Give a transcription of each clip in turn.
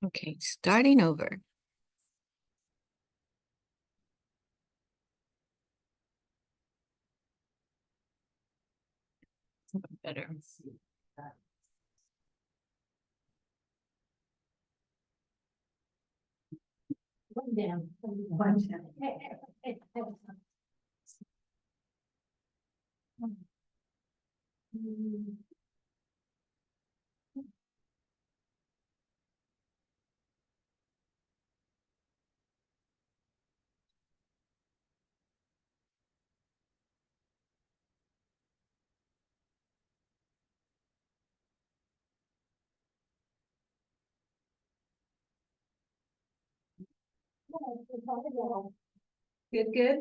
Okay, starting over. Better. One down. One down. Good, good.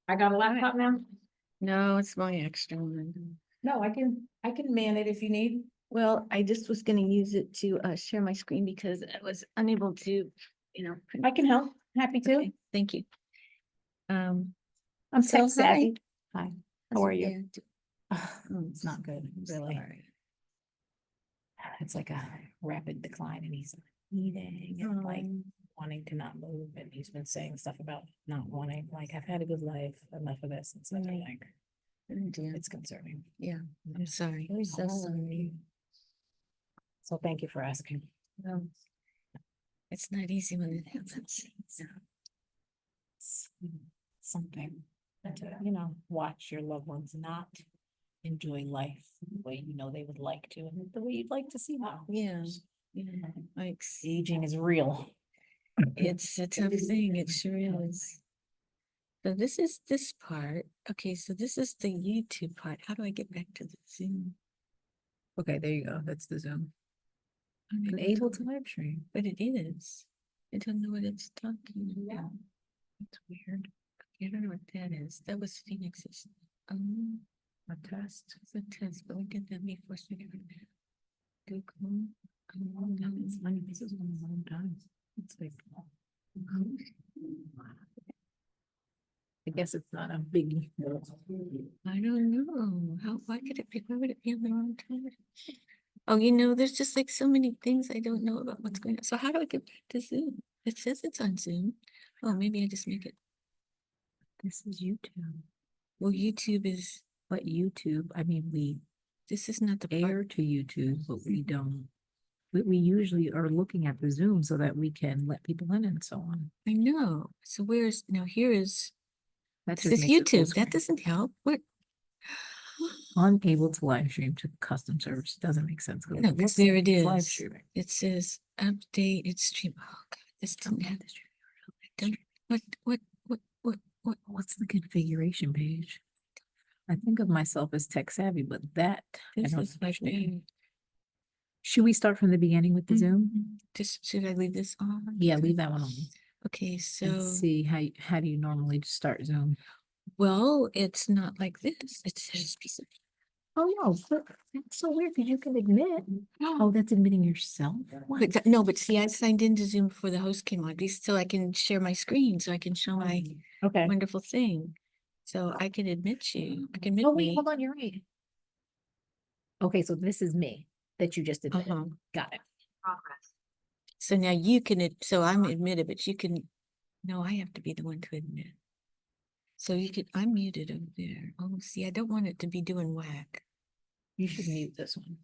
I got a laptop now. No, it's my extra one. No, I can man it if you need. Well, I just was gonna use it to share my screen because I was unable to, print. I can help. Happy to. Okay, thank you. I'm So, tech savvy. Hi, how are you? Yeah, It's not good, really. sorry. It's like a rapid decline and he's eating and like Um, wanting to not move. And he's been saying stuff about not wanting, like, I've had a good life, enough of this. And stuff. Right. Like, oh dear. it's concerning. Yeah, I'm sorry. Very So hard. sorry. So thank you for asking. Um, it's not easy when it happens. So, It's something to, watch your loved ones not enjoy life the way you know they would like to and the way you'd like to see them. yeah, like Aging is real. it's a tough thing. It sure is. So this is this part. Okay, so this is the YouTube part. How do I get back to the Zoom? Okay, there you go. That's the Zoom. I'm Unable to live stream. but it is. I don't know what it's talking about. It's weird. I don't know what that is. That was Phoenix's. A test. It's a test, but we did that before. So we got Google. No, it's funny. This is one of my own times. It's like. I guess it's not a big. I don't know. Why could it be? Why would it be on the wrong time? Oh, there's just like so many things I don't know about what's going on. So how do I get back to Zoom? It says it's on Zoom. Oh, maybe I just make it. This is YouTube. Well, YouTube is, But YouTube, I mean, we this is not the air part. to YouTube, but we don't. We usually are looking at the Zoom so that we can let people in and so on. I know. So now here is, That this just is makes it full YouTube. That screen. doesn't help. What? Unable to live stream to customer service. Doesn't make sense. No, because there it Live is. streaming. It says update, it's stream. Oh God, this didn't have this. What's the configuration page? I think of myself as tech savvy, but that I This don't is my understand. thing. Should we start from the beginning with the Zoom? Just, should I leave this on? Yeah, leave that one on. Okay, And so, see how do you normally start Zoom? well, it's not like this. It says piece of. Oh no, but that's so weird because you can admit. Oh, that's admitting yourself. What? No, but see, I signed into Zoom before the host came on, at least so I can share my screen, so I can show my Okay. wonderful thing. So I can admit you. I can admit Oh wait, me. hold on, you're right. Okay, so this is me that you just admitted. Uh-huh. Got it. So now you can, so I'm admitted, but you can, no, I have to be the one to admit. So you could, I'm muted over there. Oh, see, I don't want it to be doing whack. You should mute this one.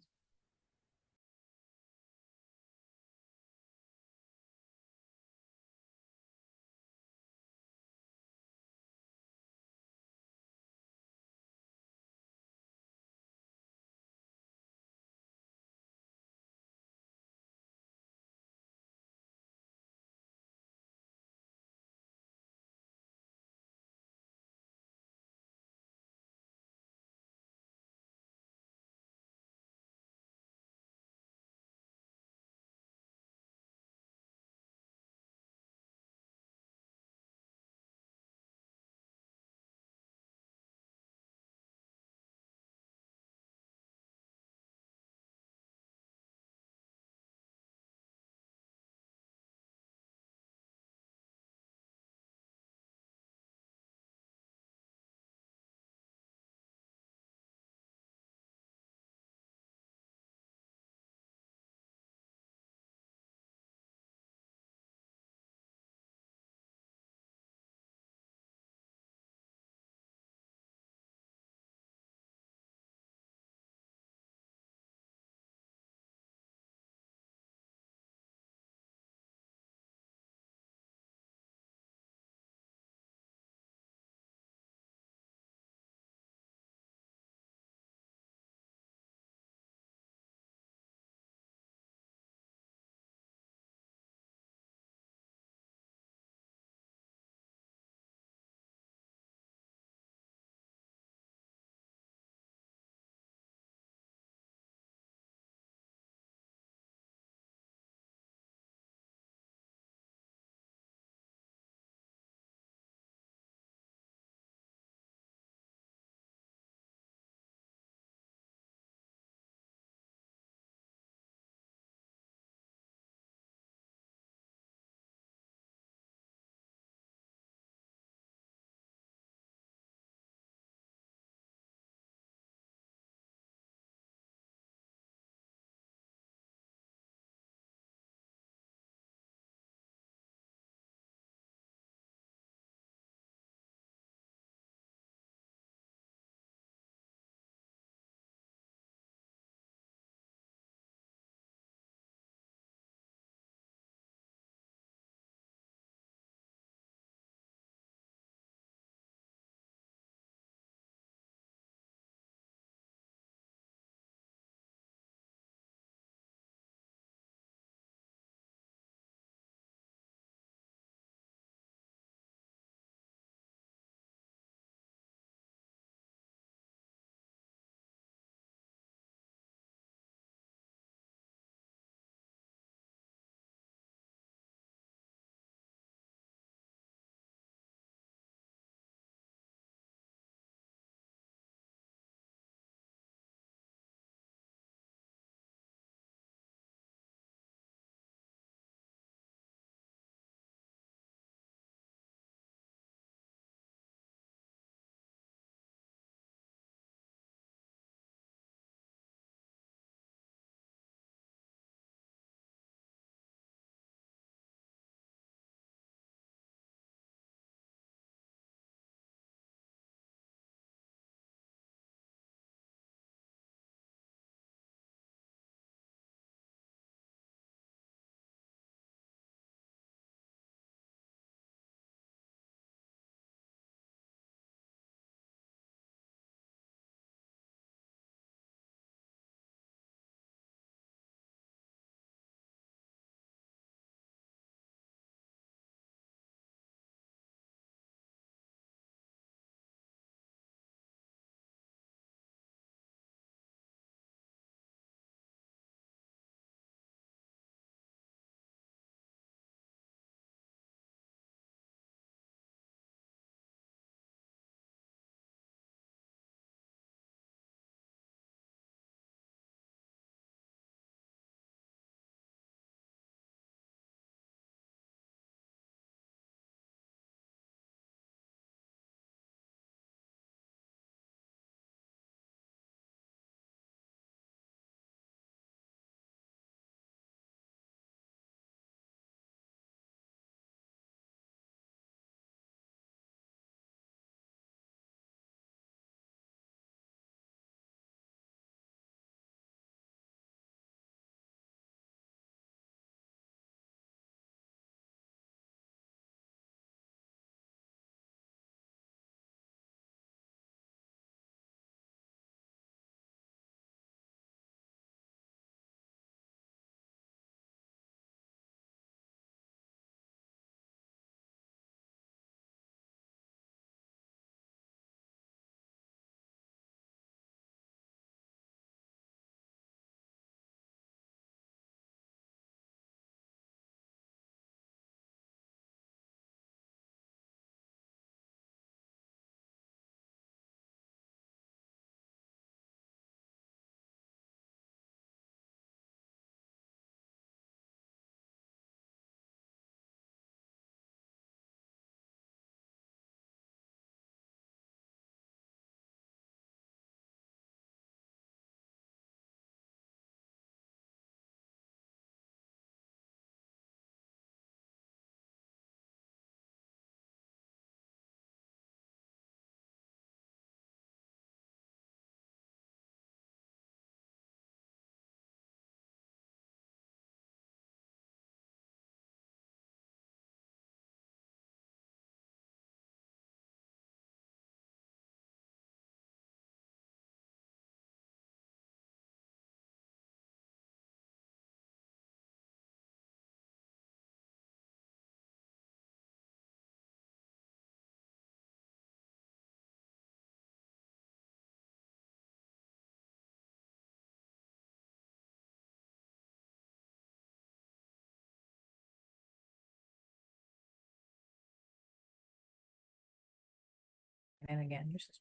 And again, you're just.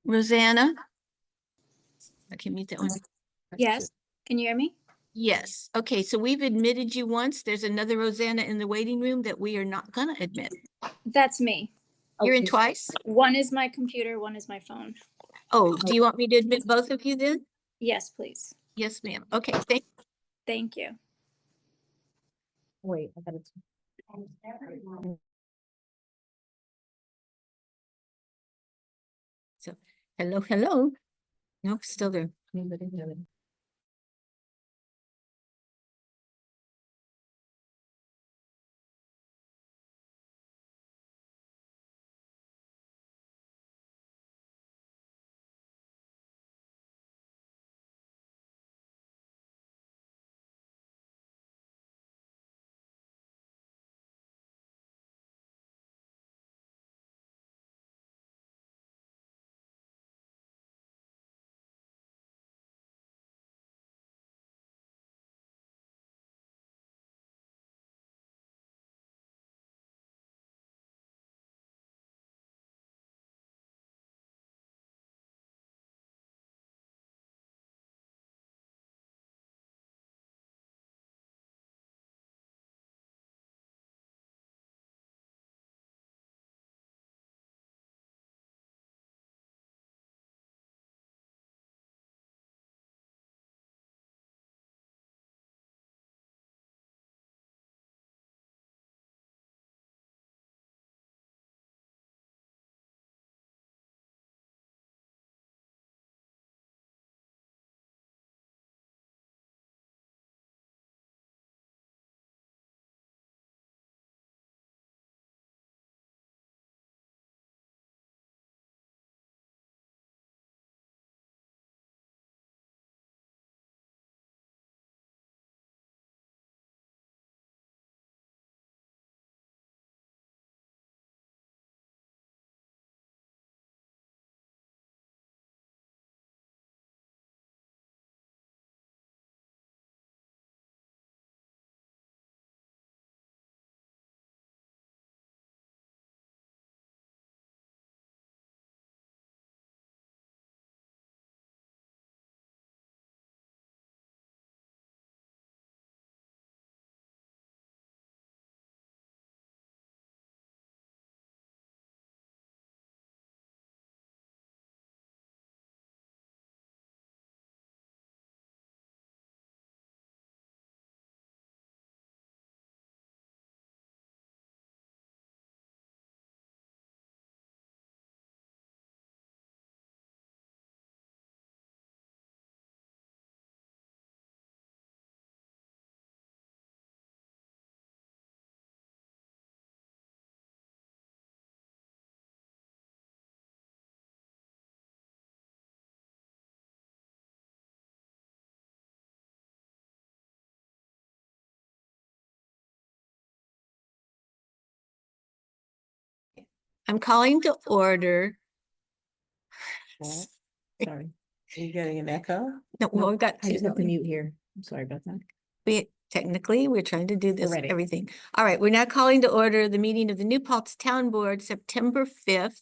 Rosanna? I can mute that one. Yes, can you hear me? Yes, okay, so we've admitted you once. There's another Rosanna in the waiting room that we are not gonna admit. That's me. You're in twice? One is my computer, one is my phone. Oh, do you want me to admit both of you then? Yes, please. Yes, ma'am. Okay, Thank you. Wait, I gotta. hello, hello. Nope, still there. I'm calling to order. What? Sorry. Are you getting an echo? No, well, we've got I just have to two. mute here. I'm sorry about that. Technically, we're trying to do this, ready. everything. All right, we're now calling to order the meeting of the New Paltz Town Board, September 5th.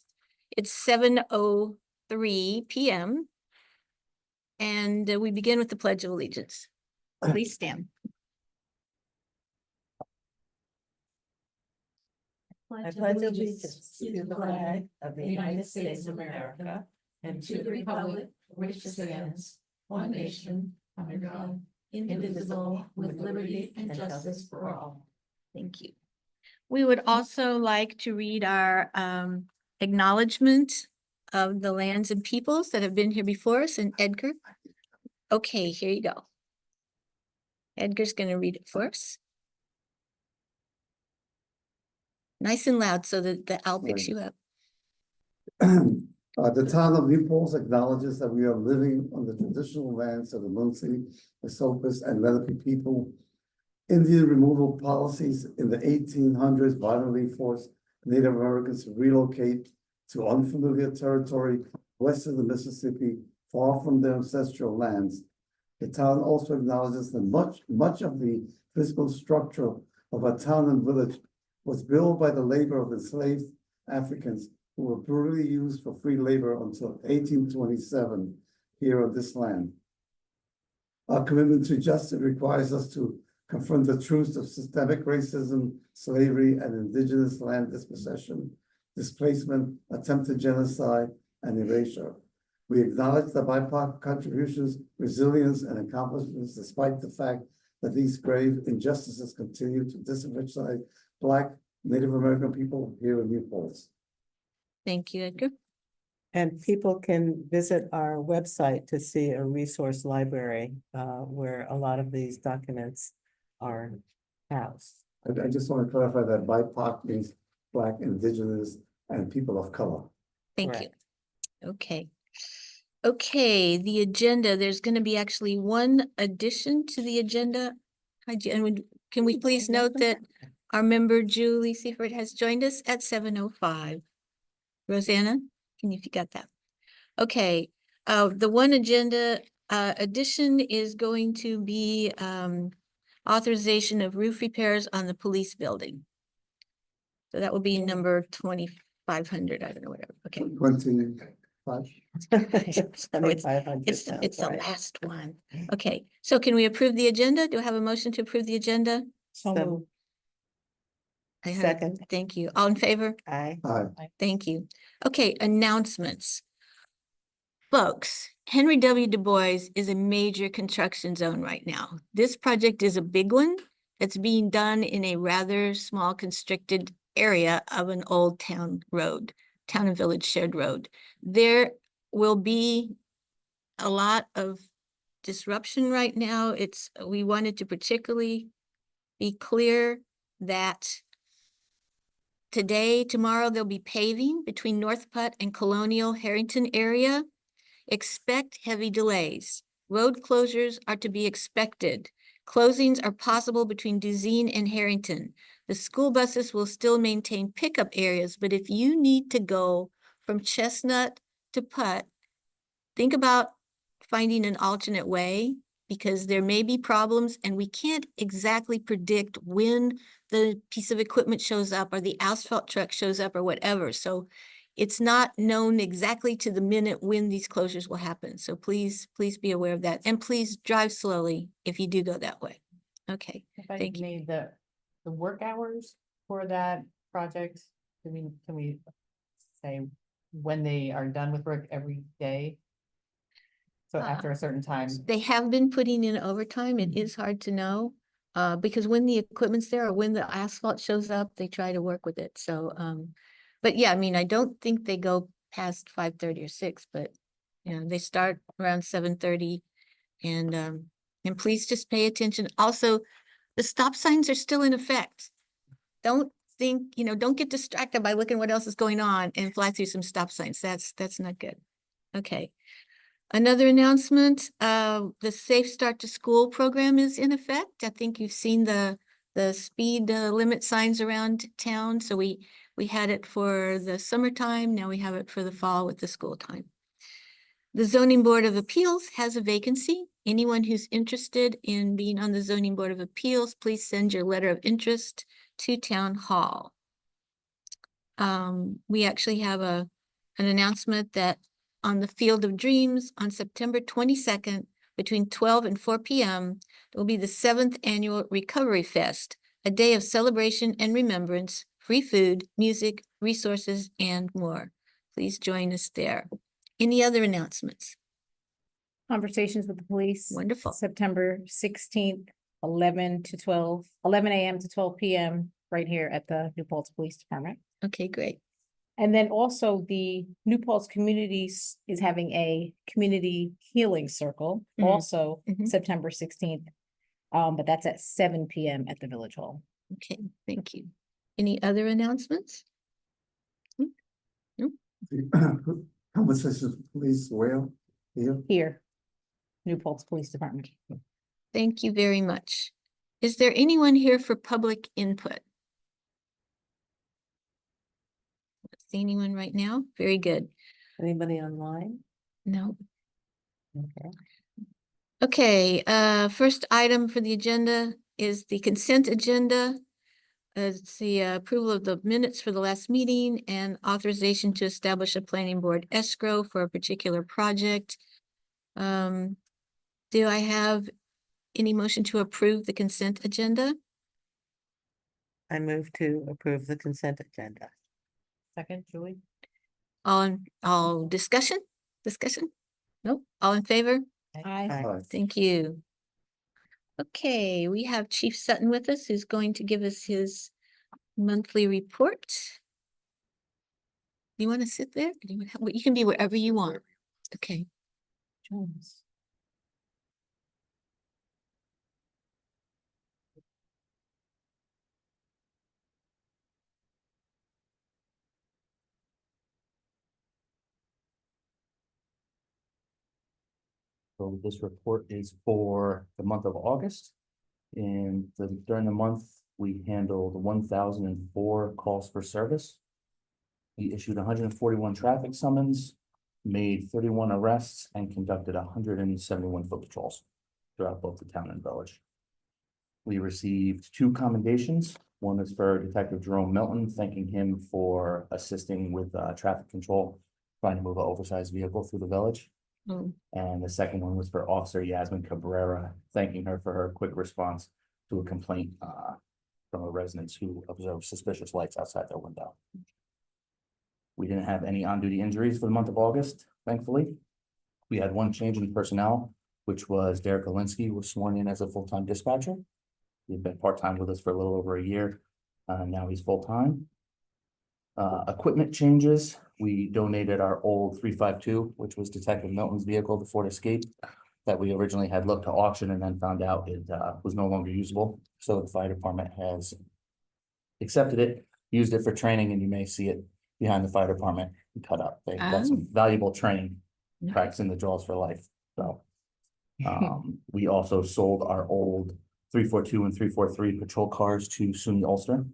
It's 7:03 PM. And we begin with the Pledge of Allegiance. Please stand. I pledge allegiance to the flag of the United States of America and to the republic for which it stands, one nation, under God, indivisible, with liberty and justice for all. Thank you. We would also like to read our acknowledgement of the lands and peoples that have been here before us, and Edgar. Okay, here you go. Edgar's gonna read it for us. Nice and loud so that the owl picks you up. The town of New Paltz acknowledges that we are living on the traditional lands of the Munsee, Esopus, and Lenape people. Indian removal policies in the 1800s violently forced Native Americans to relocate to unfamiliar territory west of the Mississippi, far from their ancestral lands. The town also acknowledges that much of the physical structure of a town and village was built by the labor of enslaved Africans who were brutally used for free labor until 1827 here on this land. Our commitment to justice requires us to confront the truths of systemic racism, slavery, and indigenous land dispossession, displacement, attempted genocide, and erasure. We acknowledge the BIPOC contributions, resilience, and accomplishments despite the fact that these grave injustices continue to disenfranchise Black, Native American people here in New Paltz. Thank you, Edgar. And people can visit our website to see a resource library where a lot of these documents are housed. I just want to clarify that BIPOC means Black, Indigenous, and people of color. Thank you. Correct. Okay. Okay, the agenda, there's gonna be actually one addition to the agenda. Can we please note that our member Julie Seifert has joined us at 7:05. Rosanna, if you got that? Okay, the one agenda addition is going to be authorization of roof repairs on the police building. So that will be number 2,500, I don't know, whatever, okay. 25. It's the last one. Okay, so can we approve the agenda? Do I have a motion to approve the agenda? So, I have- second, Thank you. All in favor? aye. Aye. Thank you. Okay, announcements. Folks, Henry W. Du Bois is a major construction zone right now. This project is a big one. It's being done in a rather small constricted area of an old town road, town and village shared road. There will be a lot of disruption right now. We wanted to particularly be clear that today, tomorrow, there'll be paving between North Putt and Colonial Harrington area. Expect heavy delays. Road closures are to be expected. Closings are possible between Duzine and Harrington. The school buses will still maintain pickup areas, but if you need to go from Chestnut to Putt, think about finding an alternate way because there may be problems and we can't exactly predict when the piece of equipment shows up or the asphalt truck shows up or whatever. So it's not known exactly to the minute when these closures will happen. So please be aware of that. And please drive slowly if you do go that way. Okay, If I Thank you. made the work hours for that project, can we say when they are done with work every day? So after a certain time, they have been putting in overtime. It is hard to know. Because when the equipment's there or when the asphalt shows up, they try to work with it. So, but yeah, I mean, I don't think they go past 5:30 or 6, but you know, they start around 7:30 and please just pay attention. Also, the stop signs are still in effect. Don't get distracted by looking what else is going on and fly through some stop signs. That's not good. Okay. Another announcement, the Safe Start to School program is in effect. I think you've seen the speed limit signs around town. So we had it for the summertime. Now we have it for the fall with the school time. The Zoning Board of Appeals has a vacancy. Anyone who's interested in being on the Zoning Board of Appeals, please send your letter of interest to Town Hall. We actually have an announcement that on the Field of Dreams on September 22nd, between 12 and 4 p.m., there will be the 7th Annual Recovery Fest, a day of celebration and remembrance, free food, music, resources, and more. Please join us there. Any other announcements? conversations with the police. Wonderful. September 16th, 11 a.m. to 12 p.m. right here at the New Paltz Police Department. Okay, great. And then also the New Paltz Communities is having a community healing circle, Mhm. also Mhm. September 16th. But that's at 7 p.m. at the Village Hall. Okay, thank you. Any other announcements? Conversations with police where? Here? Here, New Paltz Police Department. Thank you very much. Is there anyone here for public input? Not see anyone right now? Very good. Anybody online? No. Okay. Okay, first item for the agenda is the consent agenda. It's the approval of the minutes for the last meeting and authorization to establish a planning board escrow for a particular project. Do I have any motion to approve the consent agenda? I move to approve the consent agenda. Second, Julie? All discussion? Nope, all in favor? Aye. Aye. Thank you. Okay, we have Chief Sutton with us, who's going to give us his monthly report. You want to sit there? You can be wherever you want. Okay. Jones. So this report is for the month of August. And during the month, we handled 1,004 calls for service. We issued 141 traffic summons, made 31 arrests, and conducted 171 foot patrols throughout both the town and village. We received 2 commendations. One is for Detective Jerome Milton, thanking him for assisting with traffic control, trying to move an oversized vehicle through the village. Oh, And the second one was for Officer Yasmin Cabrera, thanking her for her quick response to a complaint from a resident who observed suspicious lights outside their window. We didn't have any on-duty injuries for the month of August, thankfully. We had 1 change in personnel, which was Derek Alinsky was sworn in as a full-time dispatcher. He'd been part-time with us for a little over a year. Now he's full-time. Equipment changes, we donated our old 352, which was Detective Milton's vehicle, the Ford Escape, that we originally had looked to auction and then found out it was no longer usable. So the fire department has accepted it, used it for training, and you may see it behind the fire department cut up. They've got some valuable training, practicing the jaws for life. So we also sold our old 342 and 343 patrol cars to SUNY Ulster.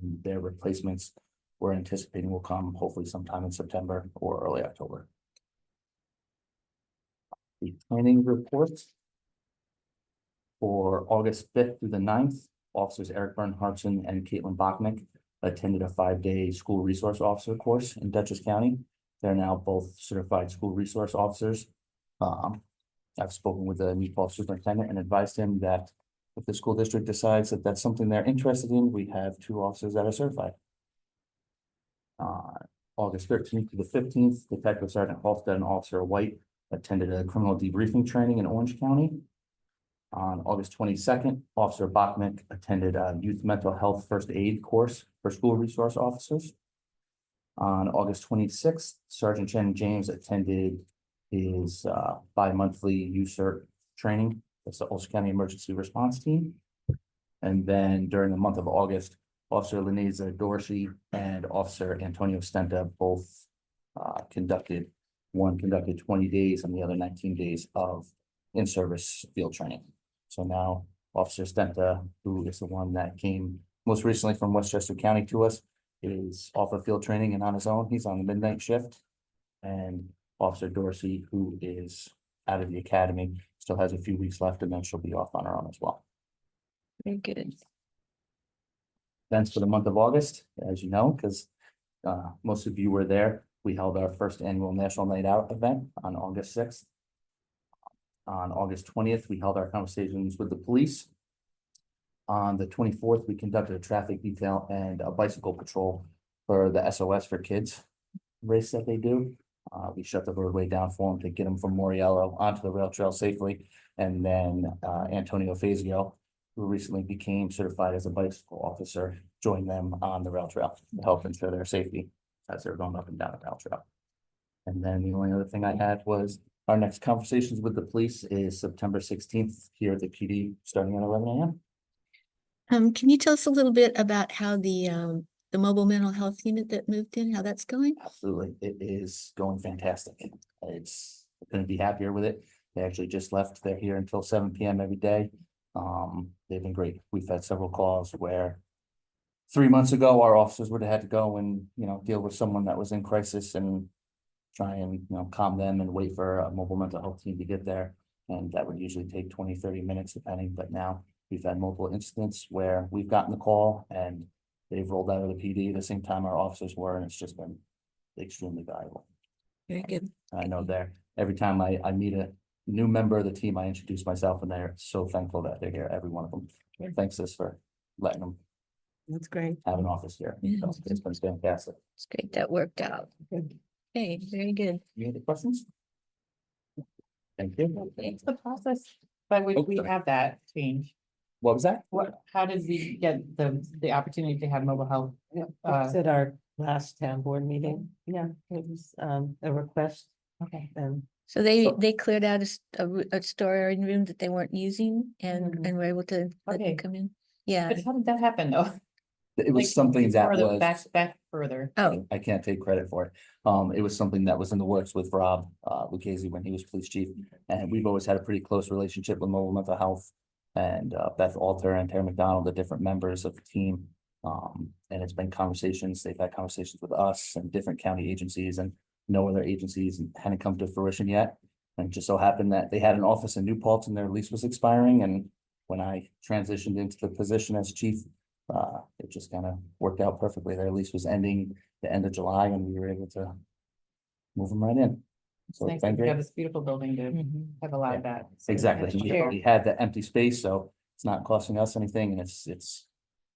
And their replacements we're anticipating will come hopefully sometime in September or early October. The planning reports for August 5th through the 9th, officers Eric Bernhardson and Caitlin Bachnick attended a 5-day school resource officer course in Dutchess County. They're now both certified school resource officers. I've spoken with the New Paltz superintendent and advised him that if the school district decides that that's something they're interested in, we have 2 officers that are certified. August 13th to the 15th, Detective Sergeant Halstead and Officer White attended a criminal debriefing training in Orange County. On August 22nd, Officer Bachnick attended a youth mental health first aid course for school resource officers. On August 26th, Sergeant Chen James attended his bi-monthly USERT training. That's the Ulster County Emergency Response Team. And then during the month of August, Officer Leneza Dorsey and Officer Antonio Stenta both conducted 20 days and the other 19 days of in-service field training. So now Officer Stenta, who is the one that came most recently from Westchester County to us, is off of field training and on his own. He's on the midnight shift. And Officer Dorsey, who is out of the academy, still has a few weeks left, and then she'll be off on her own as well. very good. Events for the month of August, as you know, because most of you were there. We held our first annual National Night Out event on August 6th. On August 20th, we held our conversations with the police. On the 24th, we conducted a traffic detail and a bicycle patrol for the SOS for Kids race that they do. We shut the roadway down for them to get them from Moriello onto the rail trail safely. And then Antonio Fazio, who recently became certified as a bicycle officer, joined them on the rail trail to help ensure their safety as they're going up and down the rail trail. And then the only other thing I had was our next conversations with the police is September 16th here at the PD, starting at 11 a.m. Can you tell us a little bit about how the mobile mental health unit that moved in, how that's going? Absolutely, it is going fantastic. Couldn't be happier with it. They actually just left. They're here until 7 p.m. every day. They've been great. We've had several calls where 3 months ago, our officers would have had to go and, deal with someone that was in crisis and try and, calm them and wait for a mobile mental health team to get there. And that would usually take 20, 30 minutes depending, but now We've had multiple incidents where we've gotten the call and they've rolled out of the PD at the same time our officers were, and it's just been extremely valuable. Very good. I know they're, every time I meet a new member of the team, I introduce myself and they're so thankful that they're here, every one of them. Thanks us for letting them That's great. have an office here. So it's been fantastic. It's great that worked out. Okay, very good. Any other questions? Thank you. It's the process by which Oh, we sorry. have that change. What was that? How did we get the opportunity to have mobile health? It's at our last town board meeting. Yeah, it was a request Okay. and So they cleared out a storage room that they weren't using Mhm. and were able to let Okay. them come in. Yeah. But how did that happen though? It was Like, something that further was. Back further. Oh, I can't take credit for it. It was something that was in the works with Rob, Lucchese when he was police chief. And we've always had a pretty close relationship with mobile mental health. And, Beth Alter and Terry McDonald, the different members of the team. And it's been conversations, they've had conversations with us and different county agencies and no other agencies hadn't come to fruition yet. And it just so happened that they had an office in New Paltz and their lease was expiring, and when I transitioned into the position as chief, it just kind of worked out perfectly. Their lease was ending the end of July and we were able to move them right in. It's So nice it's that been we have great. this beautiful building to have allowed that. Exactly. We Share. we had the empty space, so it's not costing us anything and it's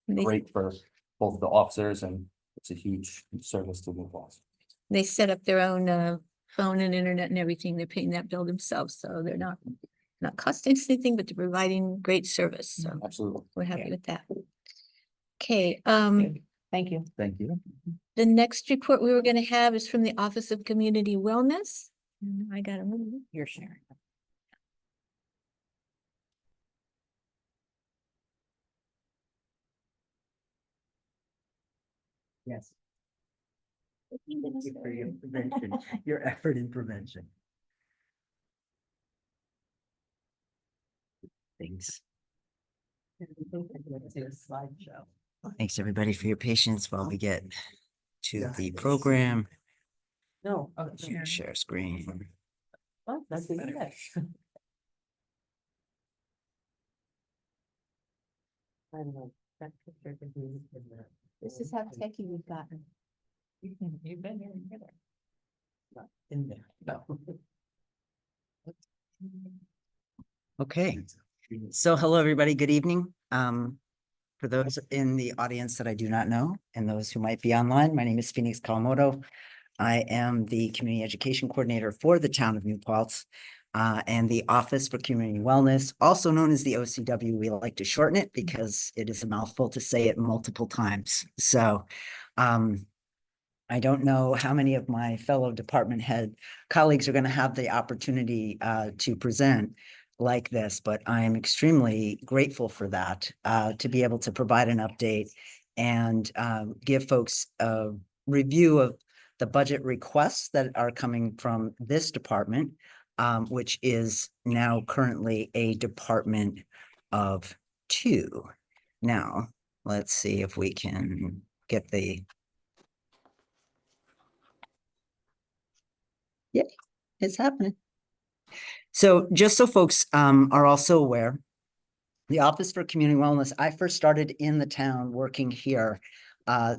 they, great for both the officers and it's a huge service to New Paltz. they set up their own phone and internet and everything. They're paying that bill themselves, so they're not costing us anything, but they're providing great service. So Absolutely. we're happy with that. Okay, Thank you. Thank you. the next report we were gonna have is from the Office of Community Wellness. And I gotta move. You're sharing. Yes. Thank you for your prevention, your effort in prevention. Thanks. slideshow. Thanks, everybody, for your patience while we get to the program. No. Share screen. Oh, that's even better. I don't know. That picture could be in the- This is how techy we've gotten. You've been here together. not in there. No. Okay, so hello, everybody. Good evening. For those in the audience that I do not know and those who might be online, my name is Phoenix Kawamoto. I am the Community Education Coordinator for the town of New Paltz and the Office for Community Wellness, also known as the OCW. We like to shorten it because it is a mouthful to say it multiple times. So I don't know how many of my fellow department head colleagues are going to have the opportunity to present like this, but I am extremely grateful for that, to be able to provide an update and give folks a review of the budget requests that are coming from this department, which is now currently a department of 2. Now, let's see if we can get the. Yeah, it's happening. So just so folks are also aware, the Office for Community Wellness, I first started in the town working here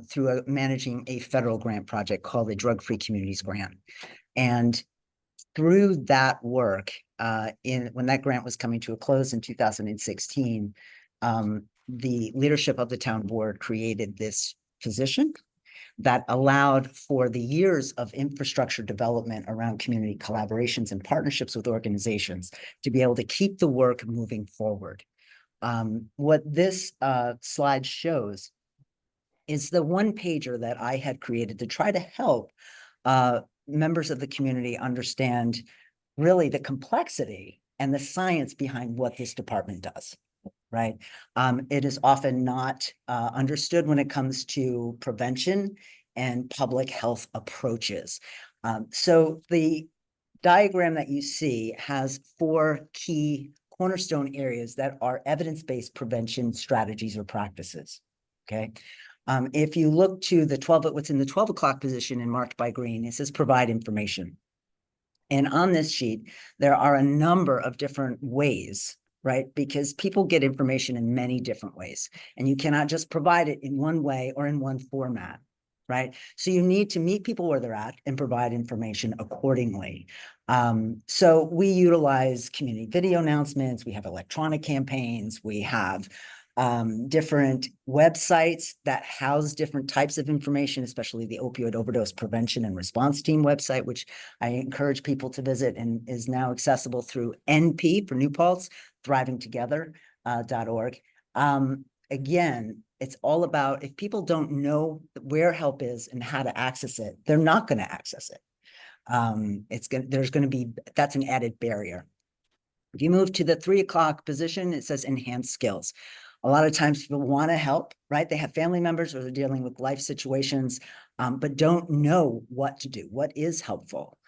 through managing a federal grant project called the Drug Free Communities Grant. And through that work, when that grant was coming to a close in 2016, the leadership of the town board created this position that allowed for the years of infrastructure development around community collaborations and partnerships with organizations to be able to keep the work moving forward. What this slide shows is the one pager that I had created to try to help members of the community understand really the complexity and the science behind what this department does. Right. It is often not understood when it comes to prevention and public health approaches. So the diagram that you see has 4 key cornerstone areas that are evidence-based prevention strategies or practices. Okay. If you look to the what's in the 12 o'clock position and marked by green, it says provide information. And on this sheet, there are a number of different ways right? Because people get information in many different ways, and you cannot just provide it in one way or in one format, right? So you need to meet people where they're at and provide information accordingly. So we utilize community video announcements, we have electronic campaigns, we have different websites that house different types of information, especially the opioid overdose prevention and response team website, which I encourage people to visit and is now accessible through NP for New Paltz, thrivingtogether.org. Again, it's all about, if people don't know where help is and how to access it, they're not going to access it. That's an added barrier. If you move to the 3 o'clock position, it says enhanced skills. A lot of times people want to help, right? They have family members or they're dealing with life situations, but don't know what to do. What is helpful?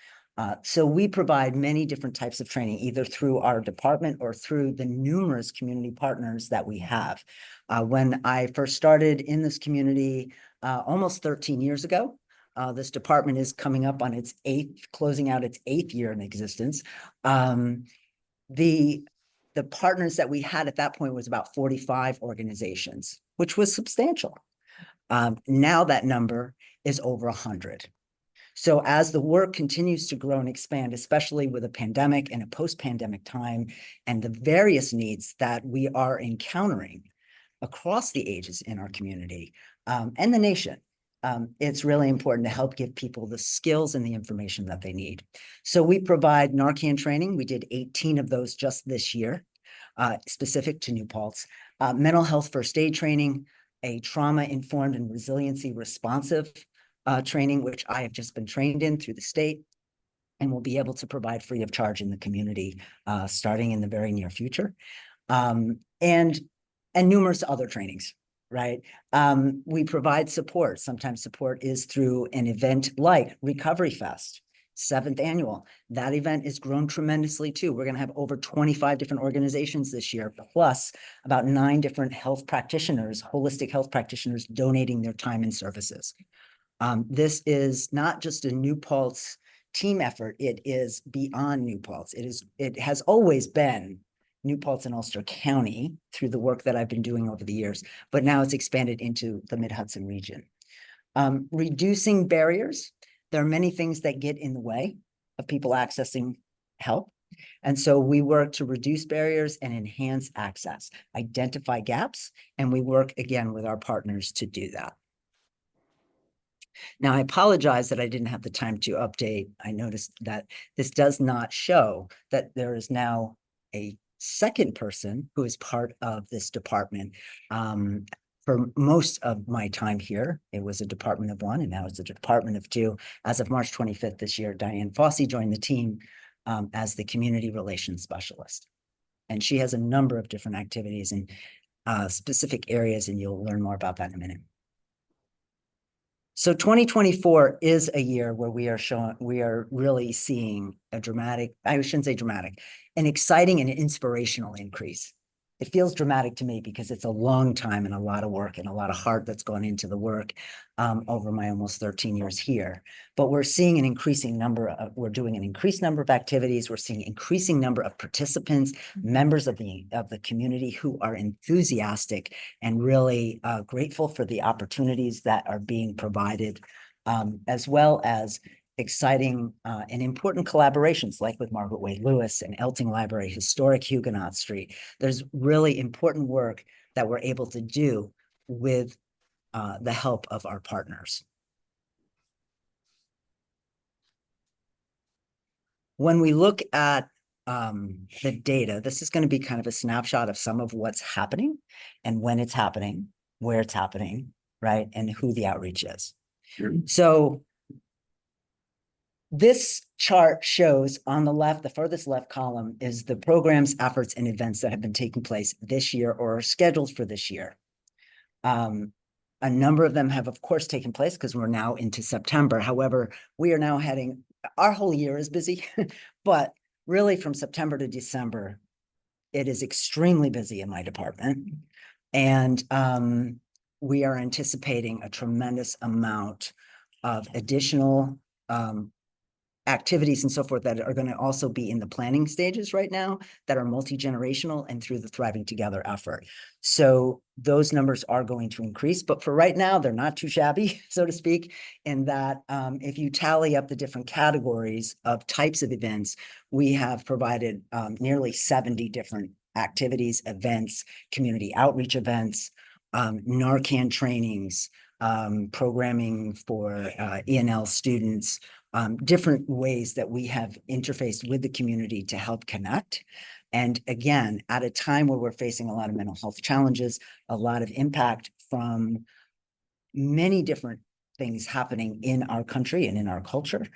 So we provide many different types of training, either through our department or through the numerous community partners that we have. When I first started in this community almost 13 years ago, this department is coming up on its closing out its 8th year in existence. The partners that we had at that point was about 45 organizations, which was substantial. Now that number is over 100. So as the work continues to grow and expand, especially with a pandemic and a post-pandemic time, and the various needs that we are encountering across the ages in our community and the nation, it's really important to help give people the skills and the information that they need. So we provide Narcan training. We did 18 of those just this year, specific to New Paltz. Mental health first aid training, a trauma-informed and resiliency responsive training, which I have just been trained in through the state and will be able to provide free of charge in the community starting in the very near future. And numerous other trainings. Right. We provide support. Sometimes support is through an event like Recovery Fest, 7th annual. That event has grown tremendously too. We're going to have over 25 different organizations this year, plus about 9 different health practitioners, holistic health practitioners donating their time and services. This is not just a New Paltz team effort. It is beyond New Paltz. It has always been New Paltz and Ulster County through the work that I've been doing over the years, but now it's expanded into the Mid-Hudson region. Reducing barriers. There are many things that get in the way of people accessing help. And so we work to reduce barriers and enhance access, identify gaps, and we work again with our partners to do that. Now, I apologize that I didn't have the time to update. I noticed that this does not show that there is now a second person who is part of this department. For most of my time here, it was a department of 1, and now it's a department of 2. As of March 25th this year, Diane Fossey joined the team as the community relations specialist. And she has a number of different activities in specific areas, and you'll learn more about that in a minute. So 2024 is a year where we are really seeing a dramatic, I shouldn't say dramatic, an exciting and inspirational increase. It feels dramatic to me because it's a long time and a lot of work and a lot of heart that's gone into the work over my almost 13 years here. But we're seeing an increasing number of, we're doing an increased number of activities. We're seeing increasing number of participants, members of the community who are enthusiastic and really grateful for the opportunities that are being provided, as well as exciting and important collaborations like with Margaret Wade Lewis and Elting Library, Historic Huguenot Street. There's really important work that we're able to do with the help of our partners. When we look at the data, this is going to be kind of a snapshot of some of what's happening and when it's happening, where it's happening, right? And who the outreach is. Sure. So this chart shows on the left, the furthest left column is the programs, efforts, and events that have been taking place this year or are scheduled for this year. A number of them have, of course, taken place because we're now into September. However, we are now heading, our whole year is busy, but really from September to December, it is extremely busy in my department. And we are anticipating a tremendous amount of additional activities and so forth that are going to also be in the planning stages right now that are multi-generational and through the Thriving Together effort. So those numbers are going to increase, but for right now, they're not too shabby, so to speak, in that if you tally up the different categories of types of events, we have provided nearly 70 different activities, events, community outreach events, Narcan trainings, programming for ENL students, different ways that we have interfaced with the community to help connect. And again, at a time where we're facing a lot of mental health challenges, a lot of impact from many different things happening in our country and in our culture,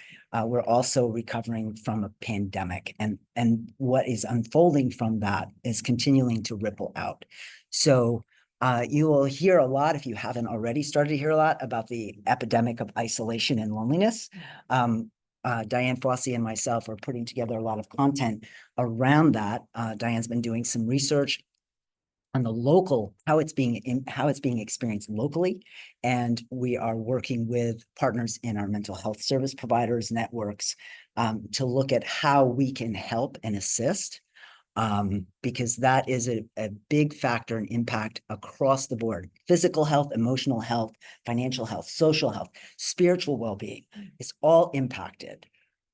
we're also recovering from a pandemic, and what is unfolding from that is continuing to ripple out. So you will hear a lot, if you haven't already started to hear a lot, about the epidemic of isolation and loneliness. Diane Fossey and myself are putting together a lot of content around that. Diane's been doing some research on the local, how it's being experienced locally. And we are working with partners in our mental health service providers networks to look at how we can help and assist, because that is a big factor and impact across the board. Physical health, emotional health, financial health, social health, spiritual well-being. It's all impacted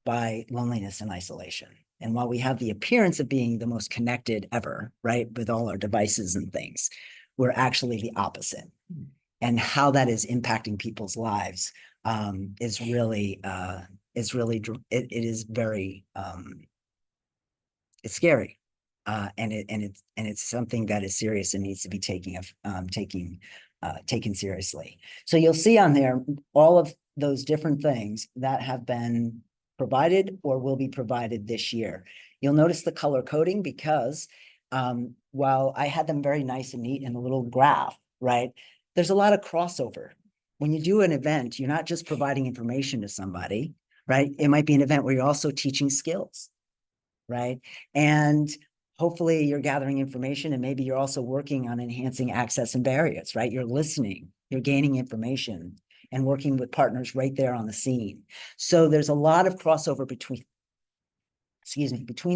by loneliness and isolation. And while we have the appearance of being the most connected ever, right, with all our devices and things, we're actually the opposite. And how that is impacting people's lives is really, it is very, it's scary. And it's something that is serious and needs to be taken seriously. So you'll see on there all of those different things that have been provided or will be provided this year. You'll notice the color coding because while I had them very nice and neat in a little graph, right, there's a lot of crossover. When you do an event, you're not just providing information to somebody, right? It might be an event where you're also teaching skills, right? And hopefully you're gathering information, and maybe you're also working on enhancing access and barriers, right? You're listening, you're gaining information, and working with partners right there on the scene. So there's a lot of crossover between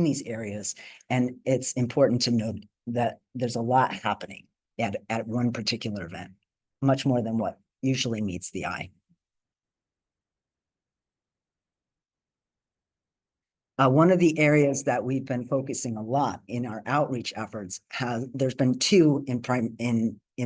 these areas. And it's important to note that there's a lot happening at one particular event, much more than what usually meets the eye. One of the areas that we've been focusing a lot in our outreach efforts there's been two in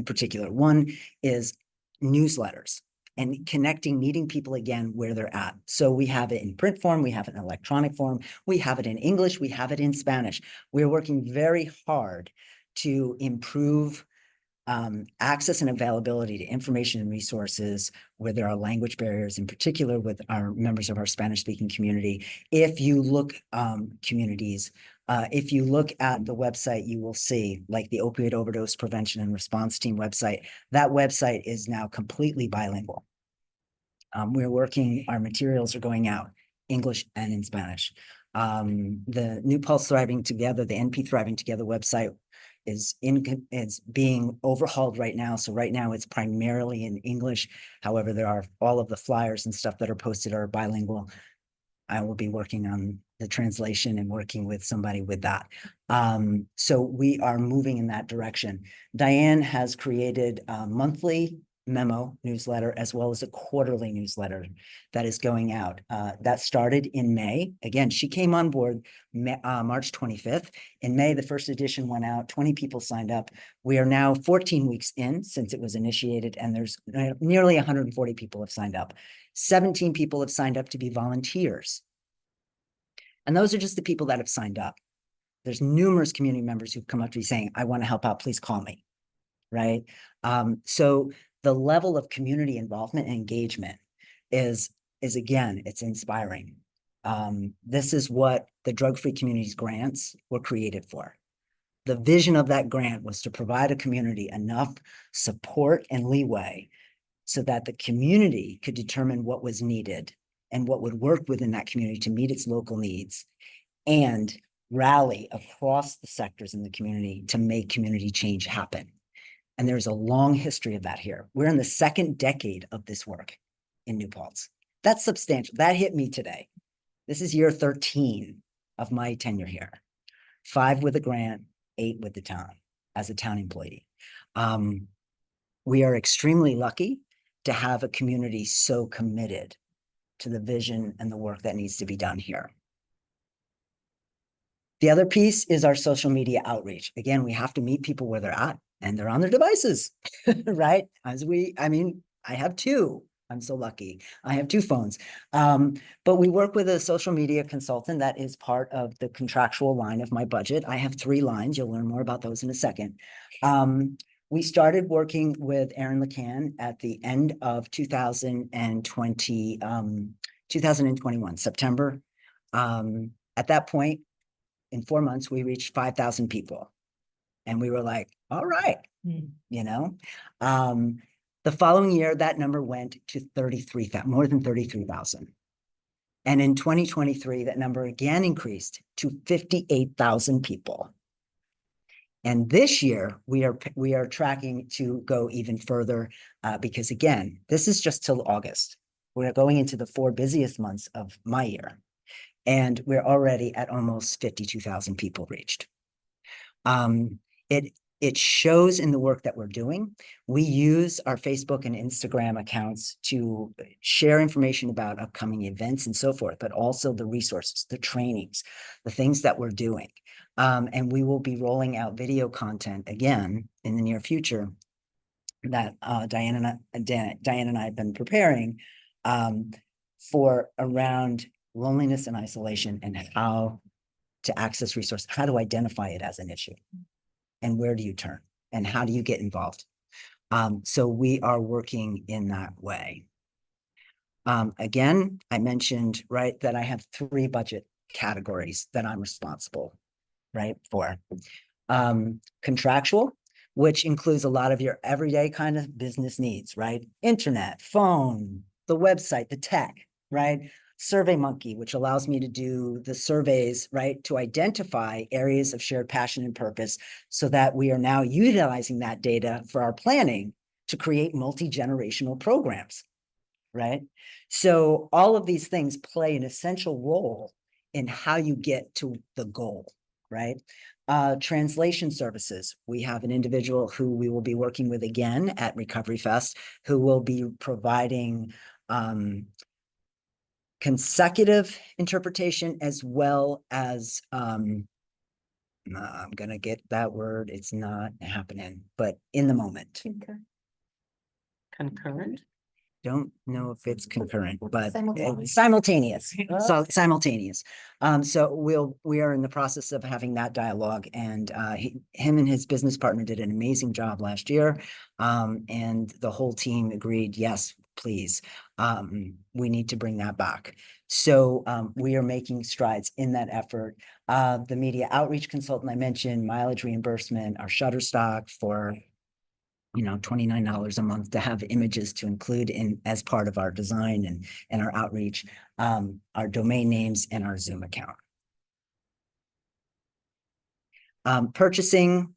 particular. One is newsletters and connecting, meeting people again where they're at. So we have it in print form, we have it in electronic form, we have it in English, we have it in Spanish. We're working very hard to improve access and availability to information and resources where there are language barriers, in particular with our members of our Spanish-speaking community. If you look if you look at the website, you will see, like the Opioid Overdose Prevention and Response Team website, that website is now completely bilingual. We're working, our materials are going out English and in Spanish. The New Pulse Thriving Together, the NP Thriving Together website is being overhauled right now. So right now it's primarily in English. However, there are all of the flyers and stuff that are posted are bilingual. I will be working on the translation and working with somebody with that. So we are moving in that direction. Diane has created a monthly memo newsletter as well as a quarterly newsletter that is going out. That started in May. Again, she came on board March 25th. In May, the first edition went out, 20 people signed up. We are now 14 weeks in since it was initiated, and there's nearly 140 people have signed up. 17 people have signed up to be volunteers. And those are just the people that have signed up. There's numerous community members who've come up to me saying, I want to help out, please call me, right? So the level of community involvement and engagement is again, it's inspiring. This is what the Drug-Free Communities grants were created for. The vision of that grant was to provide a community enough support and leeway so that the community could determine what was needed and what would work within that community to meet its local needs and rally across the sectors in the community to make community change happen. And there's a long history of that here. We're in the second decade of this work in New Paltz. That's substantial. That hit me today. This is year 13 of my tenure here. 5 with a grant, 8 with the town as a town employee. We are extremely lucky to have a community so committed to the vision and the work that needs to be done here. The other piece is our social media outreach. Again, we have to meet people where they're at and they're on their devices, right? I have 2. I'm so lucky. I have 2 phones. But we work with a social media consultant that is part of the contractual line of my budget. I have 3 lines. You'll learn more about those in a second. We started working with Aaron LeCan at the end of 2021, September. At that point, in 4 months, we reached 5,000 people. And we were like, all right, you know. The following year, that number went to 33,000, more than 33,000. And in 2023, that number again increased to 58,000 people. And this year, we are tracking to go even further because again, this is just till August. We're going into the 4 busiest months of my year. And we're already at almost 52,000 people reached. It shows in the work that we're doing. We use our Facebook and Instagram accounts to share information about upcoming events and so forth, but also the resources, the trainings, the things that we're doing. And we will be rolling out video content again in the near future that Diane and I have been preparing for around loneliness and isolation and how to access resources, how to identify it as an issue. And where do you turn? And how do you get involved? So we are working in that way. Again, I mentioned, right, that I have 3 budget categories that I'm responsible, right, for. Contractual, which includes a lot of your everyday kind of business needs, right? Internet, phone, the website, the tech, right? SurveyMonkey, which allows me to do the surveys, right, to identify areas of shared passion and purpose so that we are now utilizing that data for our planning to create multi-generational programs, right? So all of these things play an essential role in how you get to the goal, right? Translation services. We have an individual who we will be working with again at Recovery Fest, who will be providing consecutive interpretation as well as I'm gonna get that word, it's not happening, but in the moment. Concurrent? Don't know if it's concurrent, but Simultaneous. So simultaneous. So we are in the process of having that dialogue, and him and his business partner did an amazing job last year. And the whole team agreed, yes, please. We need to bring that back. So we are making strides in that effort. The media outreach consultant I mentioned, mileage reimbursement, our Shutterstock for $29 a month to have images to include in as part of our design and our outreach, our domain names and our Zoom account. My purchasing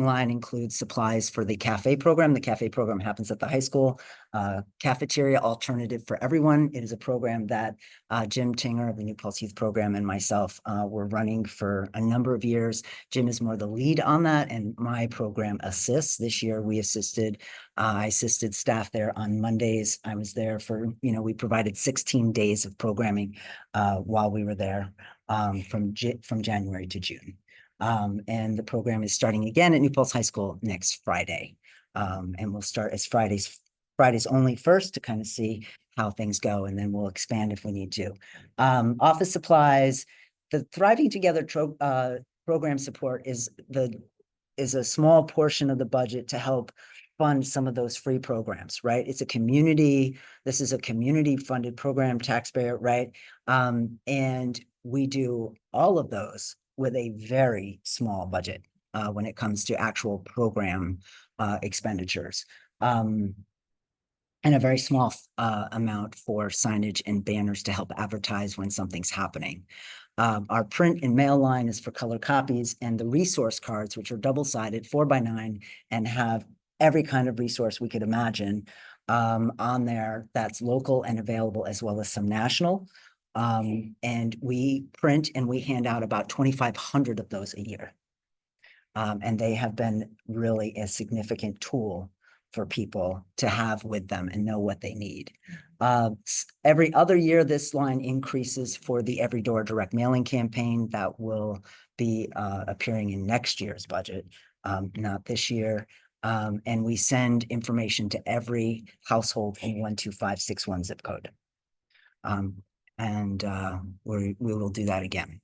line includes supplies for the cafe program. The cafe program happens at the high school. Cafeteria Alternative for Everyone. It is a program that Jim Tinger of the New Paltz Youth Program and myself were running for a number of years. Jim is more the lead on that, and my program assists. This year we assisted, I assisted staff there on Mondays. I was there for, we provided 16 days of programming while we were there from January to June. And the program is starting again at New Paltz High School next Friday. And we'll start as Fridays only first to kind of see how things go, and then we'll expand if we need to. Office supplies, the Thriving Together program support is a small portion of the budget to help fund some of those free programs, right? This is a community funded program, taxpayer, right? And we do all of those with a very small budget when it comes to actual program expenditures. And a very small amount for signage and banners to help advertise when something's happening. Our print and mail line is for color copies, and the resource cards, which are double-sided 4x9 and have every kind of resource we could imagine on there that's local and available, as well as some national. And we print and we hand out about 2,500 of those a year. And they have been really a significant tool for people to have with them and know what they need. Every other year, this line increases for the Every Door direct mailing campaign that will be appearing in next year's budget, not this year. And we send information to every household in 12561 zip code. We will do that again.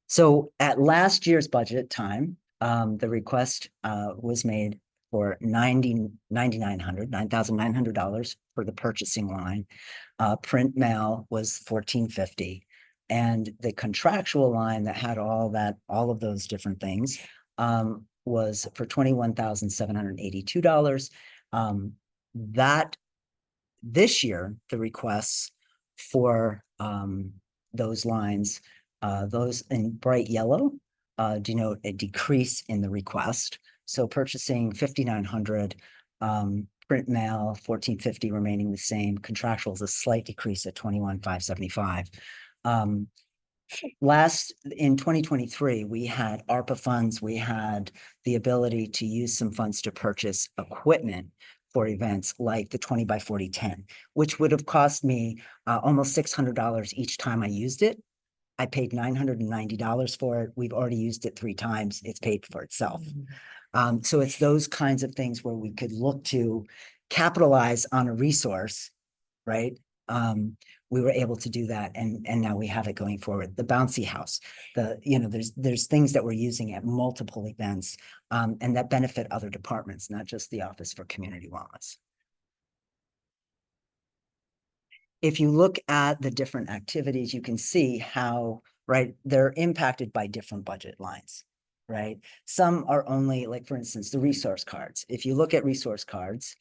So at last year's budget time, the request was made for $9,900 for the purchasing line. Print mail was $1,450. And the contractual line that had all of those different things was for $21,782. That this year, the requests for those lines, those in bright yellow denote a decrease in the request. So purchasing $5,900, print mail $1,450 remaining the same. Contractual is a slight decrease at $21,575. In 2023, we had ARPA funds. We had the ability to use some funds to purchase equipment for events like the 20 by 40 tent, which would have cost me almost $600 each time I used it. I paid $990 for it. We've already used it 3 times. It's paid for itself. So it's those kinds of things where we could look to capitalize on a resource, right? We were able to do that, and now we have it going forward. The bouncy house, there's things that we're using at multiple events, and that benefit other departments, not just the Office for Community Wellness. If you look at the different activities, you can see how, right, they're impacted by different budget lines, right? Some are only, like, for instance, the resource cards. If you look at resource cards,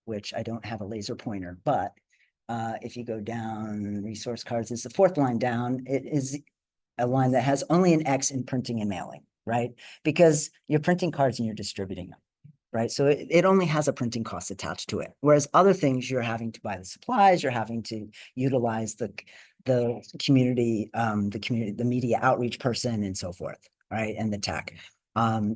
which I don't have a laser pointer, but if you go down, resource cards is the 4th line down. It is a line that has only an X in printing and mailing, right? Because you're printing cards and you're distributing them. Right. So it only has a printing cost attached to it. Whereas other things, you're having to buy the supplies, you're having to utilize the community, the media outreach person and so forth, right? And the tech.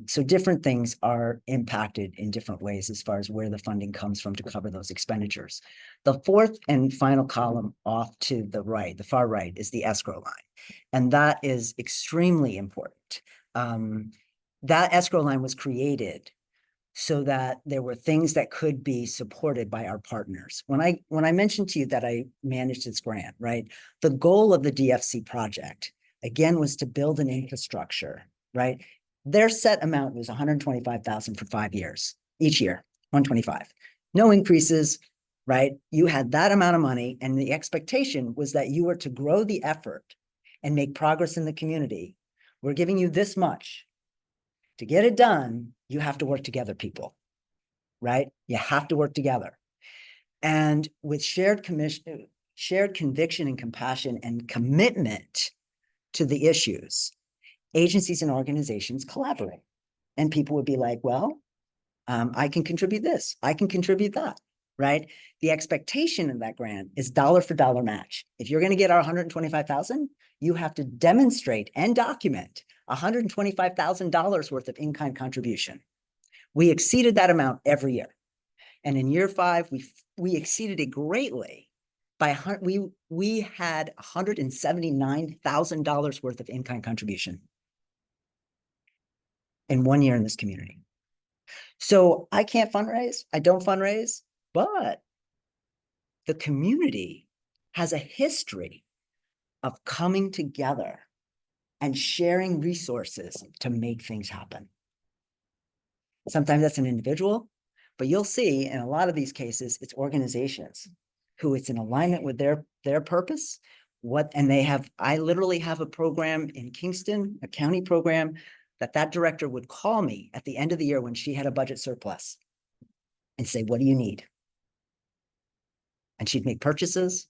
So different things are impacted in different ways as far as where the funding comes from to cover those expenditures. The 4th and final column off to the right, the far right, is the escrow line. And that is extremely important. That escrow line was created so that there were things that could be supported by our partners. When I mentioned to you that I managed this grant, right? The goal of the DFC project, again, was to build an infrastructure, right? Their set amount was $125,000 for 5 years, each year, 125. No increases, right? You had that amount of money, and the expectation was that you were to grow the effort and make progress in the community. We're giving you this much. To get it done, you have to work together, people, right? You have to work together. And with shared conviction and compassion and commitment to the issues, agencies and organizations collaborate. And people would be like, well, I can contribute this, I can contribute that, right? The expectation of that grant is dollar for dollar match. If you're going to get our $125,000, you have to demonstrate and document $125,000 worth of in-kind contribution. We exceeded that amount every year. And in year 5, we exceeded it greatly by we had $179,000 worth of in-kind contribution in 1 year in this community. So I can't fundraise, I don't fundraise, but the community has a history of coming together and sharing resources to make things happen. Sometimes that's an individual, but you'll see in a lot of these cases, it's organizations who it's in alignment with their purpose. I literally have a program in Kingston, a county program, that director would call me at the end of the year when she had a budget surplus and say, what do you need? And she'd make purchases,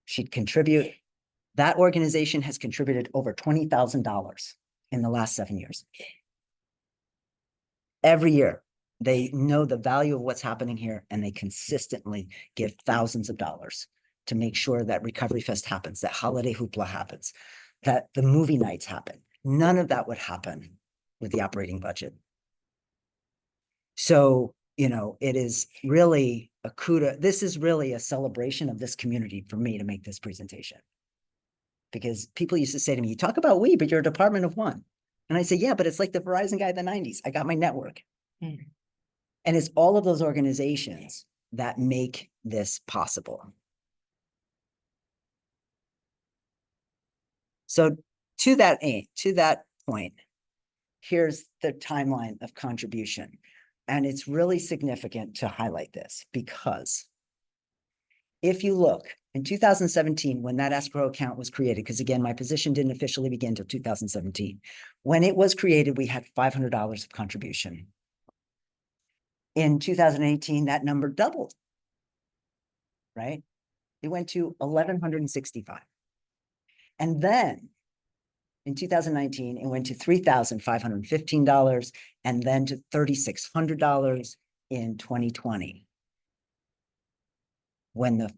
she'd contribute. That organization has contributed over $20,000 in the last 7 years. Every year, They know the value of what's happening here, and they consistently give thousands of dollars to make sure that Recovery Fest happens, that Holiday Hoopla happens, that the movie nights happen. None of that would happen with the operating budget. So, you know, it is really a kudos. This is really a celebration of this community for me to make this presentation. Because people used to say to me, you talk about we, but you're a department of one. And I say, yeah, but it's like the Verizon guy in the 90s. I got my network. Mm. And it's all of those organizations that make this possible. So to that point, here's the timeline of contribution. And it's really significant to highlight this because if you look in 2017, when that escrow account was created, because again, my position didn't officially begin until 2017. When it was created, we had $500 of contribution. In 2018, that number doubled, right? It went to $1,165. And then in 2019, it went to $3,515 and then to $3,600 in 2020. When the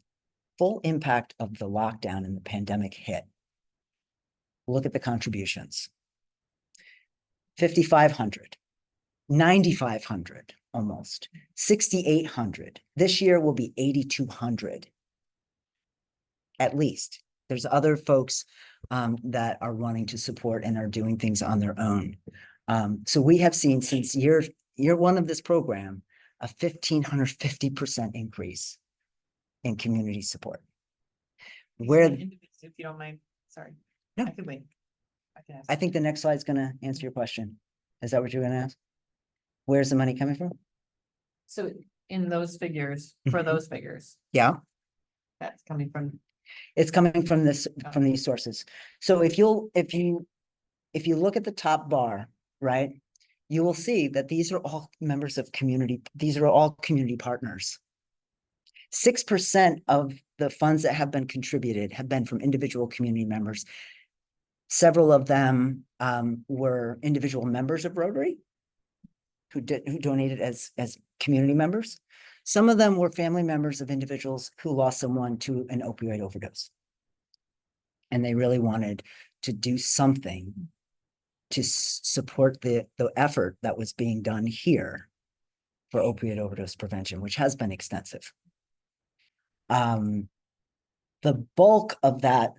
full impact of the lockdown and the pandemic hit, look at the contributions. 5,500, 9,500 almost, 6,800. This year will be 8,200 at least. There's other folks that are wanting to support and are doing things on their own. So we have seen since year one of this program, a 1,550% increase in community support. Where, If you don't mind, sorry. No. I can wait. I can ask. I think the next slide is gonna answer your question. Is that what you're gonna ask? Where's the money coming from? So in those figures, for Mhm. those figures, Yeah, that's coming from, it's coming from from these sources. So if you look at the top bar, right, you will see that these are all members of community. These are all community partners. 6% of the funds that have been contributed have been from individual community members. Several of them were individual members of Rotary who donated as community members. Some of them were family members of individuals who lost someone to an opioid overdose. And they really wanted to do something to support the effort that was being done here for opioid overdose prevention, which has been extensive. The bulk of that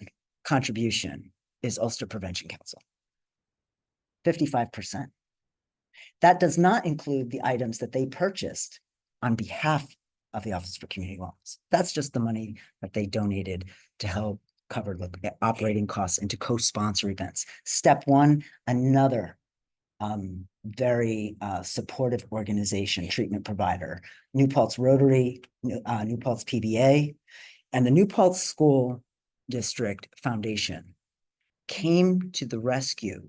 contribution is Ulster Prevention Council, 55%. That does not include the items that they purchased on behalf of the Office for Community Wellness. That's just the money that they donated to help cover the operating costs and to co-sponsor events. Step one, another very supportive organization, treatment provider, New Paltz Rotary, New Paltz PBA, and the New Paltz School District Foundation came to the rescue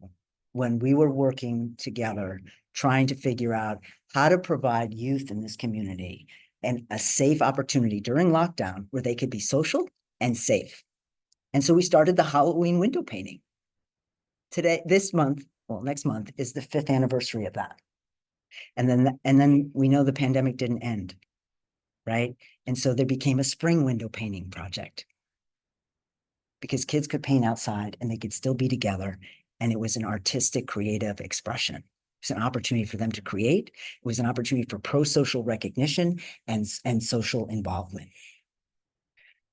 when we were working together, trying to figure out how to provide youth in this community and a safe opportunity during lockdown where they could be social and safe. And so we started the Halloween window painting. Next month is the 5th anniversary of that. And then we know the pandemic didn't end, right? And so there became a spring window painting project because kids could paint outside and they could still be together. And it was an artistic, creative expression. It was an opportunity for them to create. It was an opportunity for pro-social recognition and social involvement.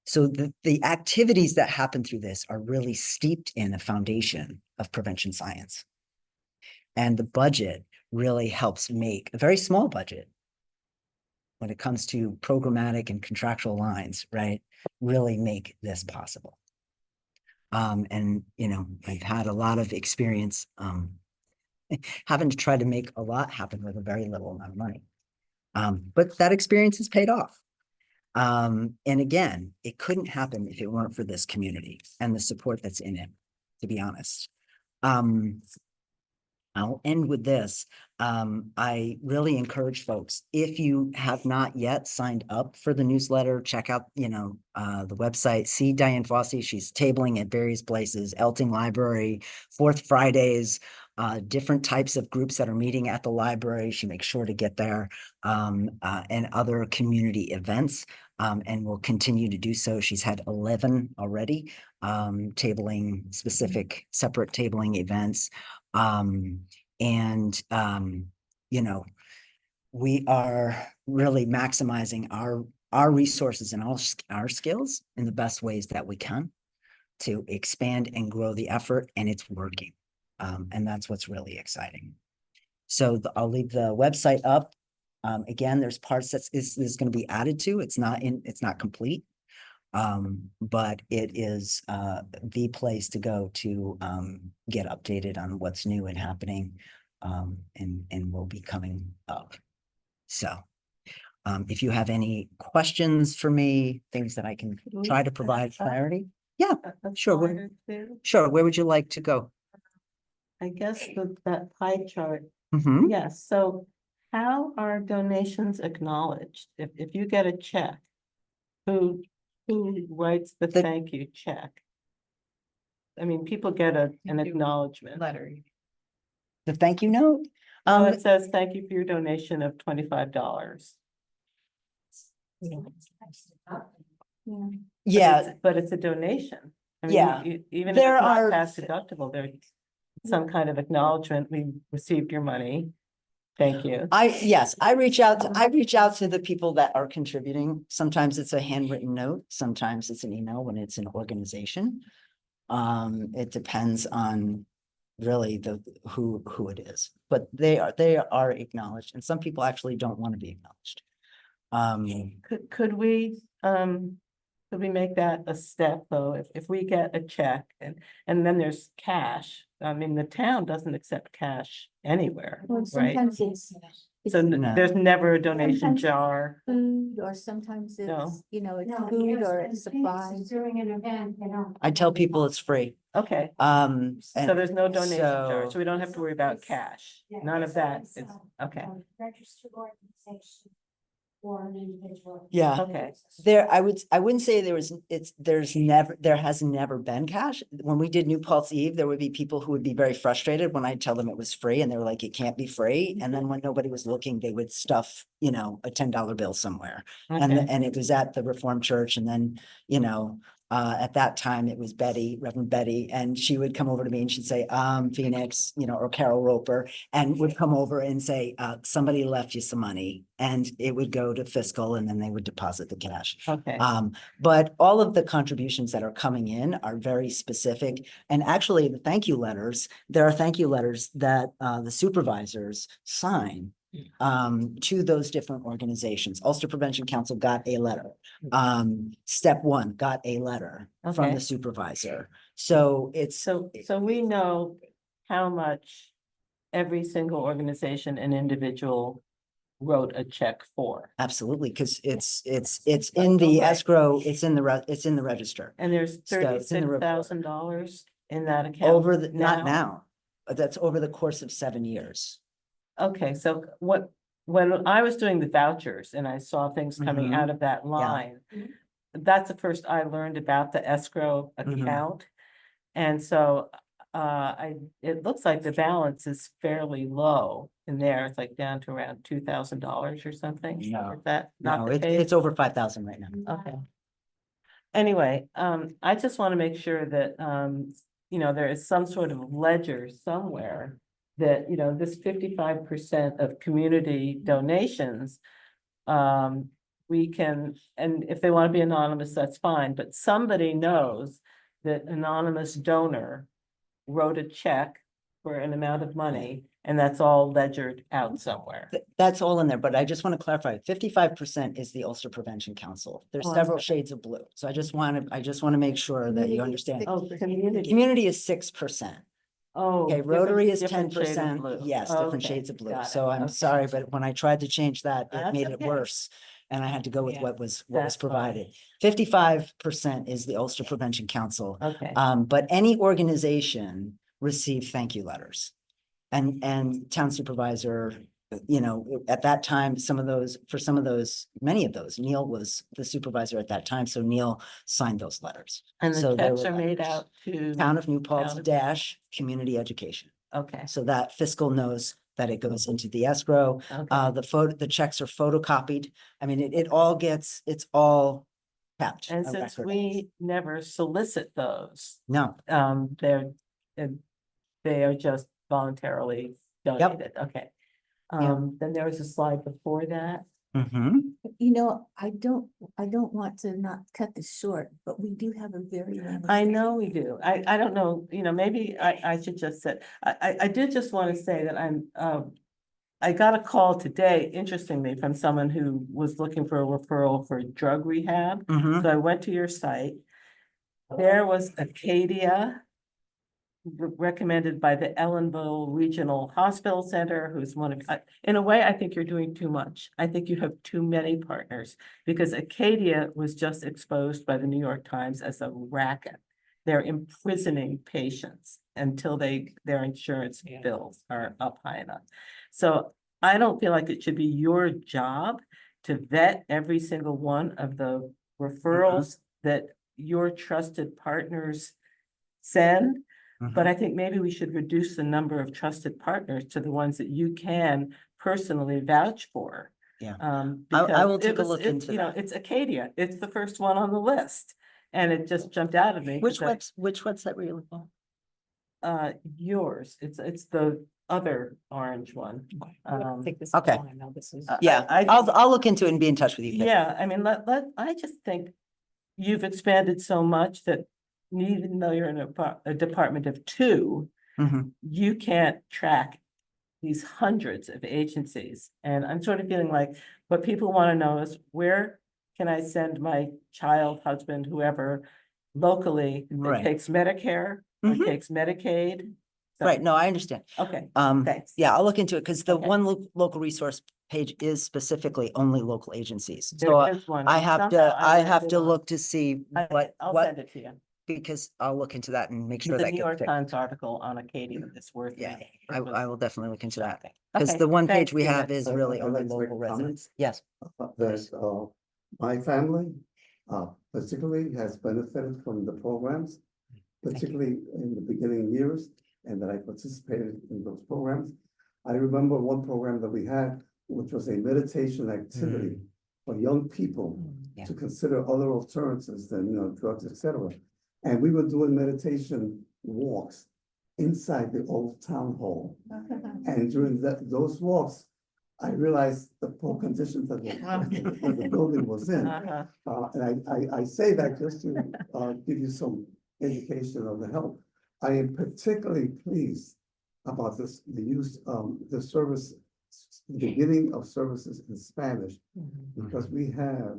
So the activities that happen through this are really steeped in a foundation of prevention science. And the budget really helps make a very small budget when it comes to programmatic and contractual lines, right? Really make this possible. And, you know, I've had a lot of experience having to try to make a lot happen with a very little amount of money. But that experience has paid off. And again, it couldn't happen if it weren't for this community and the support that's in it, to be honest. I'll end with this. I really encourage folks, if you have not yet signed up for the newsletter, check out, the website, see Diane Fossey. She's tabling at various places, Elting Library, Fourth Fridays. different types of groups that are meeting at the library. She makes sure to get there, and other community events, and will continue to do so. She's had 11 already, tabling specific, separate tabling events. And, you know, we are really maximizing our resources and our skills in the best ways that we can to expand and grow the effort, and it's working. And that's what's really exciting. So I'll leave the website up. Again, there's parts that is going to be added to. It's not complete. But it is the place to go to get updated on what's new and happening, and will be coming up. So if you have any questions for me, things that I can try to provide clarity. Yeah, sure. Sure. Where would you like to go? I guess that pie chart, Mhm. yes, so how are donations acknowledged? If you get a check, who writes the The- thank you check? I mean, people get an acknowledgement. Letter. The thank you note? So it says, thank you for your donation of $25. Yeah, But it's a donation. I mean, Yeah. Even if There it's not are- tax deductible, there's some kind of acknowledgement, we received your money. Thank you. yes, I reach out to the people that are contributing. Sometimes it's a handwritten note, sometimes it's an email when it's an organization. It depends on really who it is, but they are acknowledged, and some people actually don't want to be acknowledged. Could we make that a step though, if we get a check and then there's cash? I mean, the town doesn't accept cash anywhere, Well, right? sometimes it's So No. there's never a donation Sometimes- jar. food, or sometimes No. it's, it's food or it's supplies. During an event, I tell people it's free. Okay, And so there's no donation jar, so- so we don't have to worry about cash. None of that is, okay, Registered organization or an individual. Yeah. okay. I wouldn't say there has never been cash. When we did New Paltz Eve, there would be people who would be very frustrated when I tell them it was free, and they were like, it can't be free. And then when nobody was looking, they would stuff, a $10 bill somewhere. Okay. And it was at the Reformed Church, and then, at that time it was Reverend Betty, and she would come over to me and she'd say, Phoenix, or Carol Roper, and would come over and say, somebody left you some money, and it would go to fiscal, and then they would deposit the cash. Okay, But all of the contributions that are coming in are very specific. And actually, the thank you letters, there are thank you letters that the supervisors sign to those different organizations. Ulster Prevention Council got a letter. Step One got a letter from Okay. the supervisor. So it's so we know how much every single organization and individual wrote a check for. absolutely, because it's in the escrow, it's in the register. And there's So it's in the report. $36,000 in that account. Over not now, but that's over the course of 7 years. Okay, so when I was doing the vouchers and I saw things coming Mhm. out of that line, that's the first I learned about the escrow Mhm. account. And so it looks like the balance is fairly low in there. It's like down to around $2,000 or something. No, Is that No, not the case? it's over 5,000 right now. Okay. Anyway, I just want to make sure that, there is some sort of ledger somewhere that, this 55% of community donations, we can, and if they want to be anonymous, that's fine, but somebody knows that anonymous donor wrote a check for an amount of money, and that's all ledgered out somewhere. That's all in there, but I just want to clarify, 55% is the Ulster Prevention Council. There's Oh, several okay. shades of blue. So I just want to make sure that you Community is understand. Oh, community. Community is 6%. Oh. Okay, different- Rotary is different shade of 10%. blue. Yes, different Okay, shades of blue. got it. So I'm Okay. sorry, but when I tried to change that, it That's made it okay. worse. And I had to go with Yeah, what was that's fine. provided. 55% is the Ulster Prevention Council. Okay, But any organization receive thank you letters. And town supervisor, at that time, many of those, Neil was the supervisor at that time, so Neil signed those letters. and so the there checks were are made letters. out to. Town of New Paltz Town of- dash community education. Okay, So that fiscal knows that it goes into the escrow. okay. The checks are photocopied. I mean, it all gets, it's all kept. And a since record. we never solicit those, No, they're, uh, they are just voluntarily donated, okay. Then there was a slide before that. mhm, You know, I don't want to not cut this short, but we do have a very. I know we do. I don't know, maybe I should just say, I did just want to say that I got a call today, interestingly, from someone who was looking for a referral for drug rehab. mhm. So I went to your site. There was Acadia, recommended by the Ellenville Regional Hospital Center, who's one of, in a way, I think you're doing too much. I think you have too many partners, because Acadia was just exposed by the New York Times as a racket. They're imprisoning patients until their insurance bills are up high enough. So I don't feel like it should be your job to vet every single one of the referrals that your trusted partners send. But I think maybe we should reduce the number of trusted partners to the ones that you can personally vouch for. Yeah. Because will it take a was- look it- into you know, that. It's Acadia. It's the first one on the list. And it just jumped out at me. Which 'cause which website were you looking yours, it's the other orange one. Take this. okay. offline, now this is- I- Yeah, I- I'll look into it and be in touch with you. Kate. Yeah, I mean, I just think you've expanded so much that even though you're in a department of two, Mhm. you can't track these hundreds of agencies. And I'm sort of feeling like what people want to know is, where can I send my child, husband, whoever, locally that Right. takes Medicare or Mhm. takes Medicaid? So- Right, no, I understand. Okay, thanks. Yeah, I'll look into it because the Okay. one local resource page is specifically only local agencies. There So is one. I have Somehow to, I went have to to- look to see I'll what, send it to you. because I'll look into that and make It's sure a that New gets York fixed. Times article on Acadia that's worth. Yeah, reading. I will definitely look into that. Okay. Because Okay, the one thanks, page we Tina. have is I'd really like only to make local a residents. comment. Yes. That, my family, particularly has benefited from the programs, particularly in the beginning years, and that I participated in those programs. I remember one program that we had, which was a meditation activity for young people Yeah. to consider other alternatives than, drugs, etc. And we were doing meditation walks inside the old town hall. And during those walks, I realized the poor conditions that the building was in. Uh-huh. And I say that just to give you some indication of the help. I am particularly pleased about the use, the service, the beginning of services in Spanish, because we have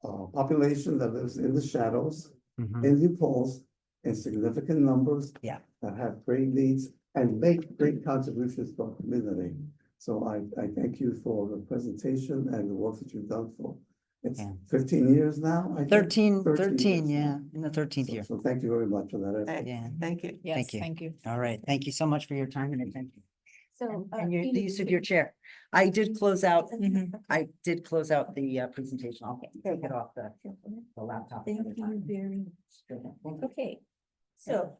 a population that lives in the shadows, Mhm. in the polls, in significant numbers. Yeah. That have great needs and make great contributions to our community. So I thank you for the presentation and the work that you've done for, it's Yeah. 15 years now, I think? 13, years yeah, now. in the 13th So- year. So thank you very much for that. Hey, Yeah. Thank you. Yes, Thank you. thank you. All right, thank you so much for your time and attention. So. And your, the use of your chair. I did close out, Mhm. I did close out the presentation. I'll take it off the laptop. Thank you very much. Thank you. Okay, so,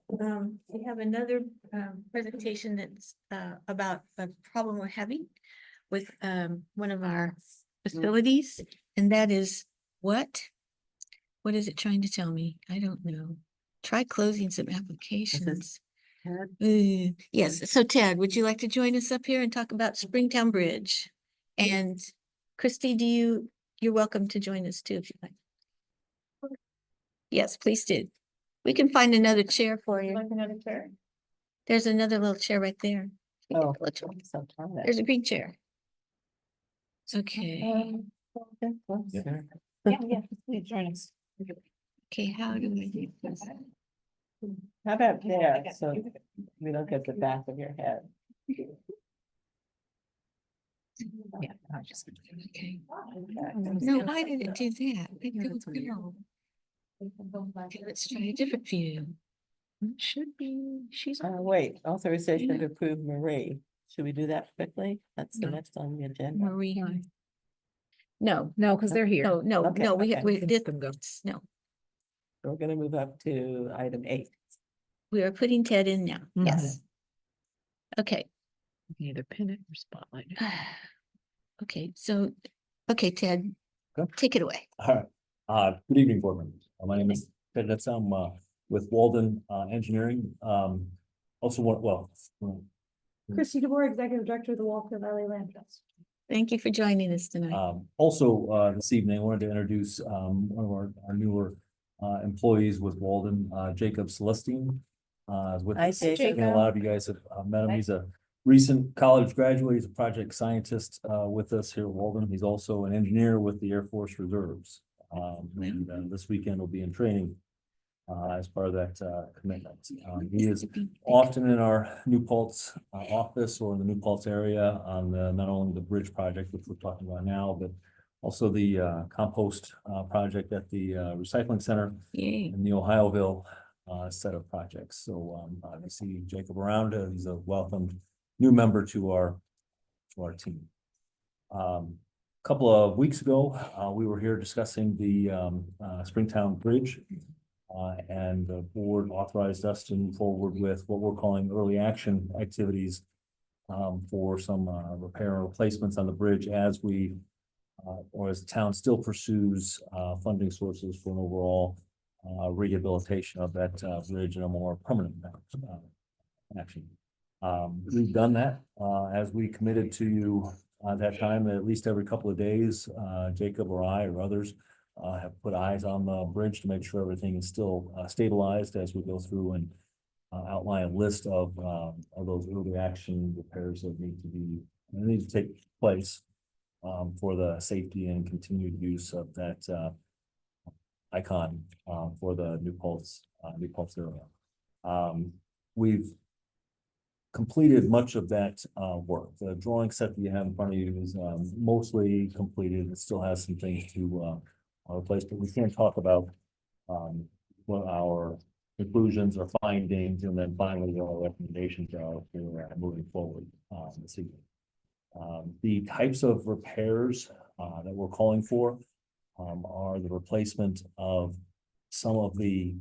we have another, presentation that's, about a problem we're having with, one of our facilities, and that is what? What is it trying to tell me? I don't know. Try closing some applications. Yes, so Ted, would you like to join us up here and talk about Springtown Bridge? And Christy, you're welcome to join us too if you'd like. Yes, please do. We can find another chair for you. Another chair? There's another little chair right there. Oh. There's a green chair. Okay, Yeah, please join us. okay, how do I do this? How about there, so we don't get the back of your head? Yeah, I just, okay. Okay. No, why did it do that? I don't know. Okay, let's try a different view. It should be, she's. Wait, authorization to approve Marie. Should we do that quickly? That's the No. next on the agenda. Marie. No, No, because they're here. no, Okay, we, okay. we did, Them go. no, We're gonna move up to item 8. we are putting Ted in now. Mhm. Yes. Okay. You can either pin it or spotlight it. Okay, so, okay, Ted, Okay. take it away. All right, good evening, board members. My name is Ted Netz. I'm with Walden Engineering. Also Christy DeBoer, Executive Director of the Walker Valley Land Trust. Thank you for joining us tonight. also this evening, I wanted to introduce one of our newer employees with Walden, Jacob Celestine. With Hi, us. Jacob. And a lot of you guys have met him. He's a recent college graduate. He's a project scientist with us here at Walden. He's also an engineer with the Air Force Reserves. And this weekend will be in training as part of that commitment. He is often in our New Paltz office or in the New Paltz area on not only the bridge project, which we're talking about now, but also the compost project at the recycling center Yay. in the Ohioville set of projects. So I see Jacob around. He's a welcomed new member to our team. Couple of weeks ago, we were here discussing the Springtown Bridge. And the board authorized us to move forward with what we're calling early action activities for some repair and replacements on the bridge as we or as the town still pursues funding sources for an overall rehabilitation of that bridge in a more permanent action. We've done that as we committed to you at that time, at least every couple of days, Jacob or I or others have put eyes on the bridge to make sure everything is still stabilized as we go through and outline a list of those early action repairs that need to take place for the safety and continued use of that icon for the New Paltz area. We've completed much of that work. The drawing set that you have in front of you is mostly completed. It still has some things to replace, but we can't talk about what our conclusions or findings, and then finally our recommendations are for moving forward this evening. The types of repairs that we're calling for are the replacement of some of the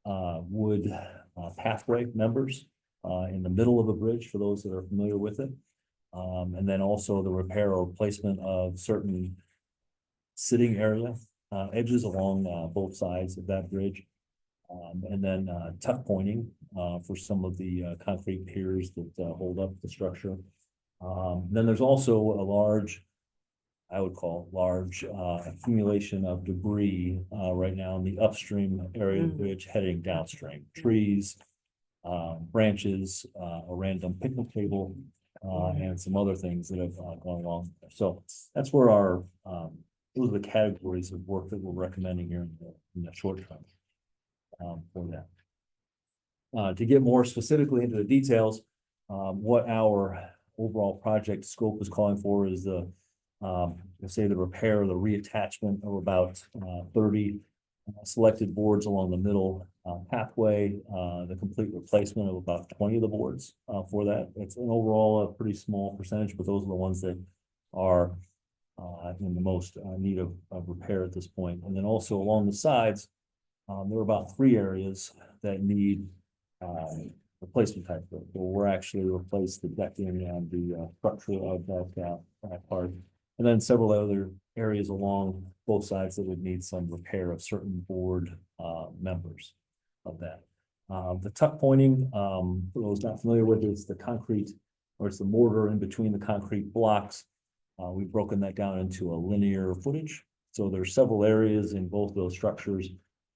wood pathway members in the middle of the bridge for those that are familiar with it. And then also the repair or replacement of certain sitting area edges along both sides of that bridge. And then tuck pointing for some of the concrete piers that hold up the structure. Then there's also a large, I would call large accumulation of debris right now in the upstream area of the bridge heading downstream. Trees, branches, a random picnic table, and some other things that have gone along. So that's where our those are the categories of work that we're recommending here in the short term for that. To get more specifically into the details, what our overall project scope is calling for is the say the repair or the reattachment of about 30 selected boards along the middle pathway, the complete replacement of about 20 of the boards for that. It's an overall a pretty small percentage, but those are the ones that are in the most need of repair at this point. And then also along the sides, there are about 3 areas that need replacement type work. So we're actually replace the decking and the structure of that part. And then several other areas along both sides that would need some repair of certain board members of that. The tuck pointing, for those not familiar with it, it's the concrete or it's the mortar in between the concrete blocks. We've broken that down into a linear footage. So there's several areas in both those structures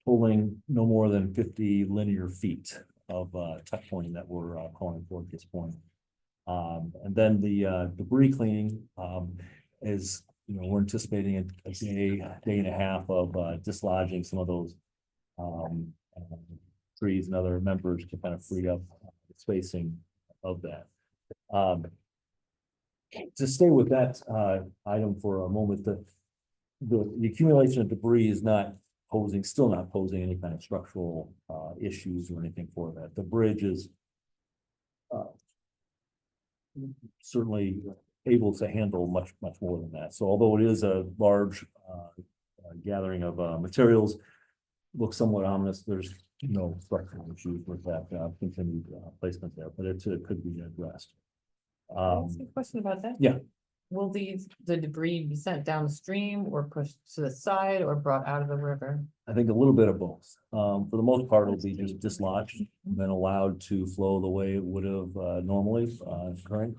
totaling no more than 50 linear feet of tuck pointing that we're calling for at this point. And then the debris cleaning is, we're anticipating a day and a half of dislodging some of those trees and other members to kind of free up the spacing of that. To stay with that item for a moment, the accumulation of debris is still not posing any kind of structural issues or anything for that. The bridge is certainly able to handle much more than that. So although it is a large gathering of materials, looks somewhat ominous, there's no structural issues with that continued placement there, but it could be addressed. Can I ask you a question about that? yeah. Will the debris be sent downstream or pushed to the side or brought out of the river? I think a little bit of both. For the most part, it'll be just dislodged, then allowed to flow the way it would have normally occurring.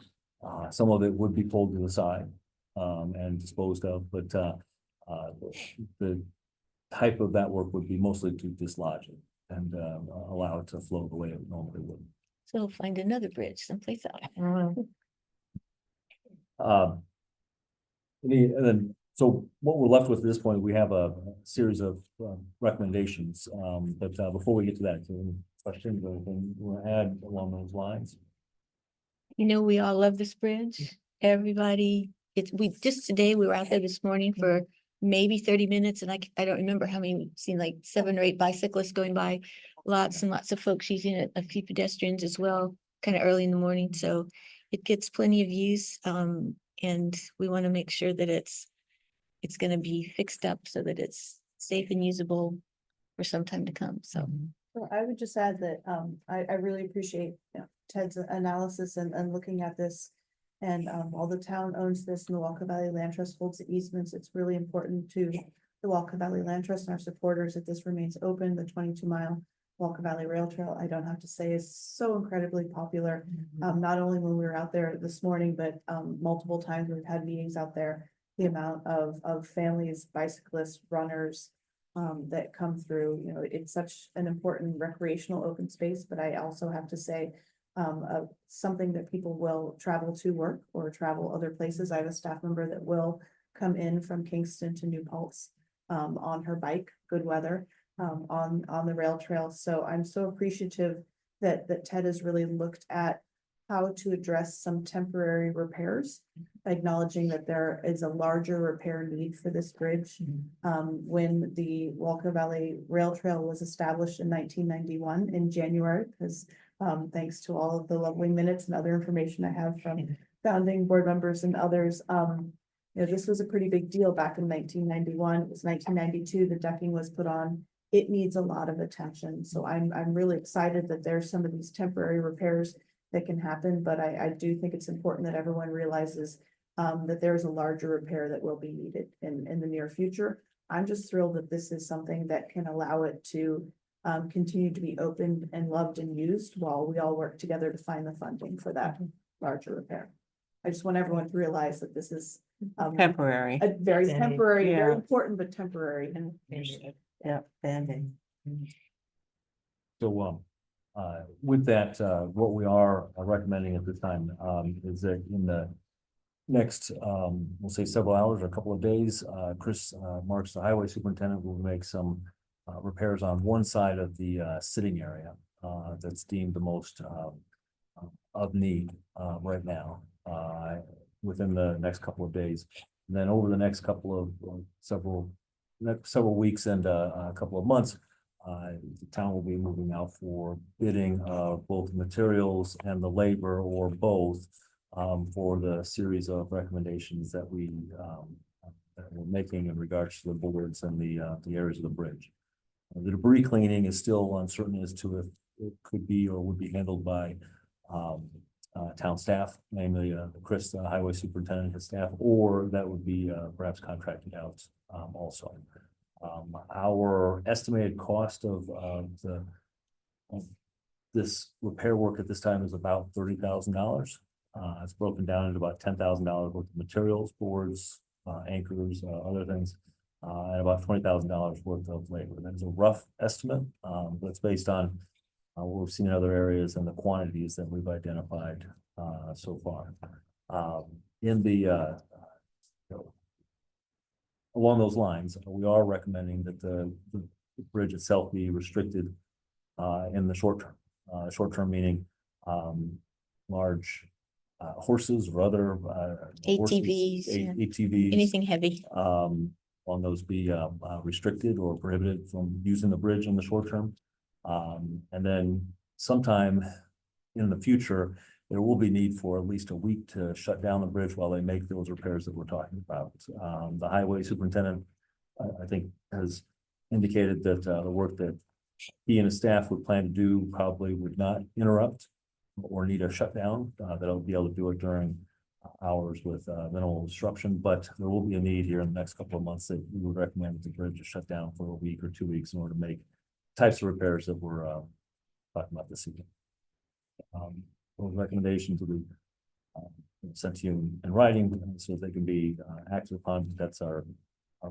Some of it would be pulled to the side and disposed of, but the type of that work would be mostly to dislodge it and allow it to flow the way it normally would. So find another bridge someplace else. And then, so what we're left with at this point, we have a series of recommendations, but before we get to that, any questions or anything you want to add along those lines? You know, we all love this bridge. Everybody, just today, we were out there this morning for maybe 30 minutes and I don't remember how many, we've seen like 7 or 8 bicyclists going by. Lots and lots of folks using it, a few pedestrians as well, kind of early in the morning. So it gets plenty of use. And we want to make sure that it's going to be fixed up so that it's safe and usable for some time to come. So So I would just add that, I really appreciate, Ted's analysis and looking at this. And, while the town owns this and the Walker Valley Land Trust holds the easements, it's really important to the Walker Valley Land Trust and our supporters that this remains open. The 22-mile Walker Valley Rail Trail, I don't have to say, is so incredibly popular. Not only when we were out there this morning, but, multiple times we've had meetings out there. The amount of families, bicyclists, runners, that come through, it's such an important recreational open space, but I also have to say, something that people will travel to work or travel other places. I have a staff member that will come in from Kingston to New Paltz, on her bike, good weather, on the rail trail. So I'm so appreciative that Ted has really looked at how to address some temporary repairs, acknowledging that there is a larger repair need for this bridge. When the Walker Valley Rail Trail was established in 1991 in January, because thanks to all of the lovely minutes and other information I have from founding board members and others, this was a pretty big deal back in 1991. It was 1992, the decking was put on. It needs a lot of attention. So I'm really excited that there's some of these temporary repairs that can happen, but I do think it's important that everyone realizes that there's a larger repair that will be needed in the near future. I'm just thrilled that this is something that can allow it to continue to be opened and loved and used while we all work together to find the funding for that larger repair. I just want everyone to realize that this is Temporary. a very temporary, very Yeah. important, but temporary. Yeah, banding. So, with that, what we are recommending at this time, is that in the next, we'll say several hours or a couple of days, Chris Marks, the highway superintendent, will make some repairs on one side of the sitting area that's deemed the most of need right now within the next couple of days. And then over the next couple of several weeks and a couple of months, the town will be moving out for bidding of both materials and the labor or both for the series of recommendations that we're making in regards to the boards and the areas of the bridge. The debris cleaning is still uncertain as to if it could be or would be handled by town staff, namely Chris, the highway superintendent, his staff, or that would be perhaps contracted out also. Our estimated cost of this repair work at this time is about $30,000. It's broken down into about $10,000 worth of materials, boards, anchors, other things, and about $20,000 worth of labor. That is a rough estimate, but it's based on what we've seen in other areas and the quantities that we've identified so far. In the along those lines, we are recommending that the bridge itself be restricted in the short term. Short term meaning large horses or other ATVs, yeah. ATVs, anything heavy. on those be restricted or prohibited from using the bridge in the short term. And then sometime in the future, there will be need for at least a week to shut down the bridge while they make those repairs that we're talking about. The highway superintendent, I think, has indicated that the work that he and his staff would plan to do probably would not interrupt or need a shutdown, that'll be able to do it during hours with minimal disruption, but there will be a need here in the next couple of months that we would recommend that the bridge is shut down for a week or 2 weeks in order to make types of repairs that we're talking about this evening. Those recommendations will be sent to you in writing so they can be acted upon. That's our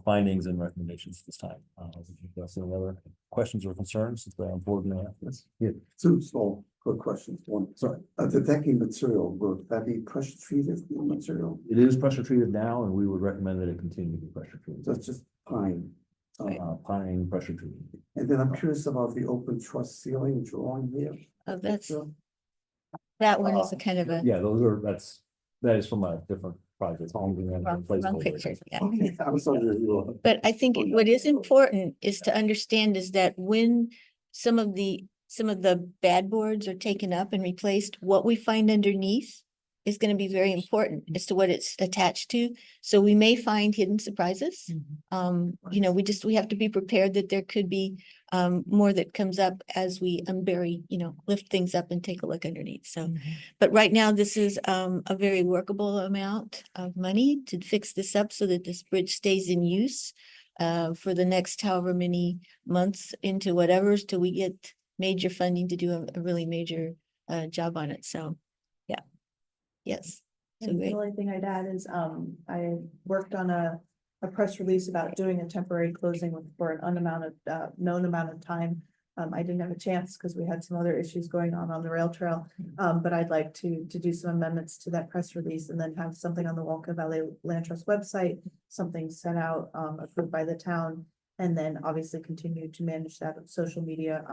findings and recommendations this time. If there's any other questions or concerns, if they're on board now. Yes. Yeah, two small quick questions. One, sorry, the decking material, will that be pressure treated material? It is pressure treated now, and we would recommend that it continue to be pressure treated. That's just pine. Pine pressure treated. And then I'm curious about the open truss ceiling drawing here. Oh, that one is a kind of a Yeah, that is from a different project. wrong picture, yeah. Okay, I was wondering. But I think what is important is to understand is that when some of the bad boards are taken up and replaced, what we find underneath is going to be very important as to what it's attached to. So we may find hidden surprises. You know, we have to be prepared that there could be more that comes up as we unbury, you know, lift things up and take a look underneath. So, but right now this is a very workable amount of money to fix this up so that this bridge stays in use for the next however many months into whatever till we get major funding to do a really major job on it. So, yeah. Yes. So And great. the only thing I'd add is, I worked on a press release about doing a temporary closing for an known amount of time. I didn't have a chance because we had some other issues going on the rail trail. But I'd like to do some amendments to that press release and then have something on the Walker Valley Land Trust website, something sent out, approved by the town, and then obviously continue to manage that with social media.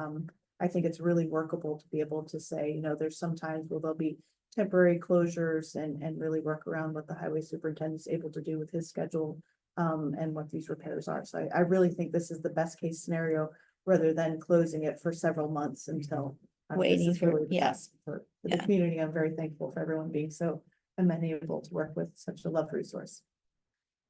I think it's really workable to be able to say, you know, there's some times where there'll be temporary closures and really work around what the highway superintendent is able to do with his schedule and what these repairs are. So I really think this is the best case scenario rather than closing it for several months until this Waiting is for- really the yeah. best for the Yeah. community. I'm very thankful for everyone being so amenable to work with such a loved resource.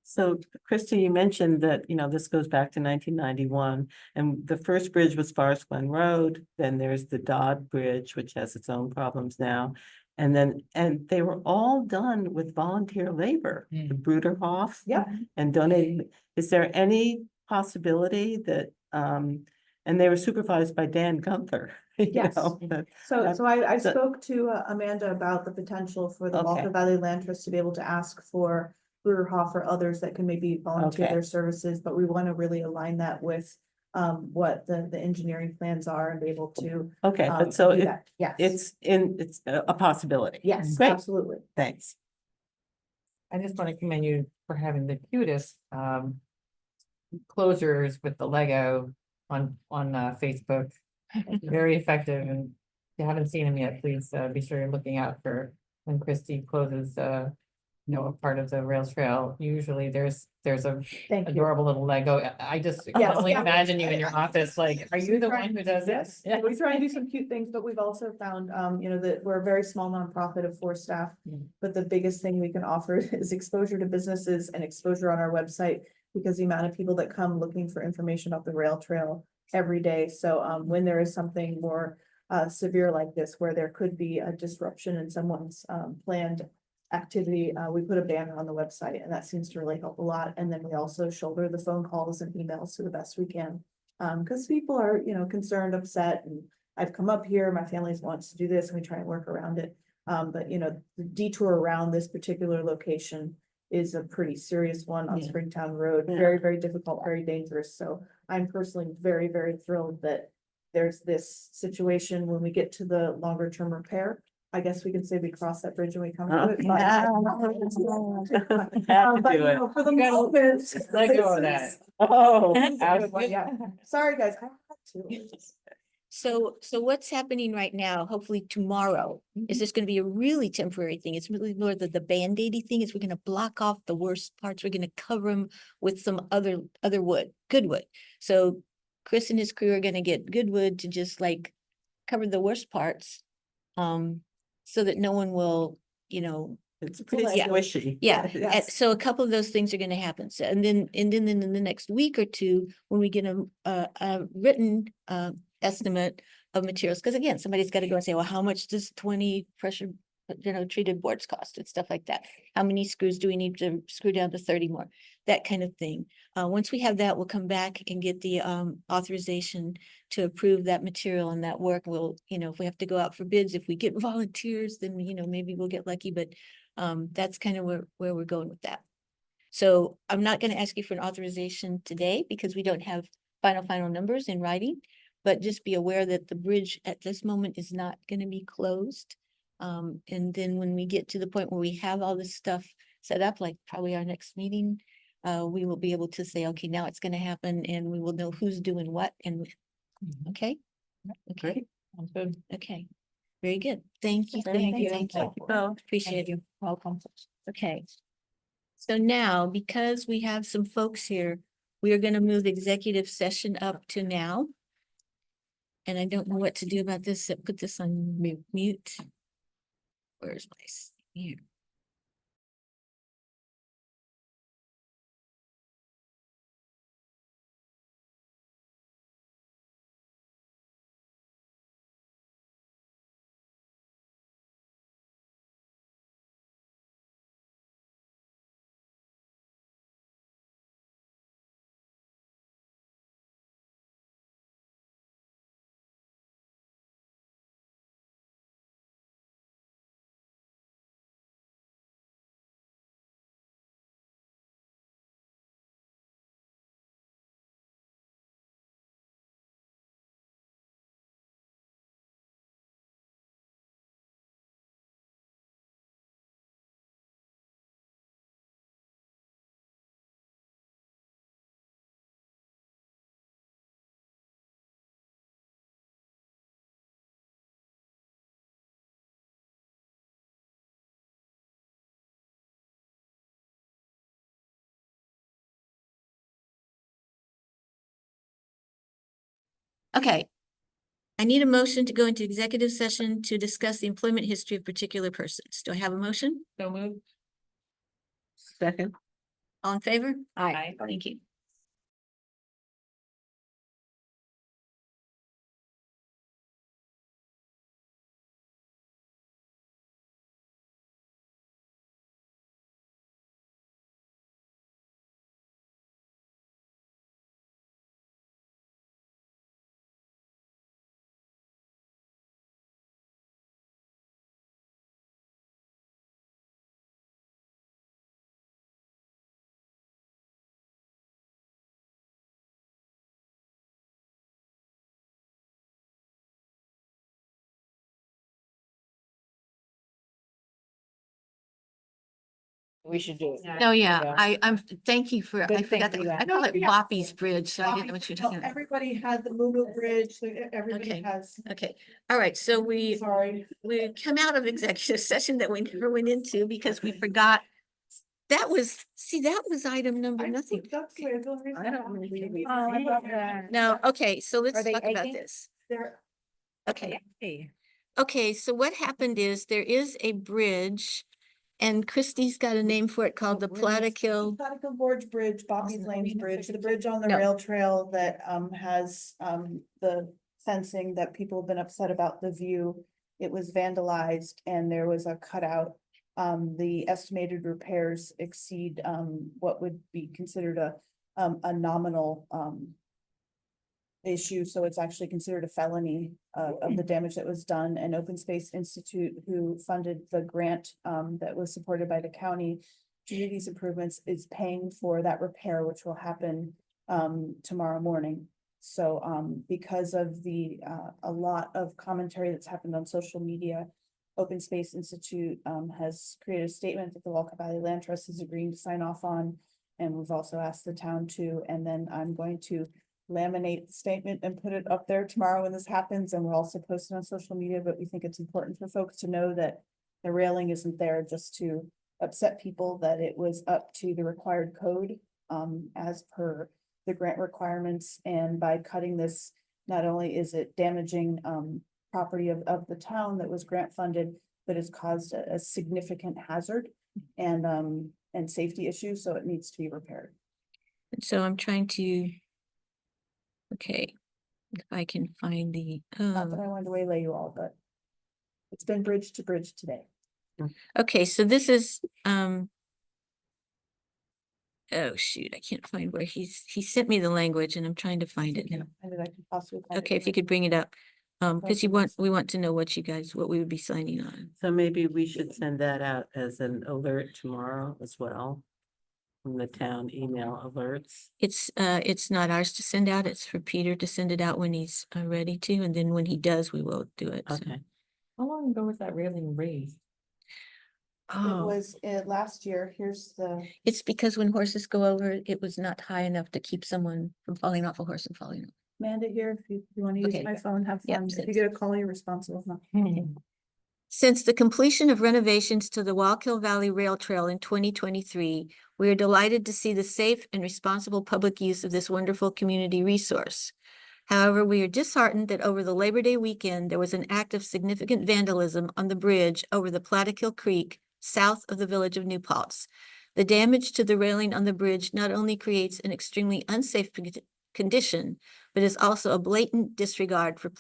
So Krista, you mentioned that, you know, this goes back to 1991 and the first bridge was Forest Glen Road. Then there's the Dodd Bridge, which has its own problems now. And they were all done with volunteer labor, the Bruderhof. Yeah. And donated. Is there any possibility that, and they were supervised by Dan Gunther? you Yes. know, that- So I So- spoke to Amanda about the potential for the Okay. Walker Valley Land Trust to be able to ask for Bruderhof or others that can maybe volunteer Okay. their services, but we want to really align that with what the engineering plans are and be able to Okay, but so do that. Yes. it's a possibility. Yes, Great, absolutely. thanks. I just want to commend you for having the cutest closures with the Lego on Facebook. Very effective, and if you haven't seen them yet, please be sure you're looking out for when Christie closes a part of the rail trail. Usually there's a Thank you. adorable little Lego. I just can Yes, only yeah. imagine you in your office, like, are you the one who does this? Yes, we try and do some cute things, but we've also found, you know, that we're a very small nonprofit of 4 staff. But the biggest thing we can offer is exposure to businesses and exposure on our website. Because the amount of people that come looking for information about the rail trail every day. So when there is something more severe like this, where there could be a disruption in someone's planned activity, we put a banner on the website and that seems to really help a lot. And then we also shoulder the phone calls and emails to the best we can. Because people are, you know, concerned, upset, and I've come up here, my family wants to do this, and we try and work around it. But you know, the detour around this particular location is a pretty serious one on Yeah. Springtown Road, very, very difficult, very dangerous. So I'm personally very, very thrilled that there's this situation when we get to the longer term repair. I guess we can say we cross that bridge when we come to it. but- Have to But, do you it. know, for the You gotta moment. let go of this that. is- Oh, Yeah, sorry, guys, I had to. So what's happening right now, hopefully tomorrow, is this gonna be a really temporary thing? It's really more the Band-Aidy thing, is we're gonna block off the worst parts. We're gonna cover them with some other wood, good wood. So Chris and his crew are gonna get good wood to just like cover the worst parts. So that no one will, you know, it's pretty Yeah. squishy. yeah, Yes. so a couple of those things are gonna happen. So, and then in the next week or two, when we get a written estimate of materials, because again, somebody's got to go and say, well, how much does 20 pressure, treated boards cost and stuff like that? How many screws do we need to screw down to 30 more? That kind of thing. Once we have that, we'll come back and get the authorization to approve that material and that work. We'll, if we have to go out for bids, if we get volunteers, then, maybe we'll get lucky, but that's kind of where we're going with that. So I'm not going to ask you for an authorization today because we don't have final numbers in writing, but just be aware that the bridge at this moment is not going to be closed. And then when we get to the point where we have all this stuff set up, like probably our next meeting, we will be able to say, okay, now it's going to happen and we will know who's doing what and when. Okay? Okay, Sounds good. okay. Very good. Thank you. Thank you. Thank Thank you. you. Appreciate you. Welcome. Okay. So now, because we have some folks here, we are going to move the executive session up to now. And I don't know what to do about this. Put this on mute. Where's my, here? Okay. I need a motion to go into executive session to discuss the employment history of particular persons. Do I have a motion? So moved. Second. All in favor? Aye. Thank you. We should do it. Oh, yeah, Yeah. I'm, thank you for, I Good forgot thinking, that, I Lynn. call it Boppy's Bridge, so I didn't know what you're Well, talking about. everybody had the Mumu Bridge, so everybody Okay. has, Okay, all right, so we sorry. come out of executive session that we never went into because we forgot. That was item number nothing. I don't really. Oh, I love that. No, okay, so let's Are they talk about aching? this. There, Okay, Hey. okay, so what happened is there is a bridge and Christie's got a name for it called the Plattekill. Plattekill Gorge Bridge, Bobby's Lanes Bridge, the bridge on the No. rail trail that has the fencing that people have been upset about the view. It was vandalized and there was a cutout. The estimated repairs exceed what would be considered a nominal issue, so it's actually considered a felony of the damage that was done. And Open Space Institute, who funded the grant that was supported by the county to do these improvements, is paying for that repair, which will happen tomorrow morning. So because of the a lot of commentary that's happened on social media, Open Space Institute has created a statement that the Walker Valley Land Trust is agreeing to sign off on. And we've also asked the town to, and then I'm going to laminate the statement and put it up there tomorrow when this happens, and we'll also post it on social media. But we think it's important for folks to know that the railing isn't there just to upset people, that it was up to the required code as per the grant requirements. And by cutting this, not only is it damaging property of the town that was grant funded, but has caused a significant hazard and safety issues, so it needs to be repaired. And so I'm trying to. Okay, If I can find the, Not that I wanted to waylay you all, but it's been bridge to bridge today. okay, so this is, oh shoot, I can't find where he sent me the language and I'm trying to find it now. And then I can possibly find it Okay, if you here. could bring it up, because Documents. we want to know what you guys, what we would be signing on. So maybe we should send that out as an alert tomorrow as well. From the town email alerts. It's not ours to send out, it's for Peter to send it out when he's ready to, and then when he does, we will do it. so. Okay. How long ago was that railing raised? It Oh, was last year. Here's the, it's because when horses go over, it was not high enough to keep someone from falling off a horse and falling. Amanda here, if you want to use Okay. my phone, have Yep, fun. If you since- get a call, you're responsible. No. Since the completion of renovations to the Wallkill Valley Rail Trail in 2023, we are delighted to see the safe and responsible public use of this wonderful community resource. However, we are disheartened that over the Labor Day weekend, there was an act of significant vandalism on the bridge over the Plattekill Creek, south of the village of New Paltz. The damage to the railing on the bridge not only creates an extremely unsafe condition, but is also a blatant disregard for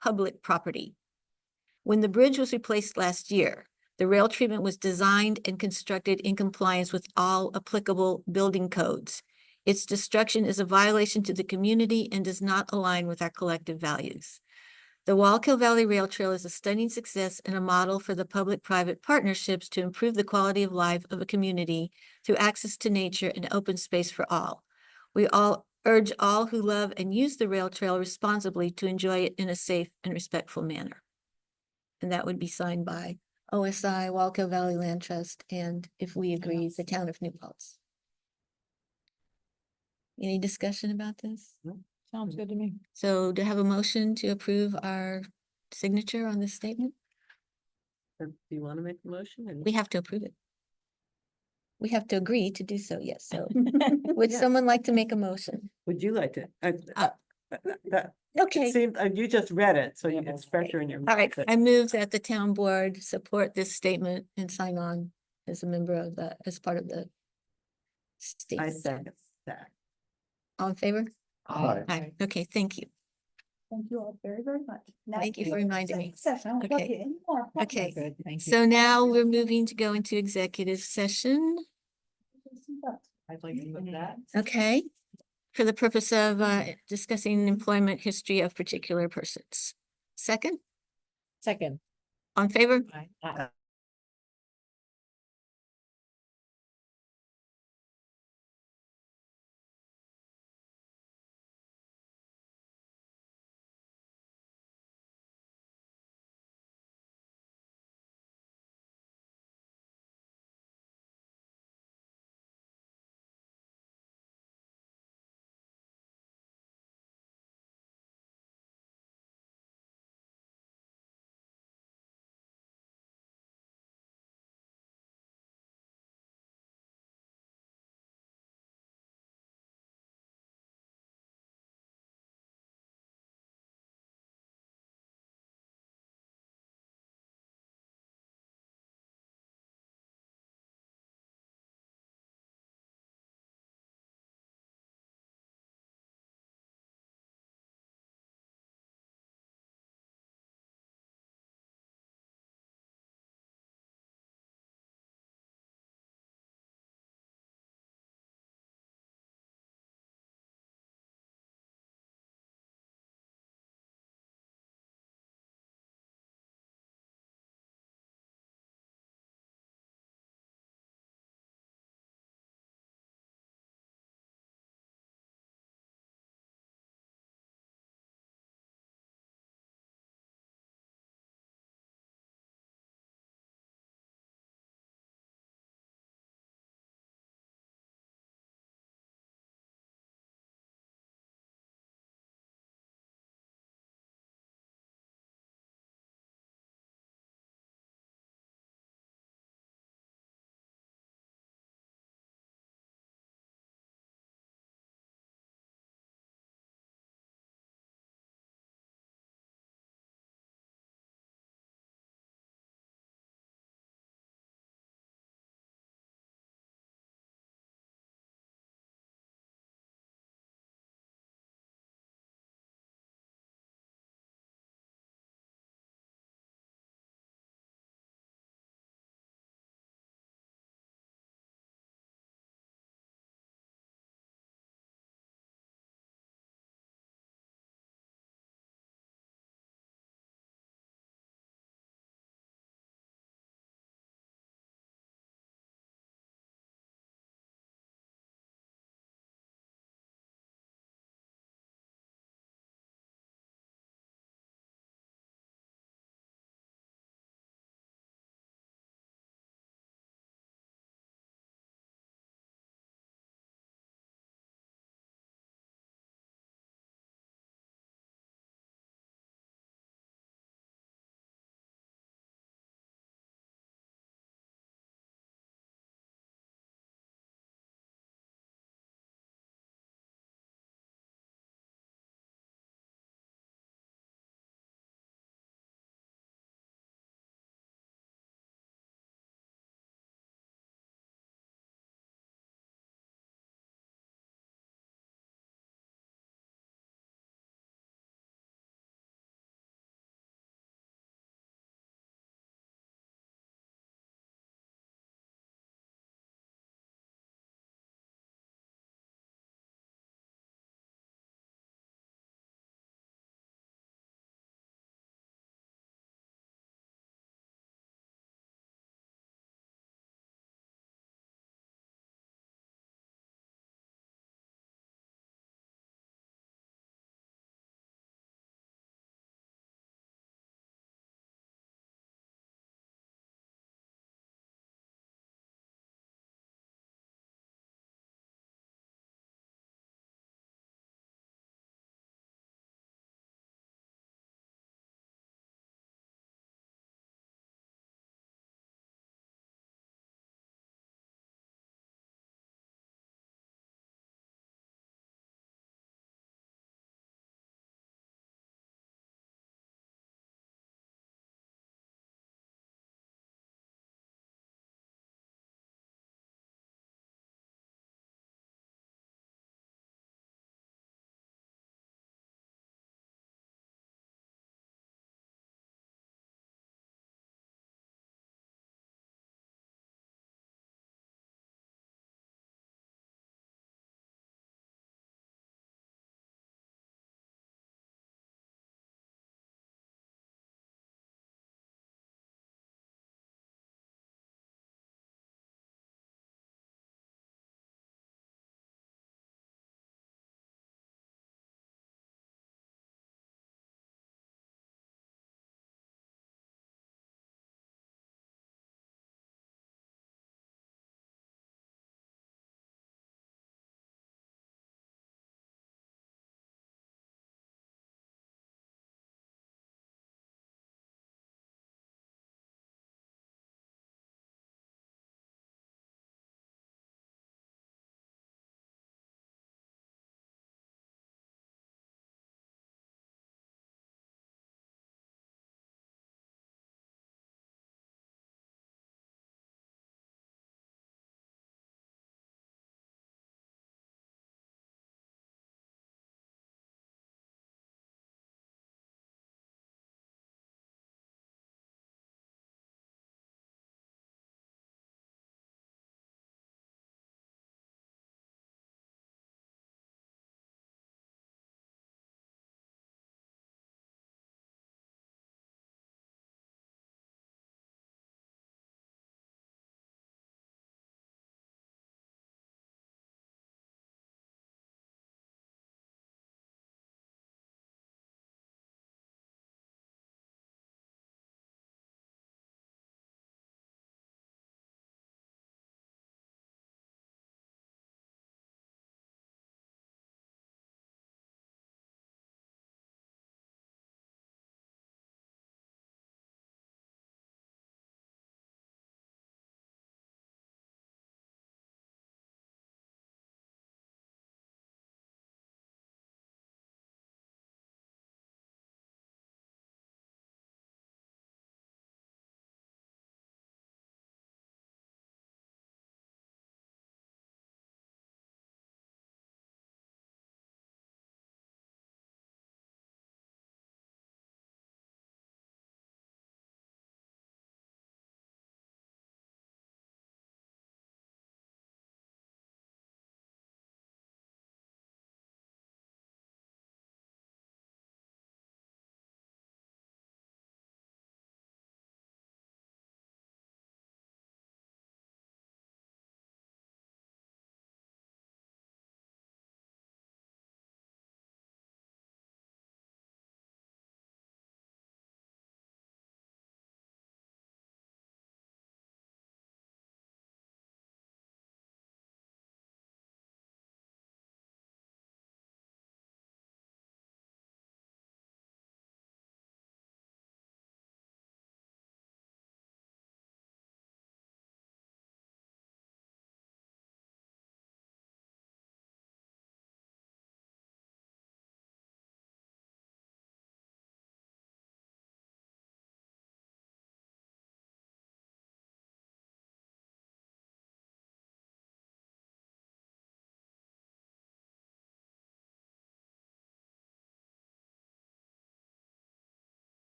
public property. When the bridge was replaced last year, the rail treatment was designed and constructed in compliance with all applicable building codes. Its destruction is a violation to the community and does not align with our collective values. The Wallkill Valley Rail Trail is a stunning success and a model for the public-private partnerships to improve the quality of life of a community through access to nature and open space for all. We all urge all who love and use the rail trail responsibly to enjoy it in a safe and respectful manner. And that would be signed by OSI, Wallkill Valley Land Trust, and if we agree, the town of New Paltz. Any discussion about this? Sounds good to me. So do I have a motion to approve our signature on this statement? Or do you want to make a motion? or- We have to approve it. We have to agree to do so, yes, so. Would Yeah. someone like to make a motion? Would you like to? That Okay, seemed, you just read it, so it's fresher in your. all right, mind, I move that the town board support this statement and sign on as a member of the, as part of the but I statement. second that. All in favor? Aye. Aye, okay, thank you. Thank you all very, very much. Now Thank you for we're in reminding me. executive Session. I won't plug Okay. you anymore. Okay. Good, thank you. So now we're moving to go into executive session, I'd like to move that. okay? For the purpose of discussing employment history of particular persons. Second, Second. on favor? Aye.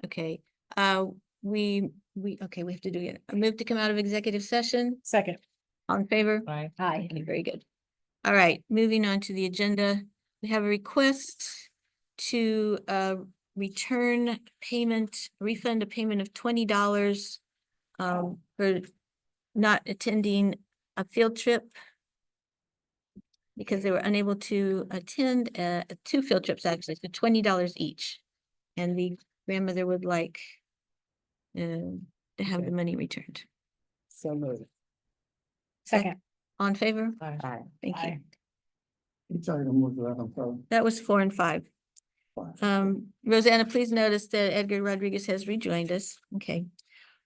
Okay, we have to do it. I move to come out of executive session. Second. All in favor? Right. Aye. Okay, very good. All right, moving on to the agenda. We have a request to return payment, refund a payment of $20 for not attending a field trip because they were unable to attend 2 field trips actually, for $20 each. And the grandmother would like to have the money returned. So moved. Second. On favor? Aye. Thank you. Aye. Each item was that, I'm sorry. That was 4 and 5. Rosanna, please notice that Edgar Rodriguez has rejoined us. Okay.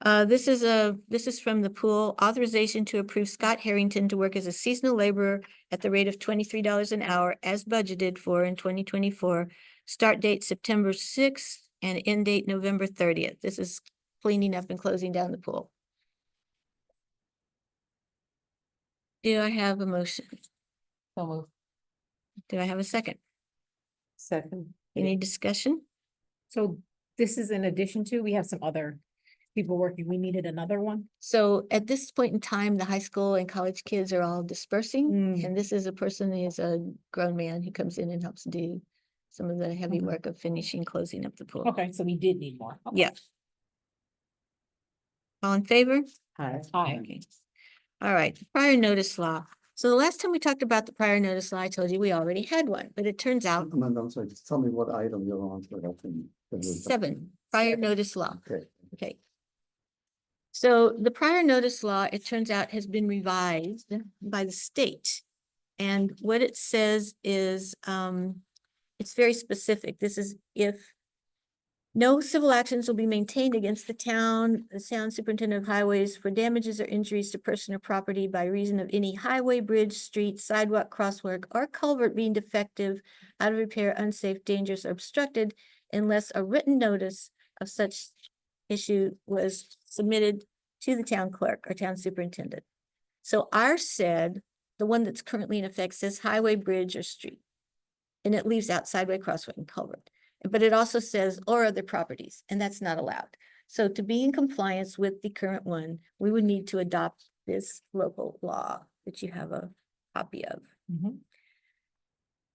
This is from the pool, authorization to approve Scott Harrington to work as a seasonal laborer at the rate of $23 an hour as budgeted for in 2024. Start date September 6th and end date November 30th. This is cleaning up and closing down the pool. Do I have a motion? So moved. Do I have a second? Second. Any discussion? So this is in addition to, we have some other people working. We needed another one. So at this point in time, the high school and college kids are all dispersing. And this is a person, he is a grown man who comes in and helps do some of the heavy Okay. work of finishing, closing up the pool. Okay, so we did need more. Okay. Yeah. All in favor? Aye. Okay. All right, prior notice law. So the last time we talked about the prior notice law, I told you we already had one, but it turns out Amanda, I'm sorry, just tell me what item you're on so that I can. 7, prior notice law. Okay. Okay. So the prior notice law, it turns out, has been revised by the state. And what it says is, it's very specific. This is if no civil actions will be maintained against the town superintendent of highways for damages or injuries to person or property by reason of any highway, bridge, street, sidewalk, crosswalk, or culvert being defective, out of repair, unsafe, dangerous, or obstructed, unless a written notice of such issue was submitted to the town clerk or town superintendent. So ours said, the one that's currently in effect says highway, bridge, or street. And it leaves out sideway, crosswalk, and culvert. But it also says or other properties, and that's not allowed. So to be in compliance with the current one, we would need to adopt this local law that you have a copy of. Mhm.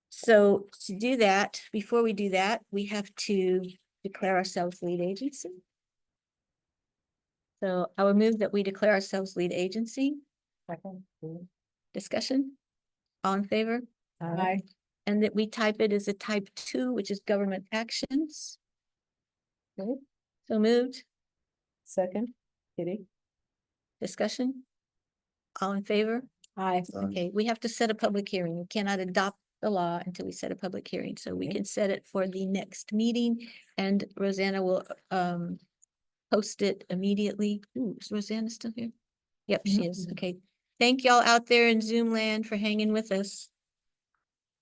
So to do that, before we do that, we have to declare ourselves lead agency. So I would move that we declare ourselves lead agency. Second. Discussion? All in favor? Aye. And that we type it as a type 2, which is government actions. Good. So moved. Second. Kitty. Discussion? All in favor? Aye. Okay, we have to set a public hearing. We cannot adopt the law until we set a public hearing. So we can set it for the next meeting and Rosanna will post it immediately. Ooh, is Rosanna still here? Yep, she is. Okay. Thank y'all out there in Zoom land for hanging with us.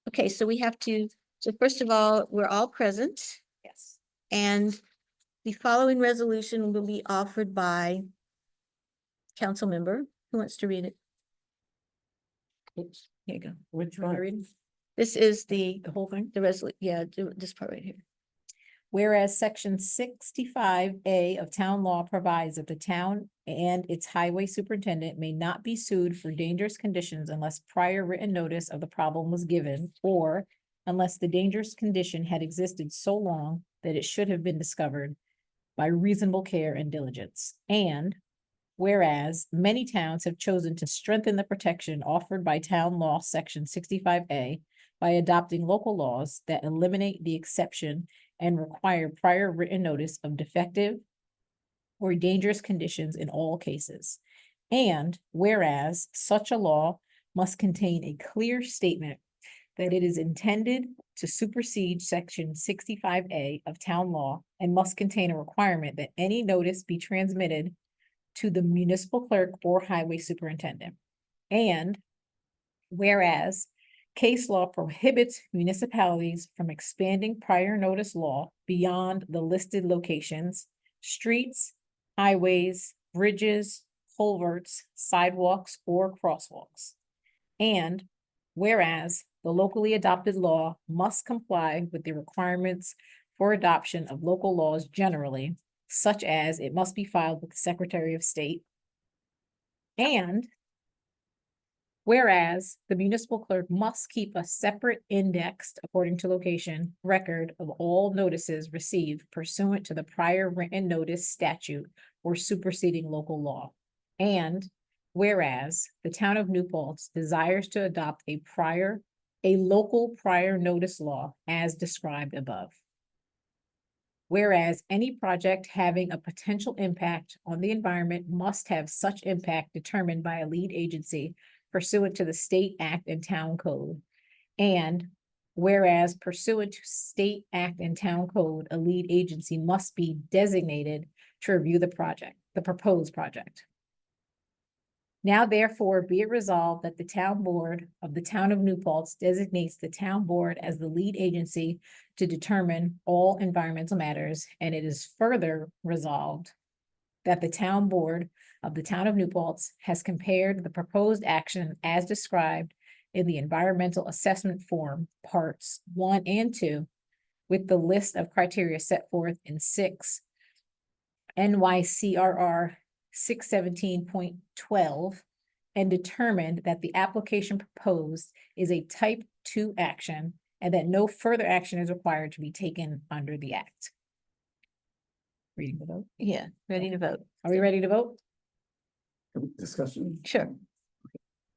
Okay, so we have to, so first of all, we're all present Yes. and the following resolution will be offered by council member. Who wants to read it? Here you go. Which You wanna one? read it? This is the The whole thing? yeah, this part right here. Whereas section 65A of town law provides that the town and its highway superintendent may not be sued for dangerous conditions unless prior written notice of the problem was given, or unless the dangerous condition had existed so long that it should have been discovered by reasonable care and diligence. And whereas many towns have chosen to strengthen the protection offered by town law section 65A by adopting local laws that eliminate the exception and require prior written notice of defective or dangerous conditions in all cases. And whereas such a law must contain a clear statement that it is intended to supersede section 65A of town law and must contain a requirement that any notice be transmitted to the municipal clerk or highway superintendent. And whereas case law prohibits municipalities from expanding prior notice law beyond the listed locations, streets, highways, bridges, culverts, sidewalks, or crosswalks. And whereas the locally adopted law must comply with the requirements for adoption of local laws generally, such as it must be filed with the Secretary of State. And whereas the municipal clerk must keep a separate indexed, according to location, record of all notices received pursuant to the prior written notice statute or superseding local law. And whereas the town of New Paltz desires to adopt a local prior notice law as described above. Whereas any project having a potential impact on the environment must have such impact determined by a lead agency pursuant to the state act and town code. And whereas pursuant to state act and town code, a lead agency must be designated to review the proposed project. Now therefore be it resolved that the town board of the town of New Paltz designates the town board as the lead agency to determine all environmental matters, and it is further resolved that the town board of the town of New Paltz has compared the proposed action as described in the environmental assessment form, parts 1 and 2, with the list of criteria set forth in 6 NYCRR 617.12, and determined that the application proposed is a type 2 action and that no further action is required to be taken under the act. Reading the vote. Yeah, ready to vote. Are we ready to vote? Discussion? Sure.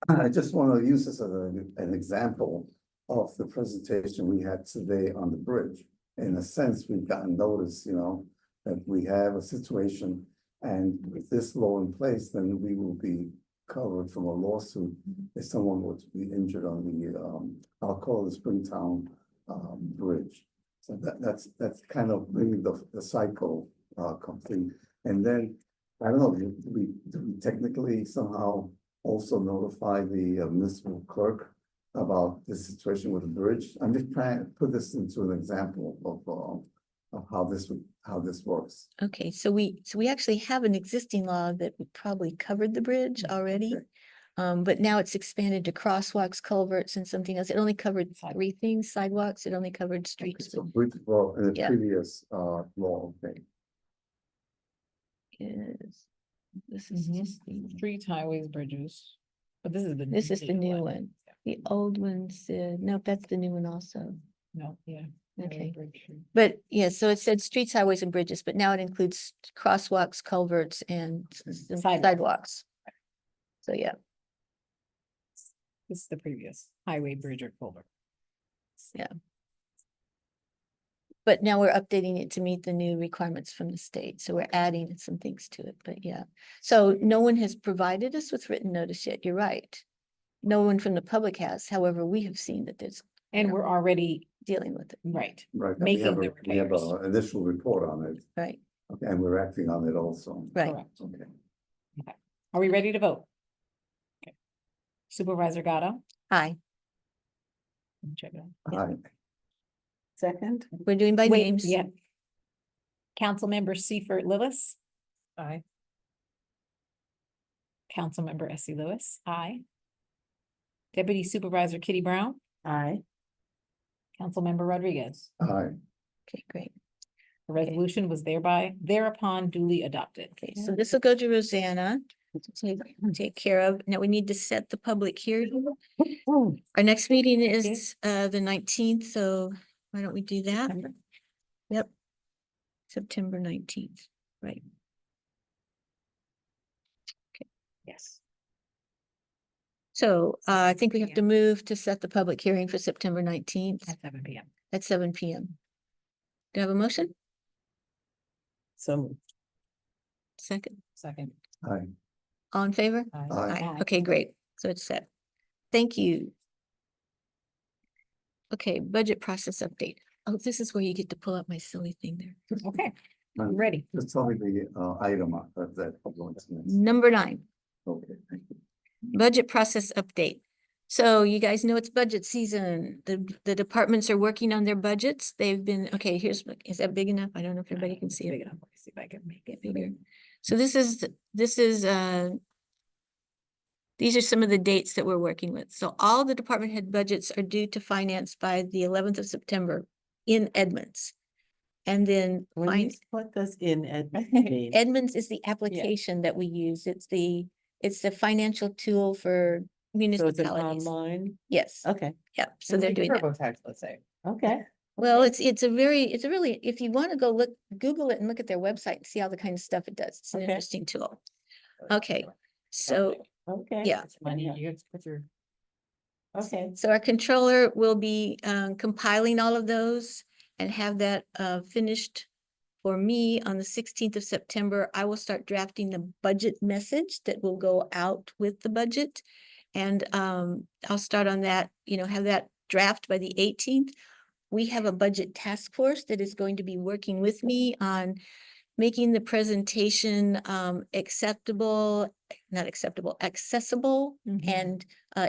I just want to use this as an example of the presentation we had today on the bridge. In a sense, we've gotten notice, that we have a situation, and with this law in place, then we will be covered from a lawsuit if someone were to be injured on the, I'll call it the Springtown Bridge. So that's kind of bringing the cycle complete. And then, I don't know, do we technically somehow also notify the municipal clerk about the situation with the bridge? I'm just trying to put this into an example of how this works. Okay, so we actually have an existing law that probably covered the bridge already. Okay. But now it's expanded to crosswalks, culverts, and something else. It only covered 3 things: sidewalks, it only covered streets. So well, in the Yeah. previous law, okay. Is, this is just the, Streets, highways, bridges. But this is the. this is the new one. The old one said, nope, that's the new one also. No, yeah. Okay. Bridge. But yeah, so it said streets, highways, and bridges, but now it includes crosswalks, culverts, and some Sidewalks. sidewalks. So yeah, This is the previous highway, bridge, or culvert. but now we're updating it to meet the new requirements from the state, so we're adding some things to it, but yeah. So no one has provided us with written notice yet, you're right. No one from the public has, however, we have seen that there's And we're already, dealing with it, right, Right. and Making the we have repairs. an initial report on it, right, okay, and we're acting on it also. right. correct. Okay. Are we ready to vote? Okay. Supervisor Gatto? Aye, Check it out. Yeah. Aye. Second, we're doing by Wait, names. yeah. Councilmember Seifert Lillis, Aye. Councilmember Essie Lewis, aye. Deputy Supervisor Kitty Brown, aye. Councilmember Rodriguez. Aye. Okay, great. The resolution was thereupon duly adopted. Okay, so this will go to Rosanna to take care of. Now we need to set the public hearing. Our next meeting is the 19th, so why don't we do that? Yep. September 19th, right? Yes. So I think we have to move to set the public hearing for September 19th At 7 p.m. at 7 p.m. Do I have a motion? So. Second, Second. Aye. all in favor? Aye. Aye. Okay, great. So it's set. Thank you. Okay, budget process update. Oh, this is where you get to pull up my silly thing there. Okay, I'm ready. Just tell me the item that I'm going to miss. Number 9, Okay, thank you. budget process update. So you guys know it's budget season. The departments are working on their budgets. They've been, okay, here's, is that big enough? I don't know if everybody can see Big it. enough. Let me see if I can make it Bigger. So this is these are some of the dates that we're working with. So all the department head budgets are due to finance by the 11th of September in Edmonds. And then What does in Edmonds mean? Edmunds is the application that we use. It's the financial tool for So it's an municipalities. online? Yes, Okay, yep, so they're doing that. TurboTax, let's say. okay. Well, it's a really, if you want to go look, Google it and look at their website and see all the kind of stuff it does. It's an Okay. interesting tool. Okay, so, Okay. yeah. It's money, you have to put your. Okay. So our controller will be compiling all of those and have that finished for me on the 16th of September. I will start drafting the budget message that will go out with the budget. And I'll start on that, have that draft by the 18th. We have a budget task force that is going to be working with me on making the presentation accessible and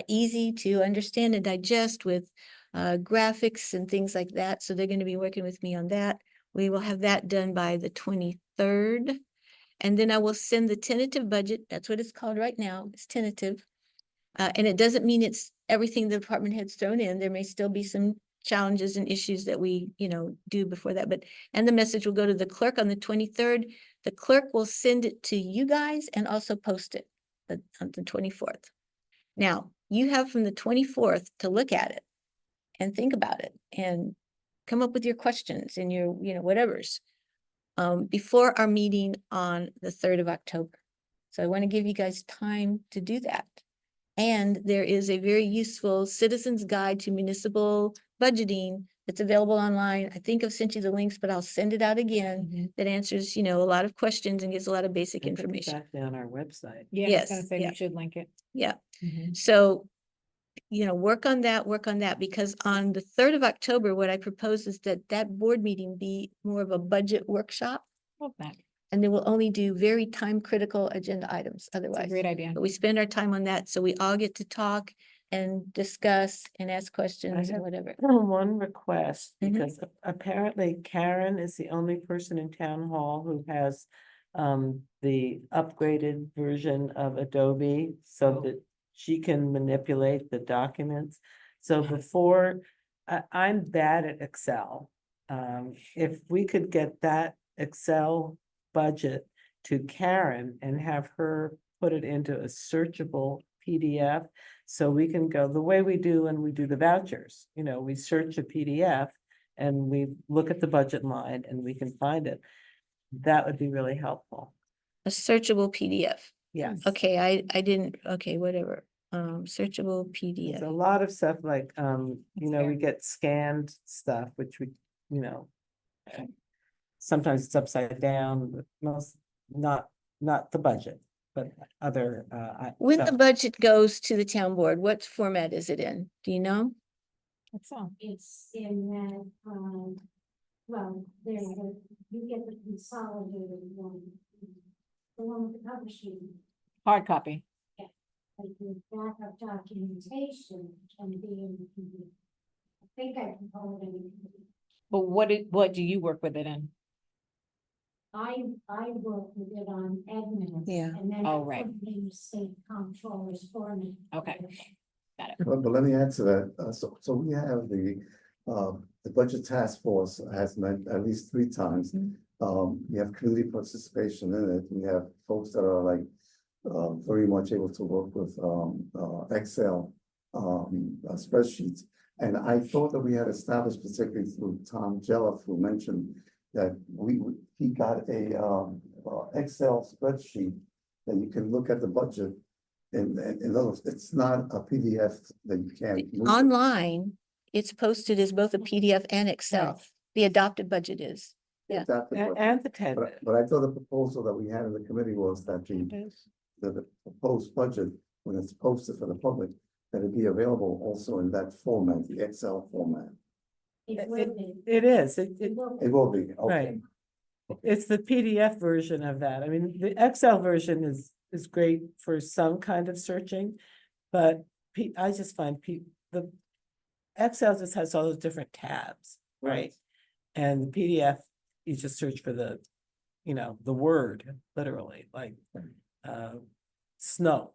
easy to understand and digest with graphics and things like that. So they're going to be working with me on that. We will have that done by the 23rd. And then I will send the tentative budget. That's what it's called right now. It's tentative. And it doesn't mean it's everything the department head's thrown in. There may still be some challenges and issues that we, do before that, and the message will go to the clerk on the 23rd. The clerk will send it to you guys and also post it on the 24th. Now, you have from the 24th to look at it and think about it and come up with your questions and your, whatevers, before our meeting on the 3rd of October. So I want to give you guys time to do that. And there is a very useful Citizens Guide to Municipal Budgeting that's available online. I think I've sent you the links, but I'll send it out again. That answers, a lot of questions and gives a lot of basic information. Exactly on our website. Yeah, I was gonna Yes, say yeah. we should link it. Yeah. Mhm. So, work on that, because on the 3rd of October, what I propose is that board meeting be more of a budget workshop. Love that. And then we'll only do very time critical agenda items It's a otherwise. great idea. But we spend our time on that, so we all get to talk and discuss and ask questions and have- whatever. One request, Mhm. because apparently Karen is the only person in town hall who has the upgraded version of Adobe so that she can manipulate the documents. So before, I'm bad at Excel. If we could get that Excel budget to Karen and have her put it into a searchable PDF, so we can go the way we do when we do the vouchers, we search a PDF and we look at the budget line and we can find it. That would be really helpful. A searchable PDF. Yes. Okay, I didn't, okay, whatever. Searchable There's PDF. a lot of stuff like, we fair. get scanned stuff, which we, sometimes it's upside down, but most, not the budget, but other, When the stuff. budget goes to the town board, what format is it in? Do you know? That's all. It's in that, well, there, you get the consolidated one. The one with the cover sheet, Hard copy. like the backup documentation can be in the PDF. I think I can call it in the PDF. But what do you work with it in? I work with it on Edmunds. Yeah. And then. Oh, I right. put it in the state comptroller's for me. Okay. Got it. But let me add to that. So we have the budget task force has met at least 3 times. We have community participation in it. We have folks that are like very much able to work with Excel spreadsheets. And I thought that we had established, particularly through Tom Jelliff, who mentioned that he got a Excel spreadsheet that you can look at the budget. In other words, it's not a PDF that you can't. move it. Online, it's posted as both a PDF and Excel. Right. The adopted budget is. Yeah. That's the question. And the TED. But I thought the proposal that we had in the committee was that the proposed budget, when it's posted for the public, that it be available also in that format, the Excel format. It will be. It is, It will be. It will be, right. okay. It's the PDF version of that. I mean, the Excel version is great for some kind of searching, but I just find the Excel just has all those different tabs, right? And the PDF, you just search for the word, literally, like snow,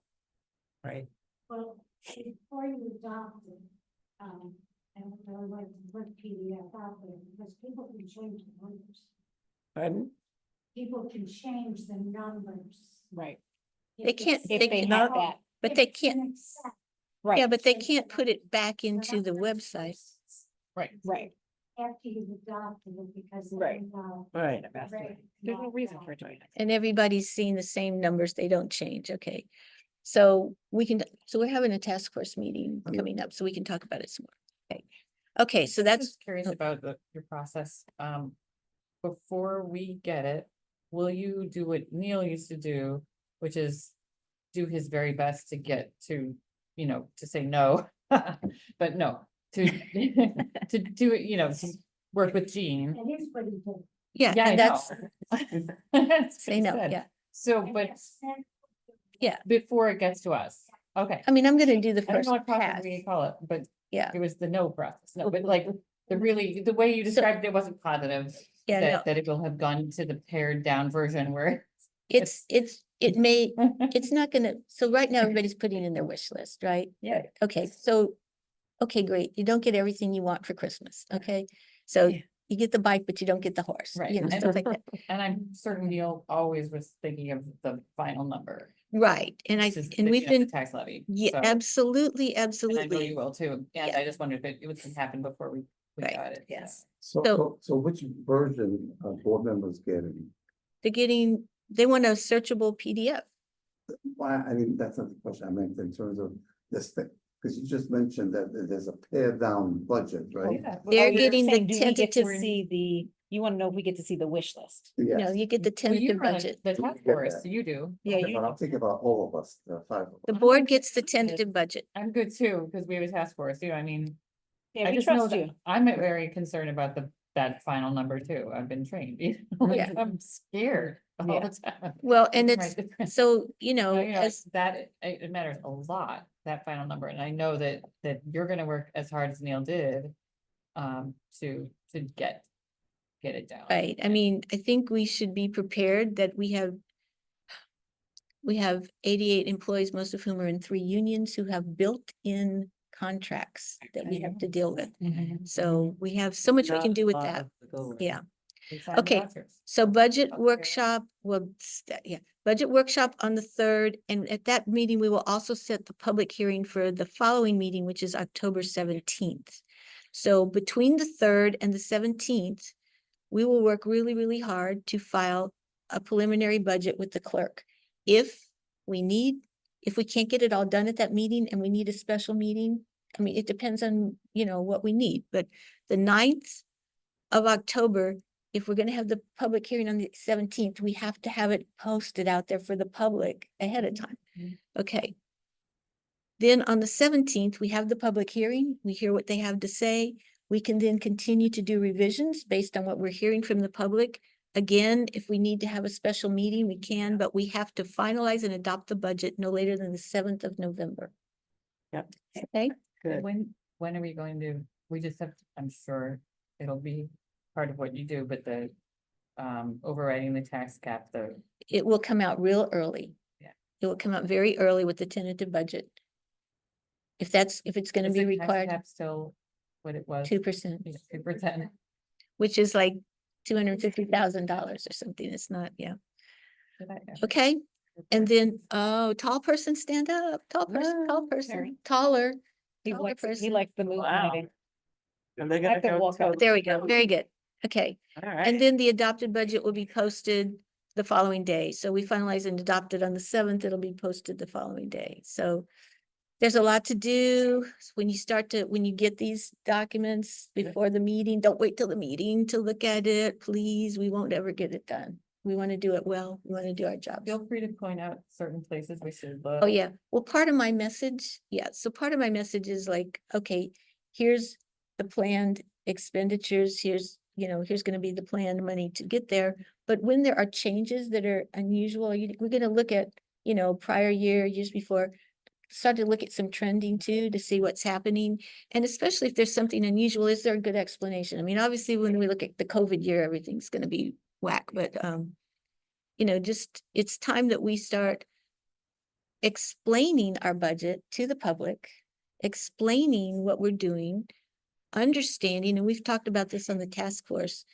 right? Well, before you adopt it, And I would like to put PDF out there because people can change the numbers. Pardon? People can change the numbers. Right. If They can't- it's- If they if have it's- that. But if they it's an can't- Excel, Right. Yeah, but they So can't it's put not- it back so into the that's website. Right. Right. After you've adopted it because. Right. Right. Right. There's no reason for it to be. And everybody's seeing the same numbers, they don't change, okay. So we can, so we're having a task force meeting coming up, so we can talk about it some more. Okay, okay, so that's, Just curious about your process. Before we get it, will you do what Neil used to do, which is do his very best to get to, to say no, but no, to, to do it, to work with Jean. And here's what he did. yeah, Yeah, I and know. that's, That's say what no, he said. yeah. So, And but yes, and- before it gets to us, okay. I mean, I'm gonna do the I don't first know what process pass, we call it, but yeah, it was the no process. No, but like the way you described it wasn't positive. yeah, no, That it will have gone to the pared down version where. it may, it's not gonna, so right now, everybody's putting in their wish list, right? Yeah. Okay, so, okay, great, you don't get everything you want for Christmas, okay? So Yeah. you get the bike, but you don't get the horse, Right, you know, and- stuff like that. And I'm certain Neil always was thinking of the final number. Right, and which is and the, we've the been, tax levy. yeah, So- absolutely, And I know absolutely. you will too, and Yeah. I just wondered if it would happen before we Right, got it. yes. So which version are board members getting? They're getting, they want a searchable PDF. Why, I mean, that's not the question I meant in terms of this thing, because you just mentioned that there's a pared down budget, right? Yeah. They're you're getting the saying, do we get to tentative- see the, you want to know if we get to see the wish list? No, Yes. you get the Well, you tentative run budget. the We task get force, that. you do. Yeah, Okay, you, but I'm thinking about all of us, the five of The us. board gets the Good. tentative budget. I'm good too, because we have a task force, I mean, yeah, I we just know trust that you. I'm very concerned about that final number too. I've been trained, like, Yeah. I'm scared all Yeah. the time. Well, and These are my it's, different- so, you No, know, it's as, that, it matters a lot, that final number, and I know that you're gonna work as hard as Neil did. To get it down. right, I mean, I think we should be prepared that we have 88 employees, most of whom are in 3 unions who have built-in contracts that we have to deal with. So we have so much we can do with that. Yeah. We signed Okay. vouchers. So budget Okay. workshop, budget workshop on the 3rd, and at that meeting, we will also set the public hearing for the following meeting, which is October 17th. So between the 3rd and the 17th, we will work really, really hard to file a preliminary budget with the clerk. If we can't get it all done at that meeting and we need a special meeting, I mean, it depends on, what we need, but the 9th of October, if we're gonna have the public hearing on the 17th, we have to have it posted out there for the public ahead of time. Mhm. Okay. Then on the 17th, we have the public hearing, we hear what they have to say. We can then continue to do revisions based on what we're hearing from the public. Again, if we need to have a special meeting, we can, but we have to finalize and adopt the budget no later than the 7th of November. Yep. Okay, Good. When are we going to, we just have, I'm sure it'll be part of what you do, but the overriding the tax cap, it will come out real early. Yeah. It will come out very early with the tentative budget. If it's gonna is be the tax required, cap still what it was? 2%, 2%. which is like $250,000 or something. It's not, yeah. Okay, and then, tall person, stand up, tall person, sorry. taller. He taller likes, he person. likes the move. Wow. moving. And they're I gonna could go walk out. There we go, very good. Okay, All and right. then the adopted budget will be posted the following day. So we finalize and adopt it on the 7th, it'll be posted the following day. So there's a lot to do. When you get these documents before the meeting, don't wait till the meeting to look at it, please. We won't ever get it done. We want to do it well. We want to do our job. Feel free to point out certain places we should look. Oh, yeah. Well, part of my message, so part of my message is like, okay, here's the planned expenditures, here's gonna be the planned money to get there. But when there are changes that are unusual, we're gonna look at, prior years before, start to look at some trending too, to see what's happening. And especially if there's something unusual, is there a good explanation? I mean, obviously, when we look at the COVID year, everything's gonna be whack, but, just, it's time that we start explaining our budget to the public, explaining what we're doing, understanding, and we've talked about this on the task force,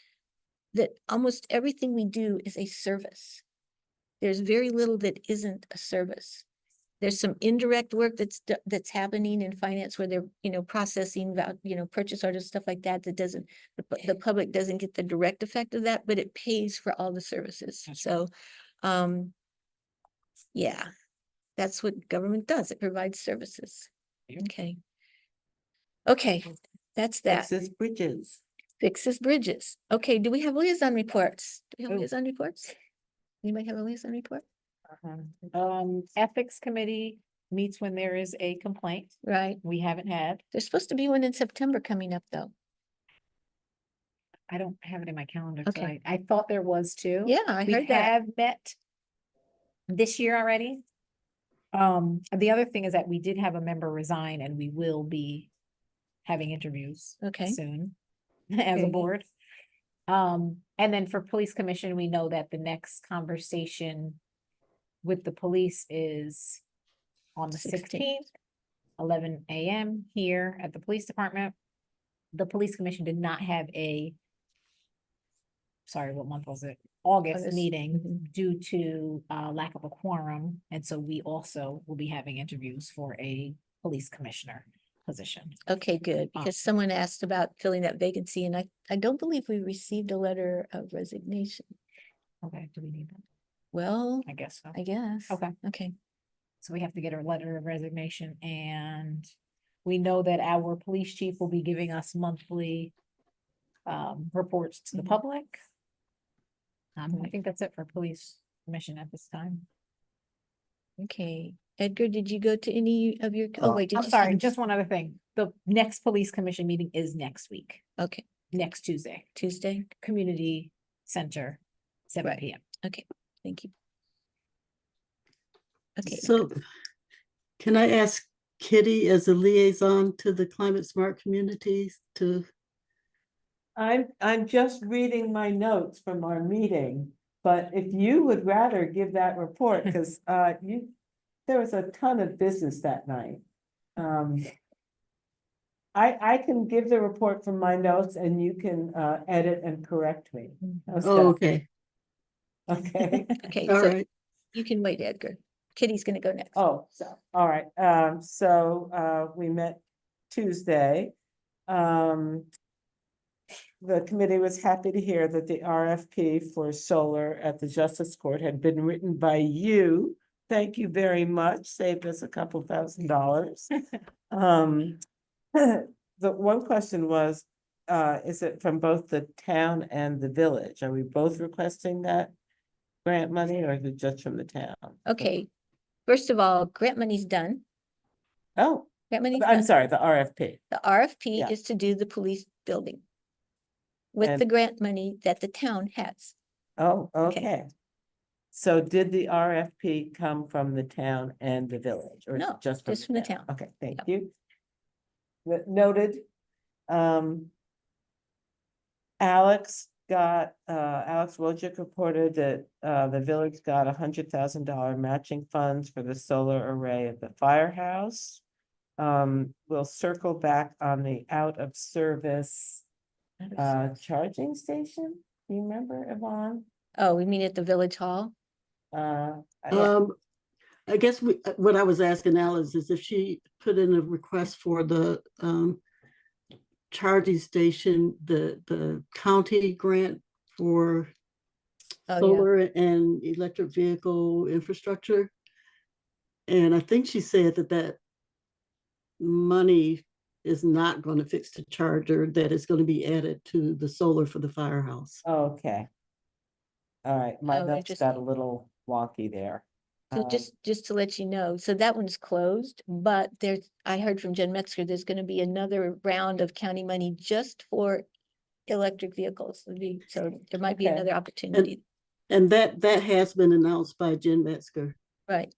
that almost everything we do is a service. There's very little that isn't a service. There's some indirect work that's happening in finance where they're, processing, purchase orders, stuff like that, that doesn't, the public doesn't get the direct effect of that, but it pays for all the services. So, yeah, that's what government does. It provides services. Okay. Okay, that's that. Fixes bridges. Fixes bridges. Okay, do we have liaison reports? Do we have liaison reports? Anybody have a liaison report? Ethics Committee meets when there is a complaint. Right. We haven't had. There's supposed to be one in September coming up, though. I don't have it in my calendar, so Okay. I thought there was too. Yeah, I We heard that. have met this year already. The other thing is that we did have a member resign and we will be having interviews Okay. soon as a Okay. board. And then for Police Commission, we know that the next conversation with the police is on the 16th, 11 a.m. here at the police department. The Police Commission did not have what month was it? August August. meeting due to lack of a quorum. And so we also will be having interviews for a police commissioner position. Okay, good, because someone asked about filling that vacancy and I don't believe we received a letter of resignation. Okay, do we need that? Well, I guess so. I guess. Okay. Okay. So we have to get a letter of resignation, and we know that our police chief will be giving us monthly reports to the Mhm. public. I Right. think that's it for police commission at this time. Okay. Edgar, did you go to any of your, oh, wait, did I'm you sorry, send- just one other thing. The next police commission meeting is next week, Okay, next Tuesday, Tuesday? community center, 7 Right. PM. Okay, thank you. Okay. So can I ask Kitty as a liaison to the climate smart communities to? I'm just reading my notes from our meeting, but if you would rather give that report, because there was a ton of business that night. I can give the report from my notes and you can edit and correct me. How's that? Okay, Okay. Okay, all so right. you can wait, Edgar. Kitty's gonna go next. Oh, so, all right, we met Tuesday. The committee was happy to hear that the RFP for solar at the Justice Court had been written by you. Thank you very much, saved us a couple $1,000s. The one question was, is it from both the town and the village? Are we both requesting that grant money or is it just from the town? Okay, first of all, grant money's done. Oh, Grant money's I'm done. sorry, the RFP. The RFP Yeah. is to do the police building with And- the grant money that the town has. Oh, Okay. okay. So did the RFP come from the town and the village, or is it No, just just from the town. Okay, thank Yep. you. Noted. Alex Wojcik reported that the village got $100,000 matching funds for the solar array at the firehouse. We'll circle back on the out of service charging station. Do you remember, Yvonne? Oh, we mean at the village hall? Yeah. I guess what I was asking Alice is if she put in a request for the charging station, the county grant for Oh, yeah. solar and electric vehicle infrastructure. And I think she said that money is not going to fix the charger, that is going to be added to the solar for the firehouse. Okay. All right, my Oh, notes got a interesting. little wonky there. So just to let you know, so that one's closed, but I heard from Jen Metzger, there's gonna be another round of county money just for electric vehicles. So there might be Okay. another opportunity, And that has been announced by Jen Metzger. right?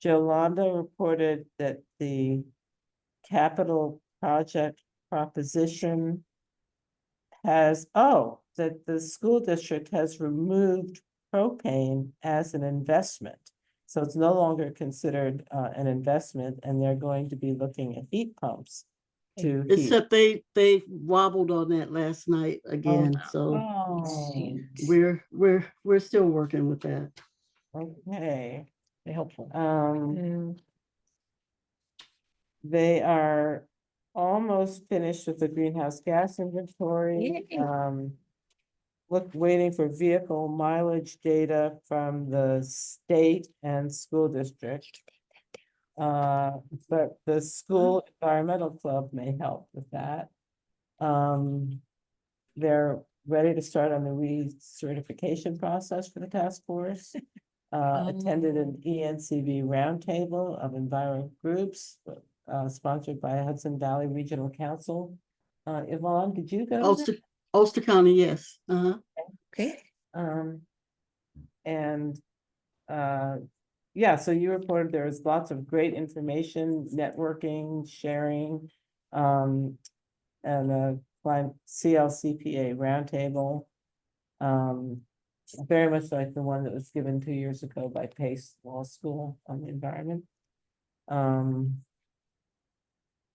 Jolanda reported that the capital project proposition that the school district has removed propane as an investment. So it's no longer considered an investment, and they're going to be looking at heat pumps to heat. Except they wobbled on that last night again, so Oh, we're still working with that. okay. Very helpful. Um, they are almost finished with the greenhouse gas inventory. Yay. Waiting for vehicle mileage data from the state and school district. But the school environmental club may help with that. They're ready to start on the recertification process for the task force. Attended an ENCV roundtable of environment groups, sponsored by Hudson Valley Regional Council. Yvonne, did you go? to that? Ulster County, yes. Okay. And yeah, so you reported there was lots of great information, networking, sharing, and a CLCPA roundtable. Very much like the one that was given 2 years ago by Pace Law School on the environment.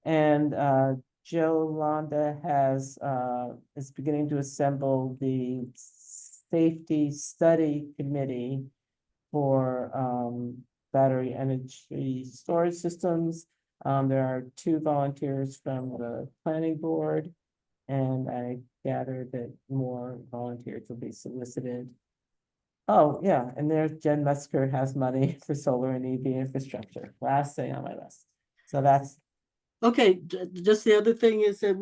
And Jolanda is beginning to assemble the safety study committee for battery energy storage systems. There are 2 volunteers from the planning board, and I gather that more volunteers will be solicited. Oh, yeah, and there's Jen Musker has money for solar and EV infrastructure, last thing on my list. So that's. Okay, just the other thing is that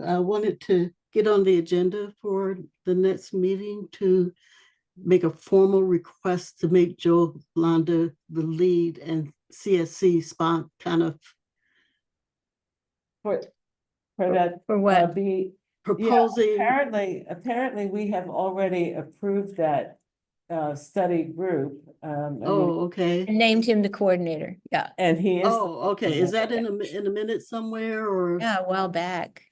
I wanted to get on the agenda for the next meeting to make a formal request to make Jolanda the lead and CSC spot kind of For that. For what? proposing. Apparently we have already approved that study group. Oh, okay. And named him the coordinator. Yeah. And he is. Oh, okay. Is that in a minute somewhere or? Yeah, a while back.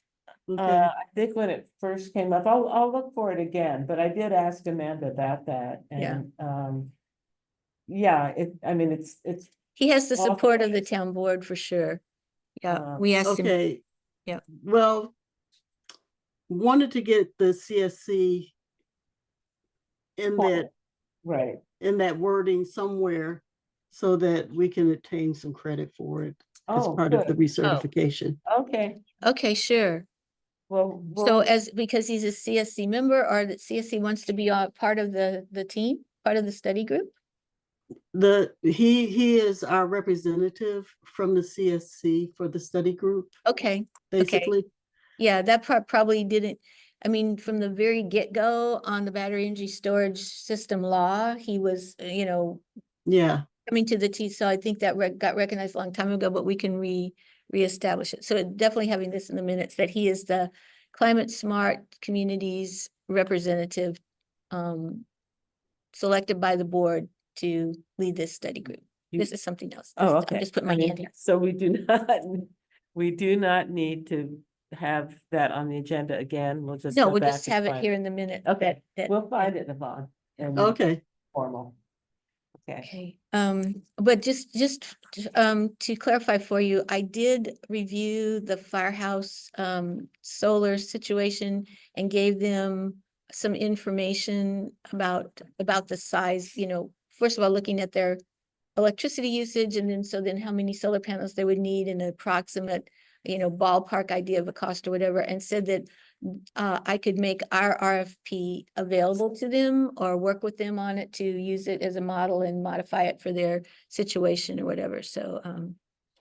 Okay. I think when it first came up, I'll look for it again, but I did ask Amanda about that, and yeah, it's. He has the Well, support of the town board for sure. Yeah, we asked him. Okay. Yeah. Well, wanted to get the CSC in that, Right. in that wording somewhere so that we can attain some credit for it as Oh, part of the good. recertification. Okay, Okay, sure. well. So because he's a CSC member, or that CSC wants to be a part of the team, part of the study group? He is our representative from the CSC for the study group, Okay, basically. yeah, that part probably didn't, I mean, from the very get-go on the battery energy storage system law, he was, Yeah. coming to the T, so I think that got recognized a long time ago, but we can reestablish it. So definitely having this in the minutes, that he is the climate smart communities representative, selected by the board to lead this study group. This is something else. Oh, I'm okay. just putting my hand here. So we do not need to have that on the agenda again. We'll just. No, go we'll back just and have it find here in the minute. Okay, that- we'll find it, Yvonne. and Okay. Formal. Okay. Okay, but just to clarify for you, I did review the firehouse solar situation and gave them some information about the size, first of all, looking at their electricity usage, and then how many solar panels they would need, and an approximate, ballpark idea of a cost or whatever, and said that I could make our RFP available to them or work with them on it to use it as a model and modify it for their situation or whatever. So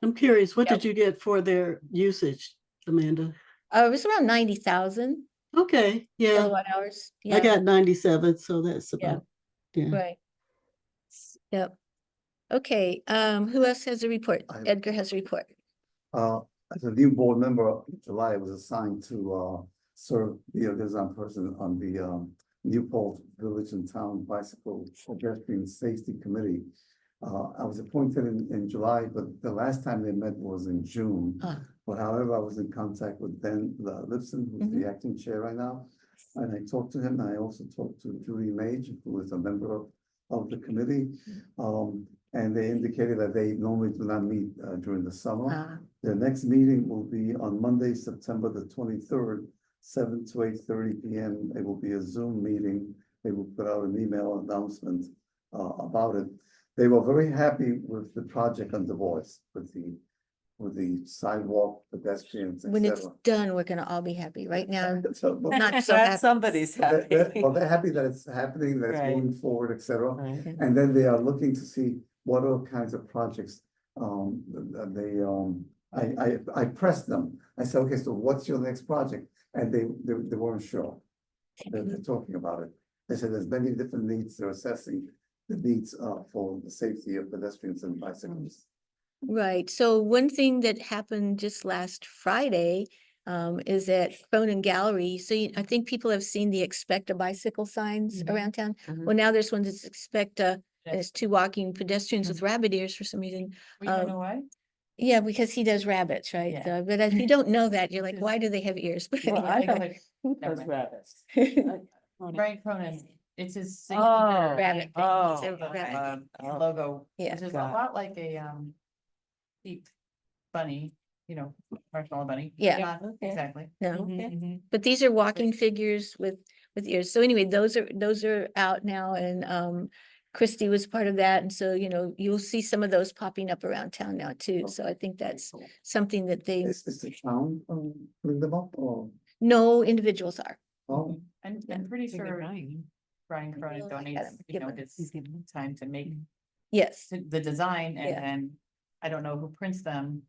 I'm curious, what Yeah. did you get for their usage, Amanda? it was around 90,000 Okay, yeah, kilowatt hours. I Yeah, got 97, so that's Yeah. about, yeah. right. Yep. Okay, who else has a report? Edgar has a report. As a new board member, in July, I was assigned to serve the design person on the Newport Village and Town Bicycle Pedestrian Safety Committee. I was appointed in July, but the last time they met was in June. But however, I was in contact with Ben Lipson, who's the acting chair right now. And I talked to him, and I also talked to Julie Mage, who is a member of the committee. And they indicated that they normally do not meet during the summer. Ah, Their next meeting will be on Monday, September the 23rd, 7 to 8:30 PM. It will be a Zoom meeting. They will put out an email announcement about it. They were very happy with the project on Du Bois, with the sidewalk, pedestrians, when it's etc. done, we're gonna all be happy. Right now, So, but- not so Glad happy. somebody's but they're- happy. Well, they're happy that it's happening, that it's Right. moving forward, etc. Right. And then they are looking to see what other kinds of projects, I pressed them. I said, okay, so what's your next project? And they weren't sure. They're talking about it. They said there's many different needs. They're assessing the needs, for the safety of pedestrians and bicyclists. Right, so one thing that happened just last Friday is at Cronin Gallery, so I think people have seen the expect a bicycle signs Mhm. around town. Mhm. Well, now there's one that's expect a, Yeah. there's two walking pedestrians with rabbit ears for some reason. We don't Um, know why. Yeah, because he does rabbits, right? Yeah. But if you don't know that, you're like, why do they have ears? But Well, I anyway. thought Never those mind. rabbits. Brian Cronin, it's his Oh, signature Rabbit thing. oh, It's a rabbit. logo, Yeah. which is a Got it. lot like a sheep bunny, marshmallow bunny. Yeah. Not Okay. exactly. No, Mhm. but these are walking figures with ears. So anyway, those are out now, and Christy was part of that, and so you'll see some of those popping up around town now too. So I think that's something that they, Is the town putting them up or? no individuals are. Oh, And I'm pretty sure Brian Cronin Well, I donates, gotta give him- his time to make Yes, the design, and Yeah. then I don't know who prints them.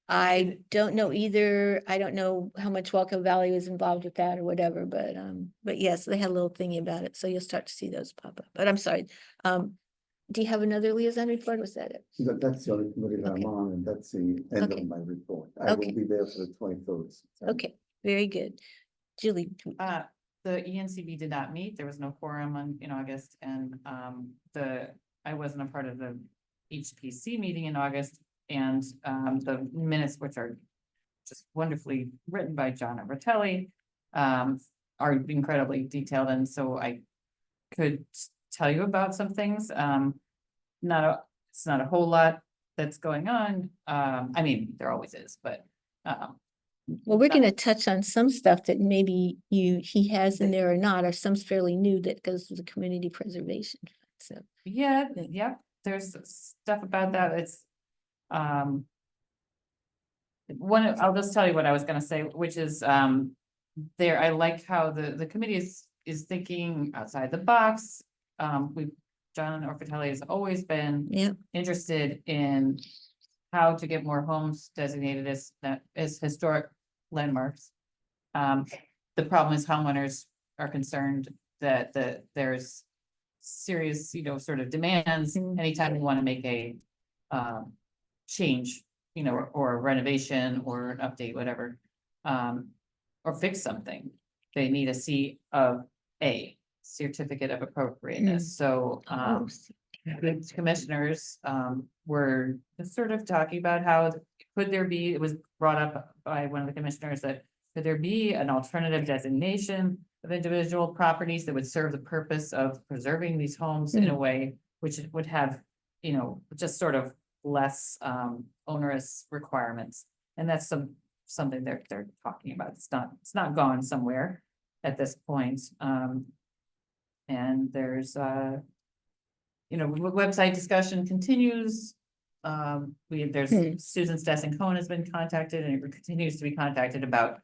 I don't know either. I don't know how much Welcome Valley was involved with that or whatever, but yes, they had a little thingy about it, so you'll start to see those pop up. But I'm sorry, do you have another liaison report? Was that it? that's the only committee that I'm Okay. on, and that's the end Okay. of my report. I will Okay. be there for the 23rd. Okay, very good. Julie, The ENCB did not meet, there was no quorum in August, and I wasn't a part of the HPC meeting in August. And the minutes, which are just wonderfully written by John Abertelli, are incredibly detailed, and so I could tell you about some things. It's not a whole lot that's going on. I mean, there always is, but well, we're gonna touch on some stuff that maybe he has in there or not, or some's fairly new that goes to the community preservation. So, yeah, Yeah. yeah, there's stuff about that. It's I'll just tell you what I was gonna say, which is I like how the committee is thinking outside the box. John Orfatelli has always been yeah, interested in how to get more homes designated as historic landmarks. The problem is homeowners are concerned that there's serious, sort of demands Mhm. anytime we want to make a change, or a renovation or an update, whatever, or fix something. They need a certificate of appropriateness. So, oh, the commissioners were just sort of talking about how it was brought up by one of the commissioners that could there be an alternative designation of individual properties that would serve the purpose of preserving these homes in a way which would have, just sort of less onerous requirements. And that's something they're talking about. It's not gone somewhere at this point. And there's website discussion continues. There's Susan Stetson-Cohen has been contacted and continues to be contacted about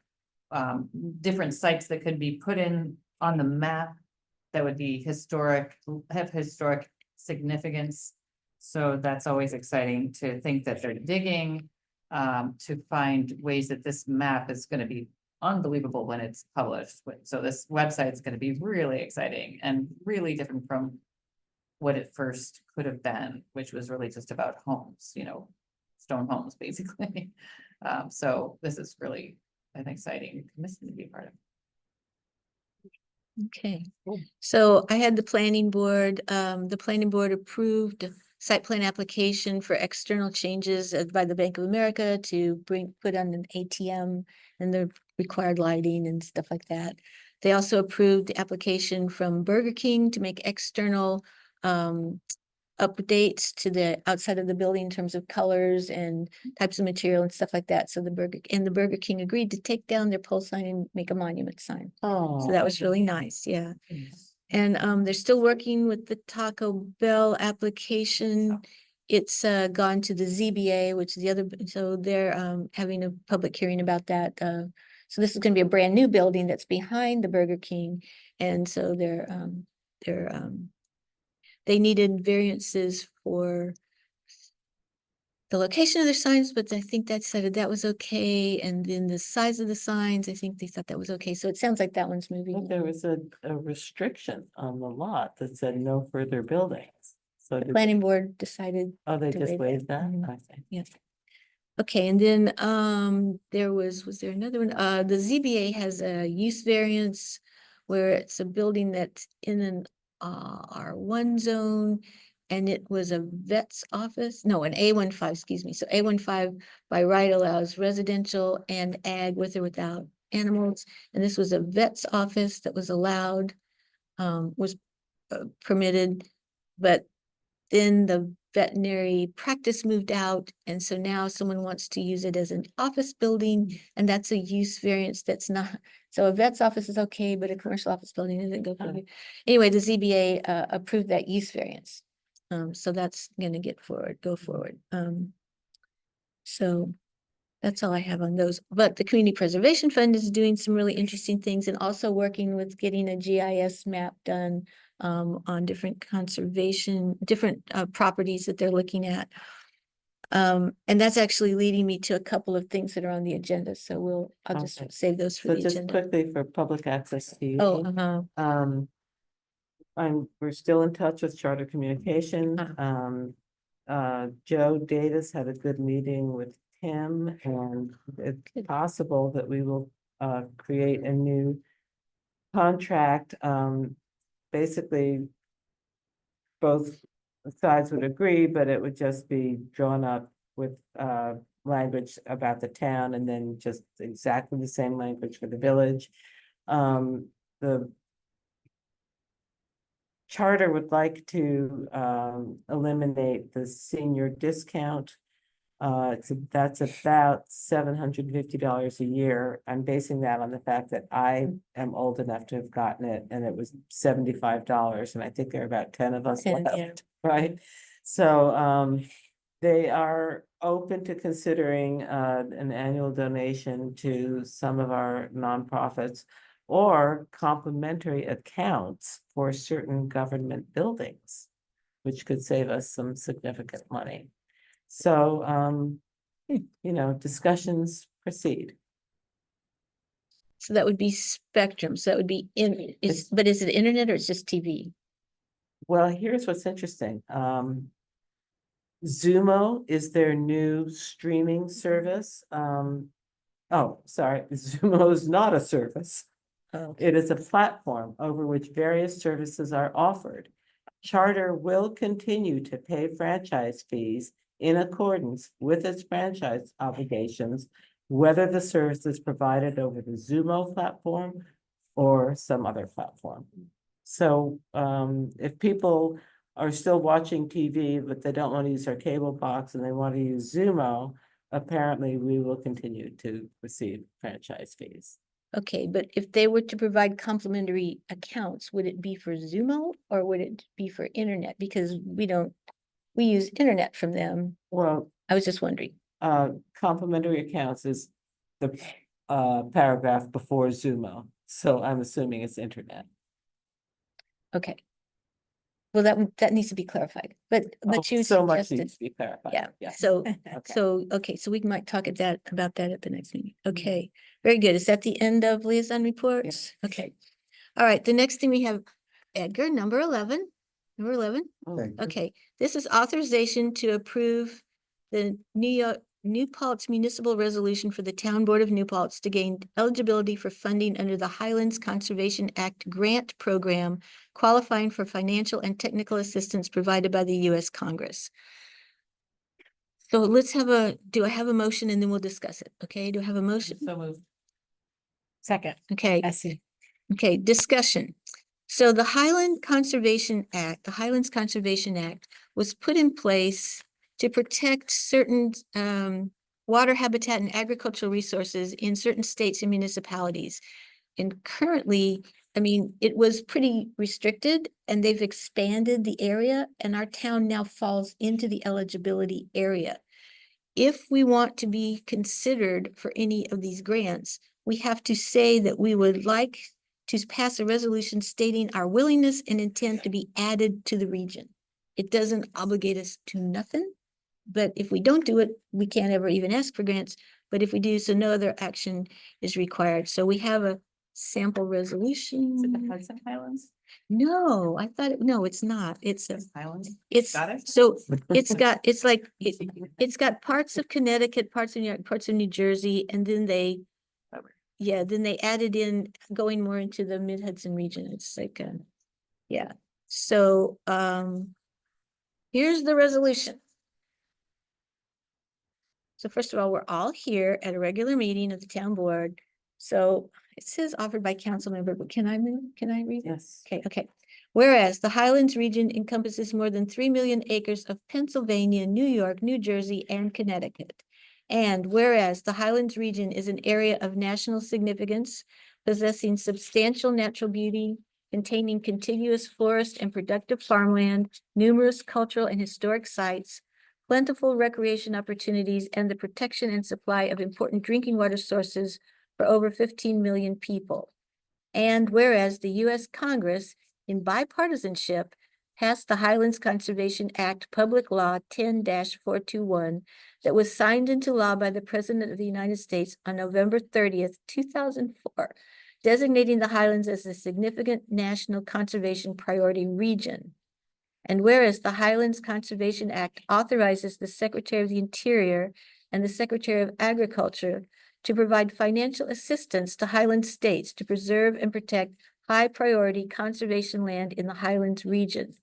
different sites that could be put in on the map that would be have historic significance. So that's always exciting to think that they're digging to find ways that this map is going to be unbelievable when it's published. So this website is going to be really exciting and really different from what it first could have been, which was really just about homes, stone homes, basically. So this is really an exciting mission to be a part of. okay. So I had the planning board approved site plan application for external changes by the Bank of America to put on an ATM and the required lighting and stuff like that. They also approved the application from Burger King to make external updates to the outside of the building in terms of colors and types of material and stuff like that. So the Burger King agreed to take down their pole sign and make a monument sign. Oh. So that was really nice, yeah. And they're still working with the Taco Bell application. It's gone to the ZBA, which is the other, so they're having a public hearing about that. So this is gonna be a brand new building that's behind the Burger King. And so they needed variances for the location of their signs, but I think that said that was okay. And then the size of the signs, I think they thought that was okay. So it sounds like that one's moving. But there was a restriction on the lot that said no further buildings. So The did- planning board decided. oh, they to just waive waived that? Mhm. I see. Yeah. Okay, and then was there another one? The ZBA has a use variance where it's a building that's in an R1 zone. And it was a vet's office, no, an A15, excuse me. So A15 by right allows residential and ag with or without animals. And this was a vet's office that was allowed, was permitted, but then the veterinary practice moved out, and so now someone wants to use it as an office building, and that's a use variance that's not, so a vet's office is okay, but a commercial office building isn't go for it. Anyway, the ZBA approved that use variance. So that's gonna go forward. So that's all I have on those, but the Community Preservation Fund is doing some really interesting things and also working with getting a GIS map done on different different properties that they're looking at. And that's actually leading me to a couple of things that are on the agenda, so I'll just Okay. save those for So the just agenda. quickly for public access TV. Oh, We're still in touch with Charter Communications. Joe Davis had a good meeting with Tim, and it's possible that we will create a new contract. Basically, both sides would agree, but it would just be drawn up with language about the town and then just exactly the same language for the village. The Charter would like to eliminate the senior discount. That's about $750 a year. I'm basing that on the fact that I am old enough to have gotten it, and it was $75, and I think there are about 10 of us 10, yeah. left, right? So they are open to considering an annual donation to some of our nonprofits or complimentary accounts for certain government buildings, which could save us some significant money. So, discussions proceed. so that would be Spectrum, so that would be It's- but is it internet or it's just TV? Well, here's what's interesting. Zumo is their new streaming service. Oh, sorry, Zumo is not a service. Oh, It is a platform over which various services are offered. Charter will continue to pay franchise fees in accordance with its franchise obligations, whether the service is provided over the Zumo platform or some other platform. So if people are still watching TV, but they don't want to use their cable box and they want to use Zumo, apparently we will continue to receive franchise fees. okay, but if they were to provide complimentary accounts, would it be for Zumo or would it be for internet? Because we use internet from them. Well, I was just wondering. complimentary accounts is the paragraph before Zumo, so I'm assuming it's internet. Okay. Well, that needs to be clarified, but Oh, you so much suggested, needs to be clarified. yeah, so, Okay. so we might talk about that at the next meeting. Okay, very good. Is that the end of liaison reports? Okay. All right, the next thing we have, Edgar, number 11. Number 11. Thank you. Okay, this is authorization to approve the New Paltz Municipal Resolution for the Town Board of New Paltz to gain eligibility for funding under the Highlands Conservation Act grant program, qualifying for financial and technical assistance provided by the U.S. Congress. So do I have a motion and then we'll discuss it? Okay, do I have a motion? So moved. Second, Okay. Essie. Okay, discussion. So the Highlands Conservation Act was put in place to protect certain water habitat and agricultural resources in certain states and municipalities. And currently, I mean, it was pretty restricted and they've expanded the area and our town now falls into the eligibility area. If we want to be considered for any of these grants, we have to say that we would like to pass a resolution stating our willingness and intent to be added to the region. It doesn't obligate us to nothing, but if we don't do it, we can't ever even ask for grants. But if we do, so no other action is required. So we have a sample resolution. Is it the Hudson Highlands? No, I thought, no, it's not. It's a, Highlands? it's, Got it? so it's got, it's like, it's got parts of Connecticut, parts of New York, parts of New Jersey, and then they, yeah, then they added in going more into the Mid-Hudson region. It's like, yeah. So, here's the resolution. So first of all, we're all here at a regular meeting of the town board. So it says offered by council member, but can I move? Can I read it? Yes. Okay. Whereas the Highlands region encompasses more than 3 million acres of Pennsylvania, New York, New Jersey, and Connecticut. And whereas the Highlands region is an area of national significance, possessing substantial natural beauty, containing contiguous forest and productive farmland, numerous cultural and historic sites, plentiful recreation opportunities, and the protection and supply of important drinking water sources for over 15 million people. And whereas the U.S. Congress, in bipartisanship, passed the Highlands Conservation Act Public Law 10-421 that was signed into law by the President of the United States on November 30th, 2004, designating the Highlands as a significant national conservation priority region. And whereas the Highlands Conservation Act authorizes the Secretary of the Interior and the Secretary of Agriculture to provide financial assistance to Highland states to preserve and protect high-priority conservation land in the Highlands region.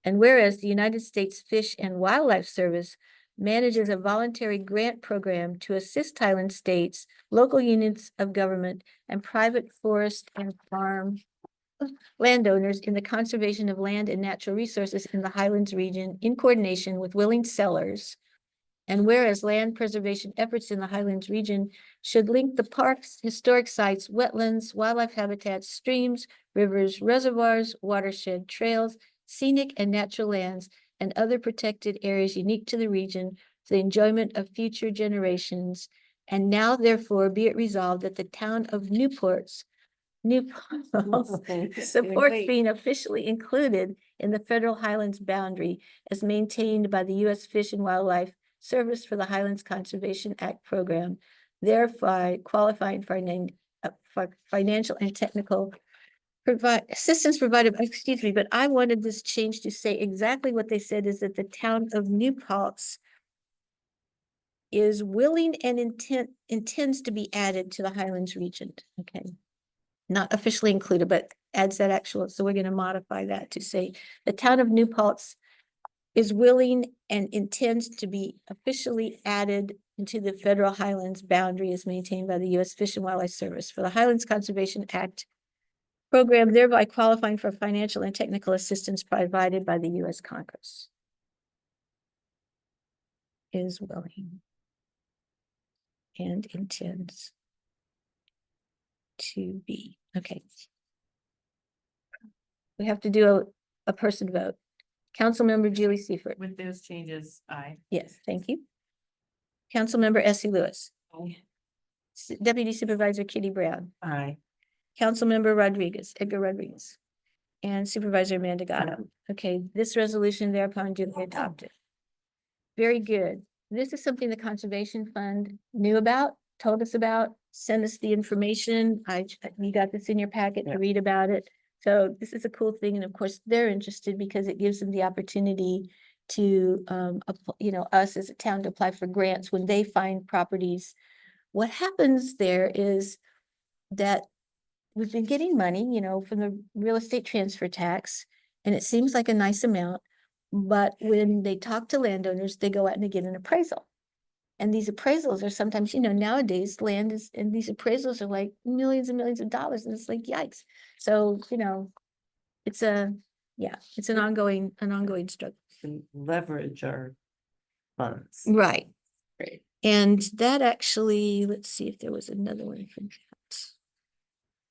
And whereas the United States Fish and Wildlife Service manages a voluntary grant program to assist Highland states, local units of government, and private forest and farm landowners in the conservation of land and natural resources in the Highlands region in coordination with willing sellers. And whereas land preservation efforts in the Highlands region should link the parks, historic sites, wetlands, wildlife habitats, streams, rivers, reservoirs, watershed, trails, scenic and natural lands, and other protected areas unique to the region for the enjoyment of future generations. And now therefore be it resolved that the town of Newport supports being officially included in the federal Highlands boundary as maintained by the U.S. Fish and Wildlife Service for the Highlands Conservation Act program, thereby qualifying for financial and technical assistance provided, excuse me, but I wanted this change to say exactly what they said, is that the town of New Paltz is willing and intends to be added to the Highlands region. Okay. Not officially included, but adds that actual, so we're going to modify that to say the town of New Paltz is willing and intends to be officially added into the federal Highlands boundary as maintained by the U.S. Fish and Wildlife Service for the Highlands Conservation Act program, thereby qualifying for financial and technical assistance provided by the U.S. Congress. Is willing and intends to be, okay. We have to do a person vote. Councilmember Julie Seifert. With those changes, aye. Yes, thank you. Councilmember Essie Lewis. Aye. Deputy Supervisor Kitty Brown. Aye. Councilmember Rodriguez, Edgar Rodriguez. And Supervisor Amanda Gatto. Okay, this resolution thereupon duly adopted. Very good. This is something the Conservation Fund knew about, told us about, sent us the information. You got this in your packet to read about it. So this is a cool thing. And of course, they're interested because it gives them the opportunity to, us as a town to apply for grants when they find properties. What happens there is that we've been getting money, from the real estate transfer tax, and it seems like a nice amount. But when they talk to landowners, they go out and they get an appraisal. And these appraisals are sometimes, nowadays land is, and these appraisals are like millions and millions of dollars. And it's like, yikes. So, it's an ongoing struggle. to leverage our funds. Right. Great. And that actually, let's see if there was another one from that.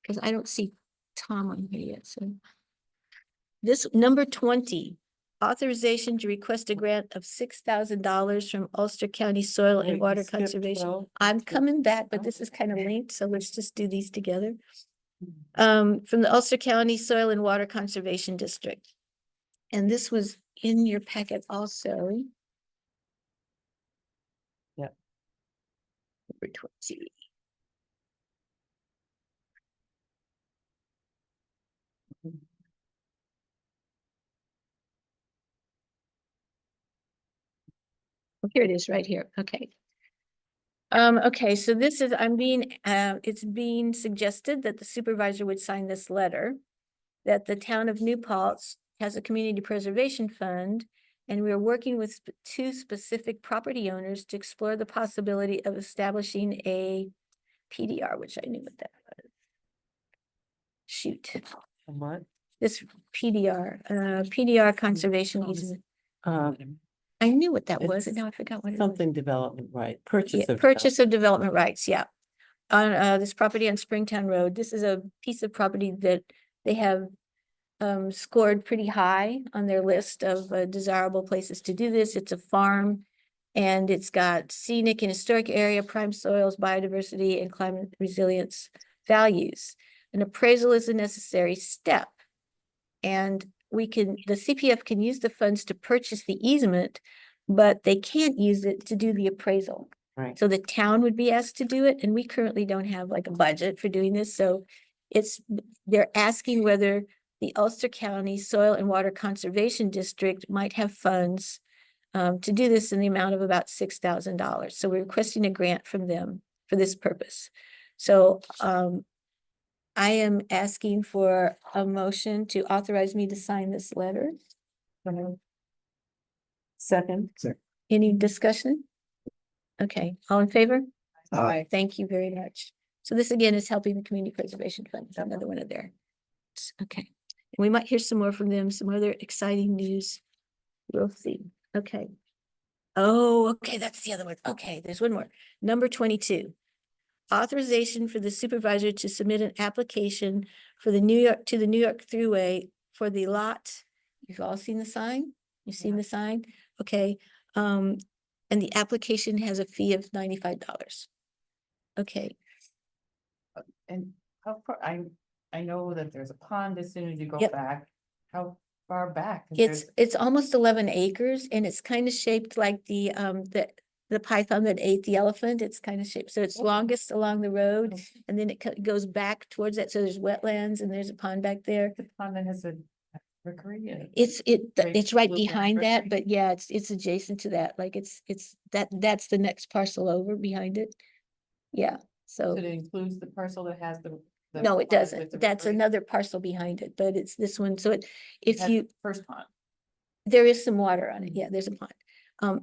Because I don't see Tom on here yet, so. This number 20, authorization to request a grant of $6,000 from Ulster County Soil Wait, and you Water skipped Conservation. 12. I'm coming back, but this is kind of linked, so let's just do these together. From the Ulster County Soil and Water Conservation District. And this was in your packet also. Yep. Number 20. Oh, here it is, right here. Okay. Okay, so this is, it's being suggested that the supervisor would sign this letter. That the town of New Paltz has a community preservation fund. And we're working with two specific property owners to explore the possibility of establishing a PDR, which I knew what that was. Shoot, And what? this PDR conservation easement. I knew what that was, and It's now I forgot what it was. Something development, right? Yeah, Purchase of. purchase of development rights, yeah. On this property on Springtown Road, this is a piece of property that they have scored pretty high on their list of desirable places to do this. It's a farm and it's got scenic and historic area, prime soils, biodiversity, and climate resilience values. An appraisal is a necessary step. And the CPF can use the funds to purchase the easement, but they can't use it to do the appraisal. Right. So the town would be asked to do it, and we currently don't have like a budget for doing this, so they're asking whether the Ulster County Soil and Water Conservation District might have funds to do this in the amount of about $6,000. So we're requesting a grant from them for this purpose. So I am asking for a motion to authorize me to sign this letter. Second. Any discussion? Okay, all in favor? Aye. Thank you very much. So this again is helping the Community Preservation Fund, another one of their. Okay, and we might hear some more from them, some other exciting news. We'll see. Okay. Oh, okay, that's the other one. Okay, there's one more. Number 22. Authorization for the supervisor to submit an application for the New York Thruway for the lot. You've all seen the sign? You've seen the sign? Okay. And the application has a fee of $95. Okay, And how far, I know that there's a pond as soon as you go Yep. back. How far back? 'Cause it's almost 11 acres and it's kind of shaped like the python that ate the elephant. It's kind of shaped, so it's longest along the road and then it goes back towards that. So there's wetlands and there's a pond back there. The pond that has a rookery. It's Right, right Blueprint behind that, Rookery? but yeah, it's adjacent to that. Like that's the next parcel over behind it. Yeah, So so it includes the parcel that has the. no, it pond with doesn't. the That's rookery? another parcel behind it, but it's this one. So if That's you, First pond. there is some water on it. Yeah, there's a pond.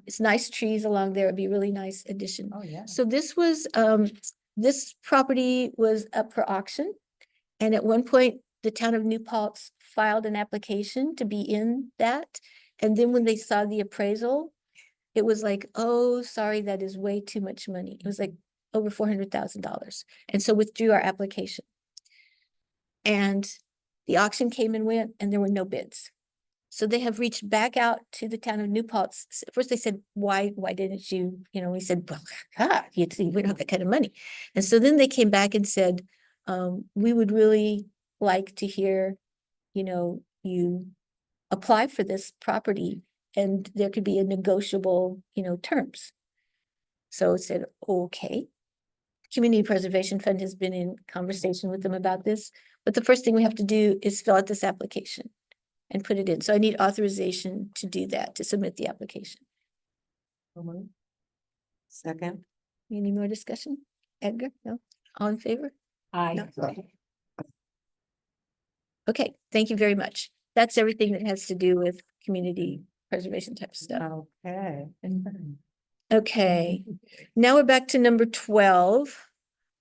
It's nice trees along there. It'd be a really nice addition. Oh, yeah. So this was, this property was up for auction. And at one point, the town of New Paltz filed an application to be in that. And then when they saw the appraisal, it was like, oh, sorry, that is way too much money. It was like over $400,000. And so withdrew our application. And the auction came and went and there were no bids. So they have reached back out to the town of New Paltz. First they said, why didn't you, we said, well, God, you'd see, we don't have that kind of money. And so then they came back and said, we would really like to hear, you apply for this property and there could be a negotiable, terms. So it said, okay. Community Preservation Fund has been in conversation with them about this, but the first thing we have to do is fill out this application and put it in. So I need authorization to do that, to submit the application. Second. Any more discussion? Edgar? No? All in favor? Aye. No. Okay, thank you very much. That's everything that has to do with community preservation type stuff. Okay. Okay, now we're back to number 12.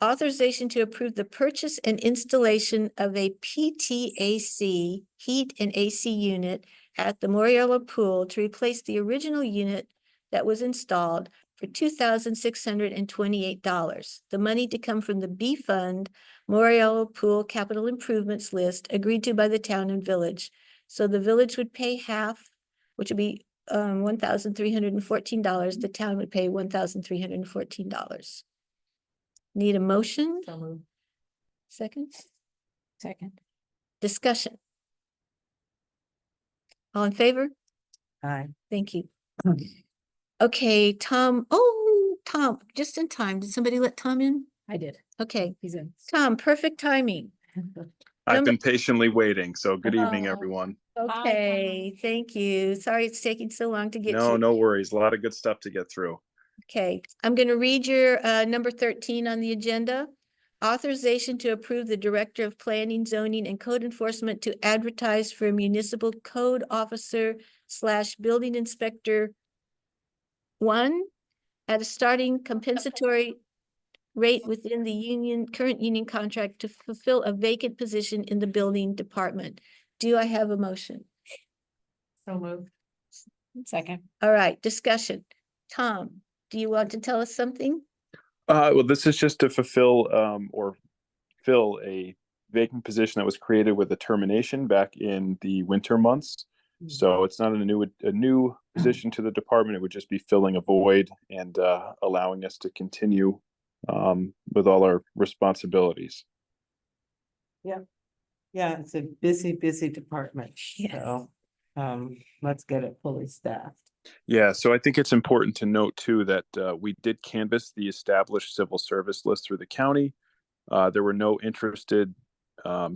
Authorization to approve the purchase and installation of a PTAC heat and AC unit at the Moriello Pool to replace the original unit that was installed for $2,628. The money to come from the B Fund Moriello Pool Capital Improvements list agreed to by the town and village. So the village would pay half, which would be $1,314. The town would pay $1,314. Need a motion? So moved. Second? Second. Discussion. All in favor? Aye. Thank you. Okay, Tom, oh, Tom, just in time. Did somebody let Tom in? I did. Okay, He's in. Tom, perfect timing. I've Number- been patiently waiting, so good evening, Oh. everyone. Okay, thank you. Sorry it's taking so long to get No, you. no worries. A lot of good stuff to get through. Okay, I'm gonna read your number 13 on the agenda. Authorization to approve the Director of Planning, Zoning, and Code Enforcement to advertise for a municipal code officer / building inspector 1 at a starting compensatory rate within the current union contract to fulfill a vacant position in the building department. Do I have a motion? So moved. Second. All right, discussion. Tom, do you want to tell us something? Well, this is just to fulfill or fill a vacant position that was created with a termination back in the winter months. So it's not a new position to the department. It would just be filling a void and allowing us to continue with all our responsibilities. Yeah, it's a busy department, Yes. so, let's get it fully staffed. Yeah, so I think it's important to note too that we did canvass the established civil service list through the county. There were no interested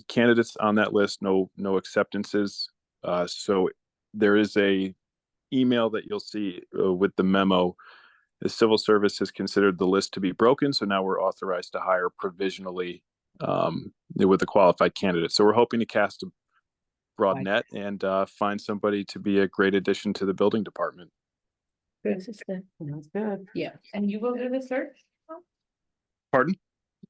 candidates on that list, no acceptances. So there is a email that you'll see with the memo. The civil service has considered the list to be broken, so now we're authorized to hire provisionally with a qualified candidate. So we're hoping to cast a broad Right. net and find somebody to be a great addition to the building department. This is the- That's good. Yeah. And you will do the search? Pardon?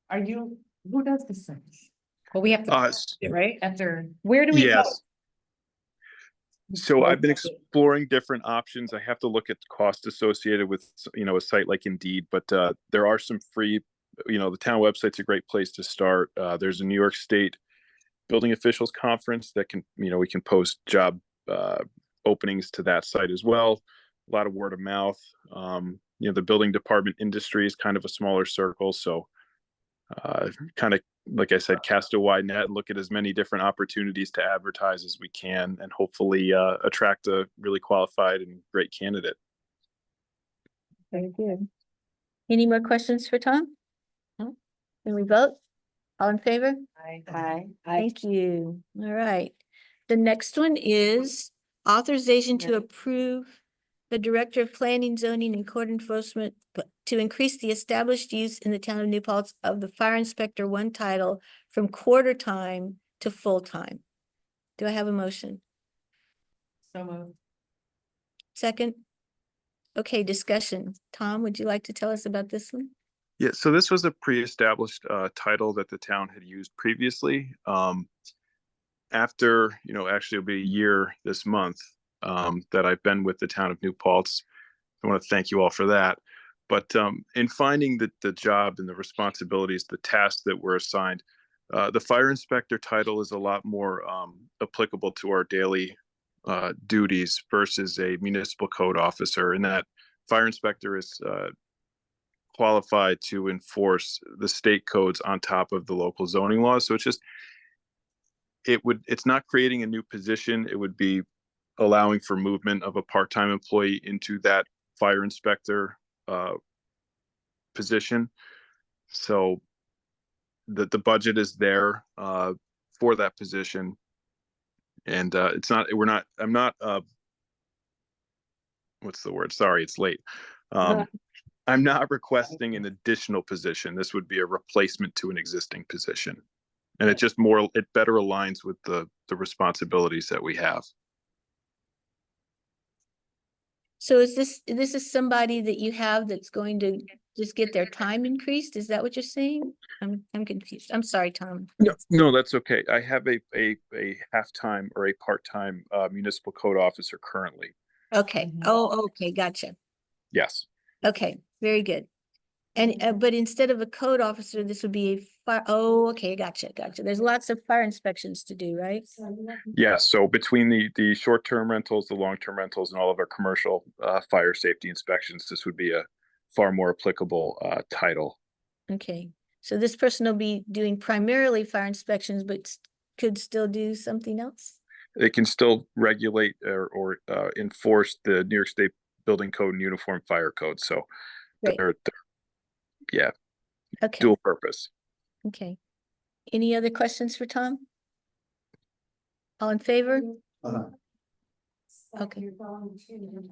Who does the search? Well, we have to, S- right? After, Where do we go? Yes. So I've been exploring different options. I have to look at the cost associated with, a site like Indeed, but there are some free, the town website's a great place to start. There's a New York State Building Officials Conference that can, we can post job openings to that site as well. A lot of word of mouth. The building department industry is kind of a smaller circle. So kind of, like I said, cast a wide net and look at as many different opportunities to advertise as we can and hopefully attract a really qualified and great candidate. Very good. Any more questions for Tom? No? Can we vote? All in favor? Aye. Thank you. All right. The next one is authorization to approve the Director of Planning, Zoning, and Code Enforcement to increase the established use in the town of New Paltz of the Fire Inspector 1 title from quarter time to full time. Do I have a motion? so moved. Second? Okay, discussion. Tom, would you like to tell us about this one? Yeah, so this was a pre-established title that the town had used previously. After, actually it'll be a year this month that I've been with the town of New Paltz. I want to thank you all for that. But in finding the job and the responsibilities, the tasks that were assigned, the fire inspector title is a lot more applicable to our daily duties versus a municipal code officer. In that fire inspector is qualified to enforce the state codes on top of the local zoning laws. So it's not creating a new position. It would be allowing for movement of a part-time employee into that fire inspector position. So the budget is there for that position. And I'm not what's the word? Sorry, it's late. I'm not requesting an additional position. This would be a replacement to an existing position. And it better aligns with the responsibilities that we have. So is this is somebody that you have that's going to just get their time increased? Is that what you're saying? I'm confused. I'm sorry, Tom. No, that's okay. I have a half-time or a part-time municipal code officer currently. Okay. Oh, okay, gotcha. Yes. Okay, very good. And, but instead of a code officer, this would be a fire, oh, okay, gotcha. There's lots of fire inspections to do, right? Yeah, so between the short-term rentals, the long-term rentals, and all of our commercial fire safety inspections, this would be a far more applicable title. Okay, so this person will be doing primarily fire inspections, but could still do something else? They can still regulate or enforce the New York State Building Code and Uniform Fire Code. So Great. they're yeah, Okay, dual purpose. okay. Any other questions for Tom? All in favor? Uh, That Okay. you're going to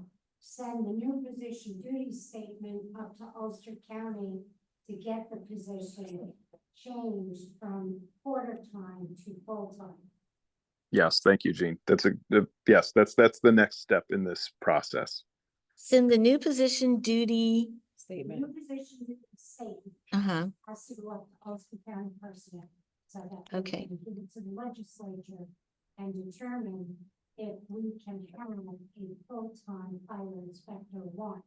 send the new position duty statement up to Ulster County to get the position changed from quarter time to full time. Yes, thank you, Gene. That's yes, that's the next step in this process. Send the new position duty, The new position statement uh-huh, has to go up to Ulster County personnel. So that they Okay. can give it to the legislature and determine if we can have a full-time fire inspector one.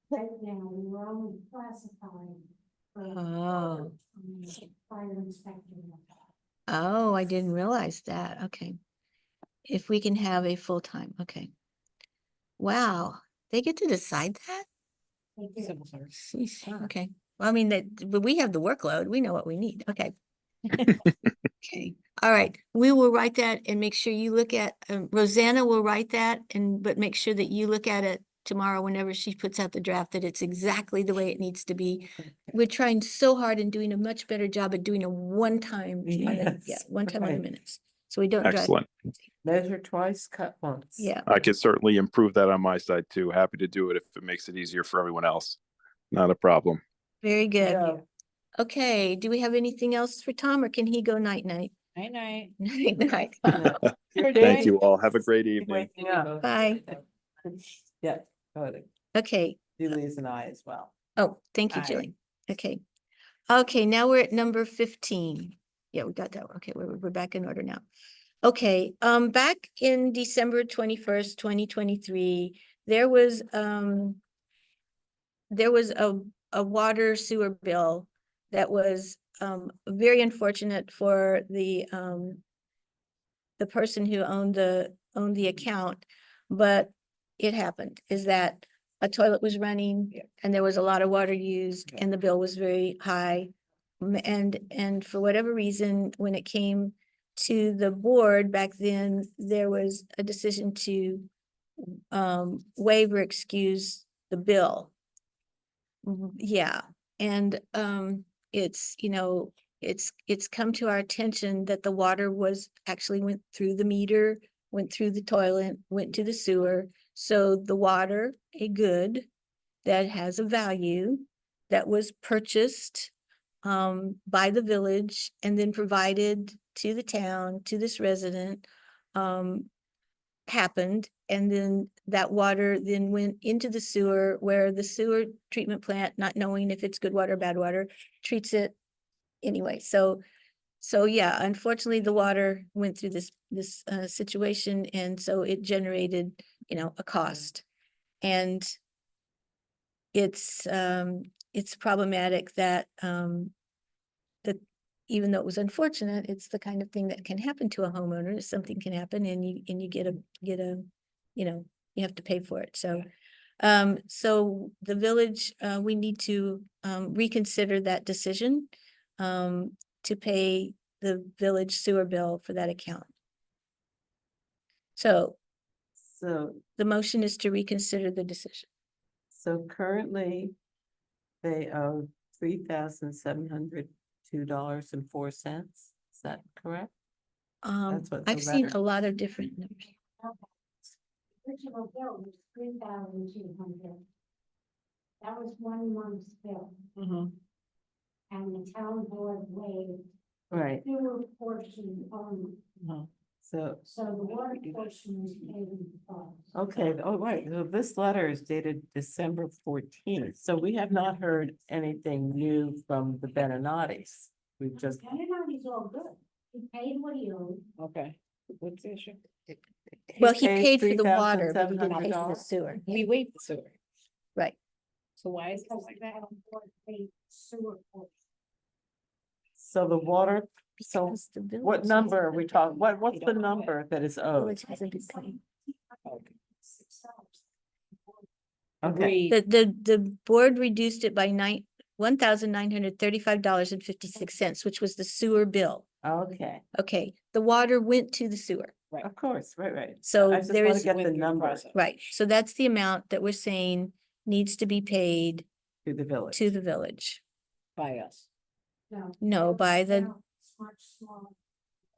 Right now, we're only classifying for Oh. fire inspector one. Oh, I didn't realize that, okay. If we can have a full-time, okay. Wow, they get to decide that? They do. Civil service. Sheesh, okay, well, I mean, but we have the workload, we know what we need, okay. Okay, all right, we will write that and make sure you look at, Rosanna will write that but make sure that you look at it tomorrow whenever she puts out the draft, that it's exactly the way it needs to be. We're trying so hard and doing a much better job at doing a one time, Yes, one time on the right. minutes. So we don't drive. Excellent. Measure twice, cut once. Yeah, I could certainly improve that on my side too. Happy to do it if it makes it easier for everyone else. Not a problem. very good. Yeah. Okay, do we have anything else for Tom or can he go night night? Night night. Night night. Thank you all. Have a great evening. Waking up. Bye. Yeah, go ahead. Okay, Julie's and I as well. oh, thank you, Bye. Julie. Okay. Okay, now we're at number 15. Yeah, we got that. Okay, we're back in order now. Okay, back in December 21st, 2023, there was a water sewer bill that was very unfortunate for the person who owned the account, but it happened, is that a toilet was running and there was a lot of water used and the bill was very high. And for whatever reason, when it came to the board back then, there was a decision to waive or excuse the bill. Yeah, and it's, you know, it's come to our attention that the water was actually went through the meter, went through the toilet, went to the sewer. So the water, a good that has a value, that was purchased by the village and then provided to the town, to this resident, happened. And then that water then went into the sewer, where the sewer treatment plant, not knowing if it's good water or bad water, treats it anyway. So yeah, unfortunately, the water went through this situation, and so it generated, you know, a cost. And it's problematic that that even though it was unfortunate, it's the kind of thing that can happen to a homeowner. Something can happen and you get a, you know, you have to pay for it. So so the village, we need to reconsider that decision to pay the village sewer bill for that account. So the motion is to reconsider the decision. So currently, they owe $3,702.04. Is that correct? That's what the I've seen letter- a lot of different numbers. Original bill was 3,200. That was 1 month's bill, and the town board waived Right. sewer portion only. So, So the water portion is paid in full. okay, oh, right, so this letter is dated December 14th, so we have not heard anything new from the Beninati's. We've just, Everybody's all good. He paid what he owed. okay. What's the issue? Well, he paid for the water, but he didn't pay for the $3,700. sewer. We waived the sewer. Right. So why is it Because like the that? town board paid sewer portion. So the water, so Because the village what number are we talking, what's We the don't know it. number that is owed? Village hasn't been paid. Okay, The board reduced it by $1,935.56, which was the sewer bill. okay, Okay, the water went to the sewer. of course, right. So I just there want is, to get the Went through the number process. right, so that's the amount that we're saying needs to be paid to the village. to the village. By us. No, by the, It's much smaller,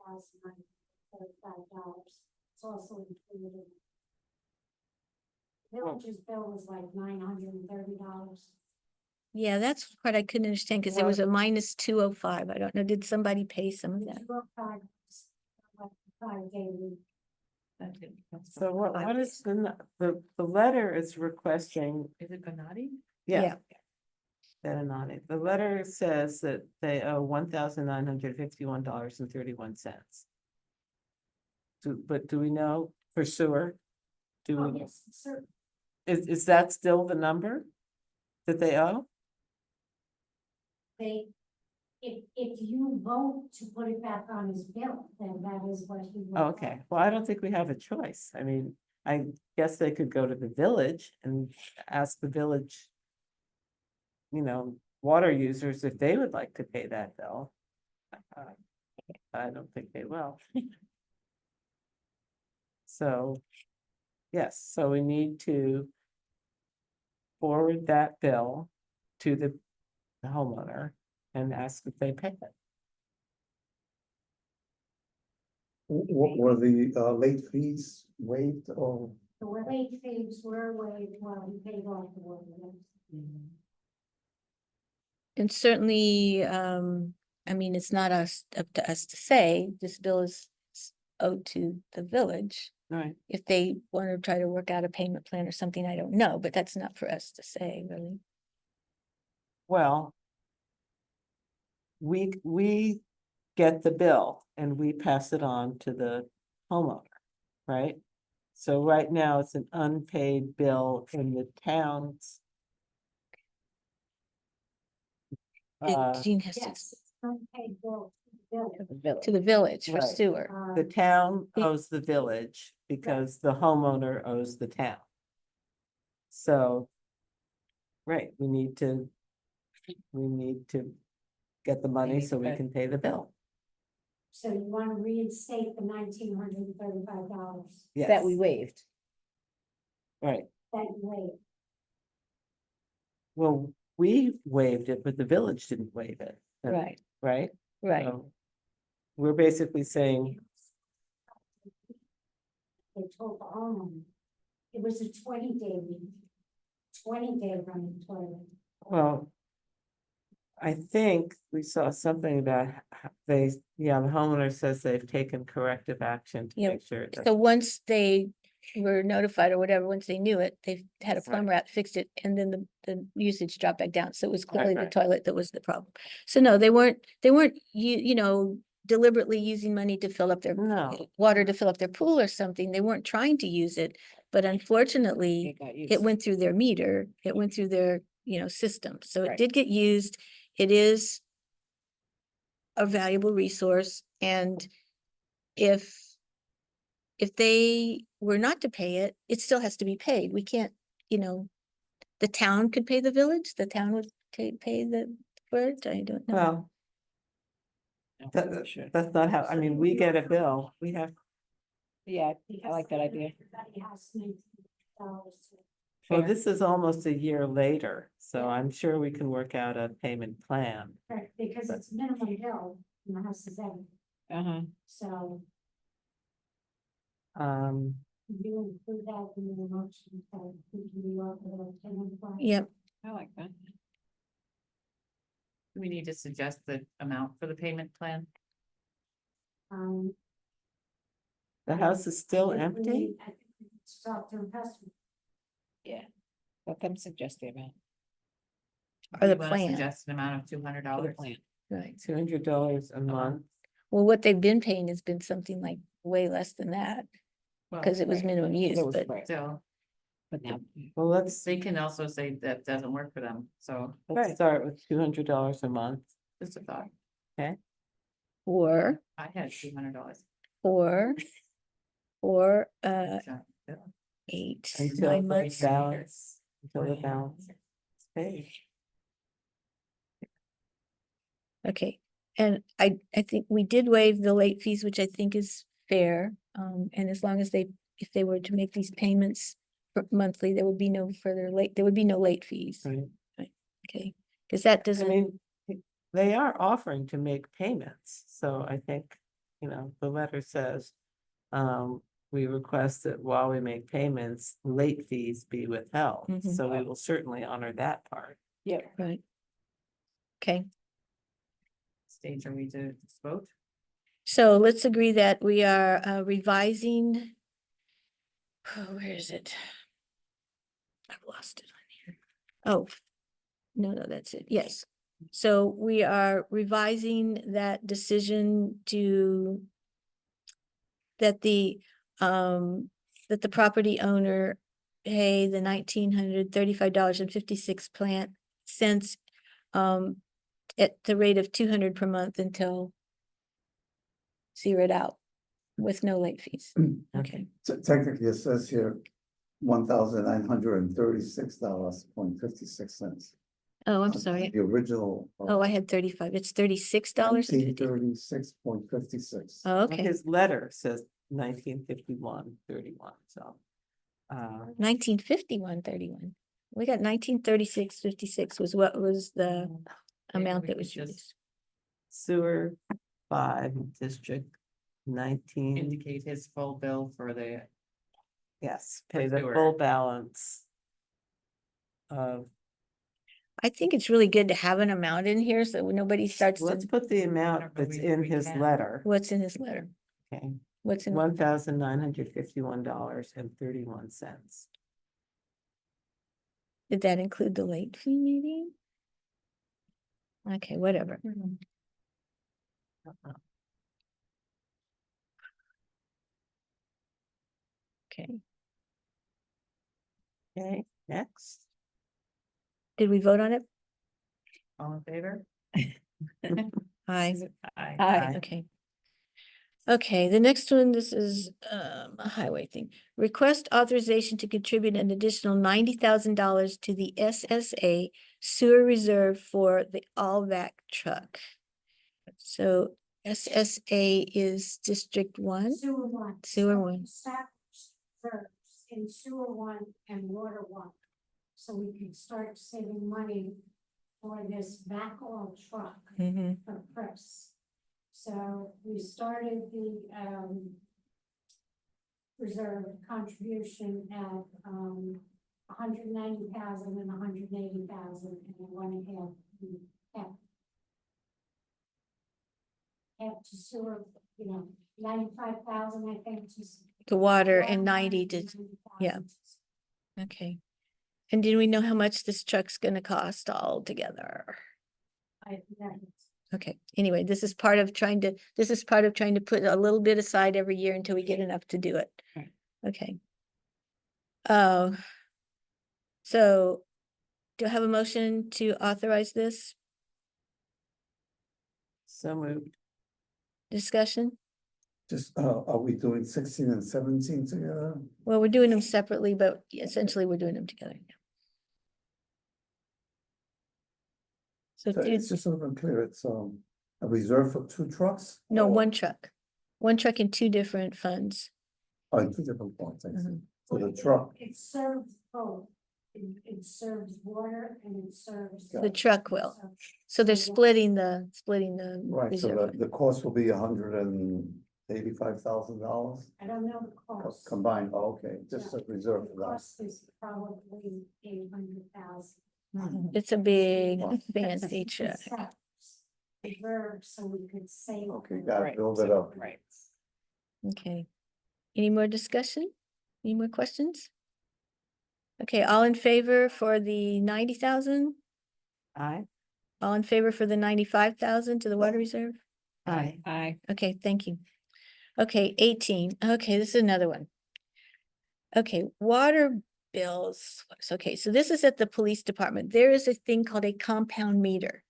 $1,935. It's also included. Village's bill was like $930. yeah, that's the part I couldn't understand because it was a minus 205. I don't know, did somebody pay some of that? So what is the letter is requesting, Is it Benatti? yeah. Beninati. The letter says that they owe $1,951.31. But do we know for sewer? Do Oh, we, yes, sir. is that still the number that they owe? If you vote to put it back on his bill, then that is what he will. Okay, well, I don't think we have a choice. I mean, I guess they could go to the village and ask the village, water users if they would like to pay that bill. I don't think they will. So, yes, so we need to forward that bill to the homeowner and ask if they pay it. Were the late fees waived or? The late fees were waived while he paid off the water. And certainly, I mean, it's not up to us to say, this bill is owed to the village. Right. If they want to try to work out a payment plan or something, I don't know, but that's not for us to say, really. Well, we get the bill and we pass it on to the homeowner, right? So right now it's an unpaid bill in the town's. Jean has to, Yes, it's unpaid bill to the village. to the village for Right. sewer. The town Be- owes the village because the homeowner owes the town. So, right, we need to get the money need so to we pay. can pay the bill. So you want to reinstate the $1,935 That we Yes, waived. right. that you waived. Well, we waived it, but the village didn't waive it. Right, Right? right. So we're basically saying, They told the homeowner, it was a 20-day running toilet. well, I think we saw something about the homeowner says they've taken corrective action to Yeah, make sure. it So doesn't- once they were notified or whatever, once they knew it, they had a Right. plumber out, fixed it, and then the usage dropped back down. So it was Right, clearly the right. toilet that was the problem. So no, they weren't, deliberately using money to fill up their No, water to fill up their pool or something. They weren't trying to use it, but unfortunately, It got it used. went through their meter, it went through their, system. So it Right. did get used. It is a valuable resource, and if they were not to pay it, it still has to be paid. We can't, the town could pay the village, the town would pay the village, I don't know. well, that's not how, I mean, we get a bill, we have, Yeah, I like that idea. Everybody has $19. well, Fair. this is almost a year later, so I'm sure we can work out a payment plan. Right, because it's minimum bill in the house is everything, Uh-huh. so Um, you include that in the motion, so we can be off the payment plan. Yep, I like that. Do we need to suggest the amount for the payment plan? Um, The house is still I think we empty? need- I think we need to talk to investment. Let them suggest the amount. Do the you wanna plan. Suggest an amount of $200. For the plan. Right. $200 a month. Well, what they've been paying has been something like way less than that, Well, because it was right, minimum use, It was but, right. Still, but now. Well, let's, they can also say that doesn't work for them, so let's start with $200 a month. just a thought. Or, I had $200. or, So, yeah. 8, Until 9 the months. balance, until the balance is paid. Okay, and I think we did waive the late fees, which I think is fair. And as long as if they were to make these payments monthly, there would be no late fees. Right. Okay, because that I doesn't, mean, they are offering to make payments, so I think, the letter says, we request that while we make payments, late fees be withheld, Mhm. so we will certainly honor that part. yeah, right. Okay, Stage are we to vote? so let's agree that we are revising. Oh, where is it? I've lost it on here. Oh, no, that's it. Yes. So we are revising that decision to that the property owner pay the $1,935.56 at the rate of 200 per month until zeroed out with no late fees. Okay. So technically, it says here, $1,936.56. Oh, I'm sorry. The original. Oh, I had 35. It's $36. 1936.56. Oh, okay. His letter says 1951.31, so. 1951.31. We got 1936.56 was what was the Maybe amount we that could was just used. Sewer 5, District 19, Indicate his full bill for the, yes, pay the sewer. full balance of, I think it's really good to have an amount in here so nobody starts let's to, put the amount Whatever that's we- in we his can. letter. what's in his letter? Okay, What's in, $1,951.31. did that include the late fee maybe? Okay, whatever. Okay, Okay, next. did we vote on it? all in favor? Aye. Aye. Aye. Okay. Okay, the next one, this is a highway thing. Request authorization to contribute an additional $90,000 to the SSA sewer reserve for the all-vac truck. So SSA is District 1. Sewer one. Sewer one. Established reserves in sewer one and water one. So we can start saving money for this backhaul truck for Chris. So we started the reserve contribution at 190,000 and 180,000 and then one half to sewer, 95,000, I think, to. The water and 90 to, 90,000 yeah. Okay. And do we know how much this truck's gonna cost altogether? I, that is. Okay, anyway, this is part of trying to put a little bit aside every year until we get enough to do it. Right. Okay. So do I have a motion to authorize this So moved. discussion? Just, are we doing 16 and 17 together? Well, we're doing them separately, but essentially we're doing them together. So So it's just a little unclear, it's, a reserve for 2 trucks? no, Or- one truck in 2 different funds. Oh, in 2 different points, I see. Mhm. So the truck, It serves both. It serves water and it serves. The truck will. So they're splitting the right, so reserve. the cost will be $185,000 I don't know the cost. combined, oh, okay, just a reserve The for that. cost is probably 800,000. It's a big Wow. fancy truck. Reserve, so we could save. Okay, money. gotta Right, build it up. Right. Okay. Any more discussion? Any more questions? Okay, all in favor for the 90,000? Aye. All in favor for the 95,000 to the water reserve? Aye. Aye. Okay, thank you. Okay, 18. Okay, this is another one. Okay, water bills. Okay, so this is at the police department. There is a thing called a compound meter.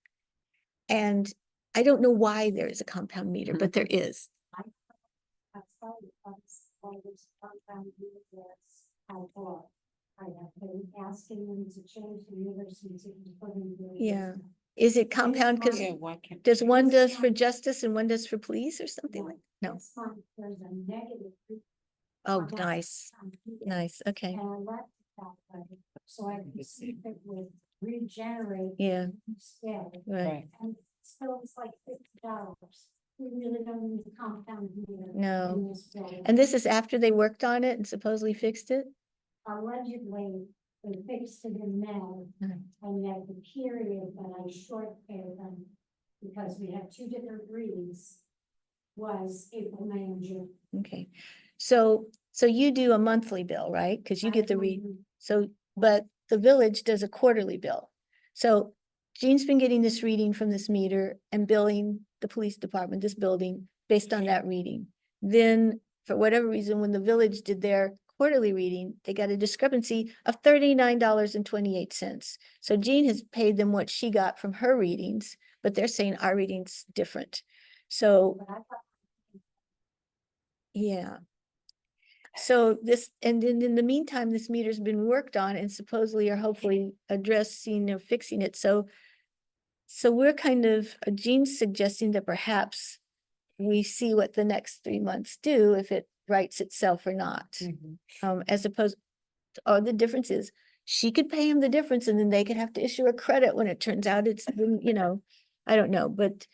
And I don't know why there is a compound meter, but there is. I have been asking them to change the meters and to put in. Yeah. Is it compound? Because does one does for justice and one does for police or something like? No. There's a negative. Oh, nice, nice. Okay. And I left it that way, so I could see if it would regenerate. Yeah. Instead. Right. And still it's like $50. We really don't need a compound meter. No. in this building. And this is after they worked on it and supposedly fixed it? Allegedly, they fixed it in May, Mhm. and yet the period that I short paid them, because we had two different readings, was April, May, and June. Okay. So you do a monthly bill, right? Because you get the so, but the village does a quarterly bill. So Jean's been getting this reading from this meter and billing the police department, this building, based on that reading. Then, for whatever reason, when the village did their quarterly reading, they got a discrepancy of $39.28. So Jean has paid them what she got from her readings, but they're saying our reading's different. So, But I thought yeah. So this, and then in the meantime, this meter's been worked on and supposedly are hopefully addressing or fixing it. So we're kind of, Jean's suggesting that perhaps we see what the next 3 months do, if it rights itself or not. As opposed, or the difference is, she could pay him the difference and then they could have to issue a credit when it turns out it's been, I don't know, but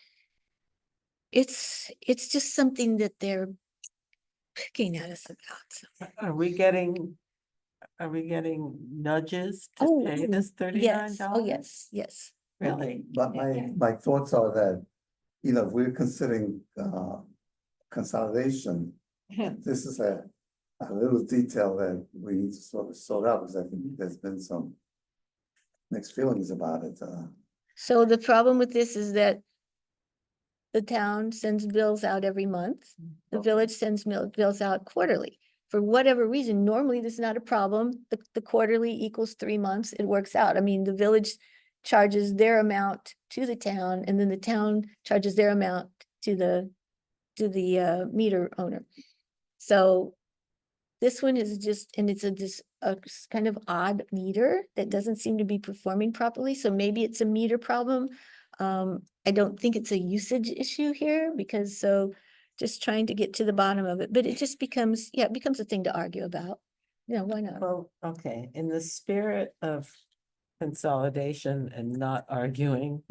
it's just something that they're picking at us about. Are we getting nudges to Oh, pay this $39? Yes, oh, yes. Really? But my thoughts are that, if we're considering consolidation, this is a little detail that we need to sort out, because I think there's been some mixed feelings about it. So the problem with this is that the town sends bills out every month. The village sends bills out quarterly. For whatever reason, normally this is not a problem. The quarterly equals 3 months. It works out. I mean, the village charges their amount to the town, and then the town charges their amount to the meter owner. So this one is just, and it's a kind of odd meter that doesn't seem to be performing properly. So maybe it's a meter problem. I don't think it's a usage issue here, because just trying to get to the bottom of it, but it just becomes, it becomes a thing to argue about. Why not? Well, okay, in the spirit of consolidation and not arguing,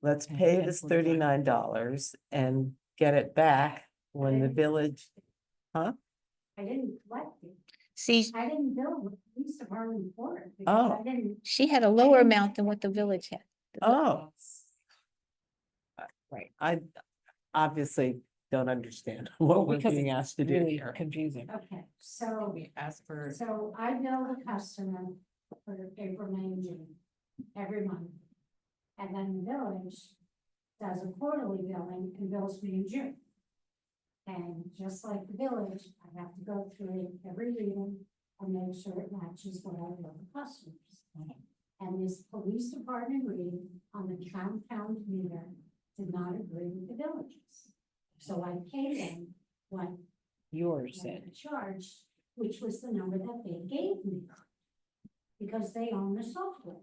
let's pay this $39 and get it back when the village, I didn't collect it. See, I didn't bill the police department for it. Oh. Because I didn't. she had a lower amount than what the village had. oh. Right, I obviously don't understand what we're being asked to do here. Confusing. Okay, so. We ask for. So I bill the customer for April, May, and June every month. And then the village does a quarterly billing and bills me in June. And just like the village, I have to go through every reading and make sure it matches what I bill the customers. And this police department reading on the compound meter did not agree with the villages. So I paid them what Yours they said. had charged, which was the number that they gave me. Because they own the software.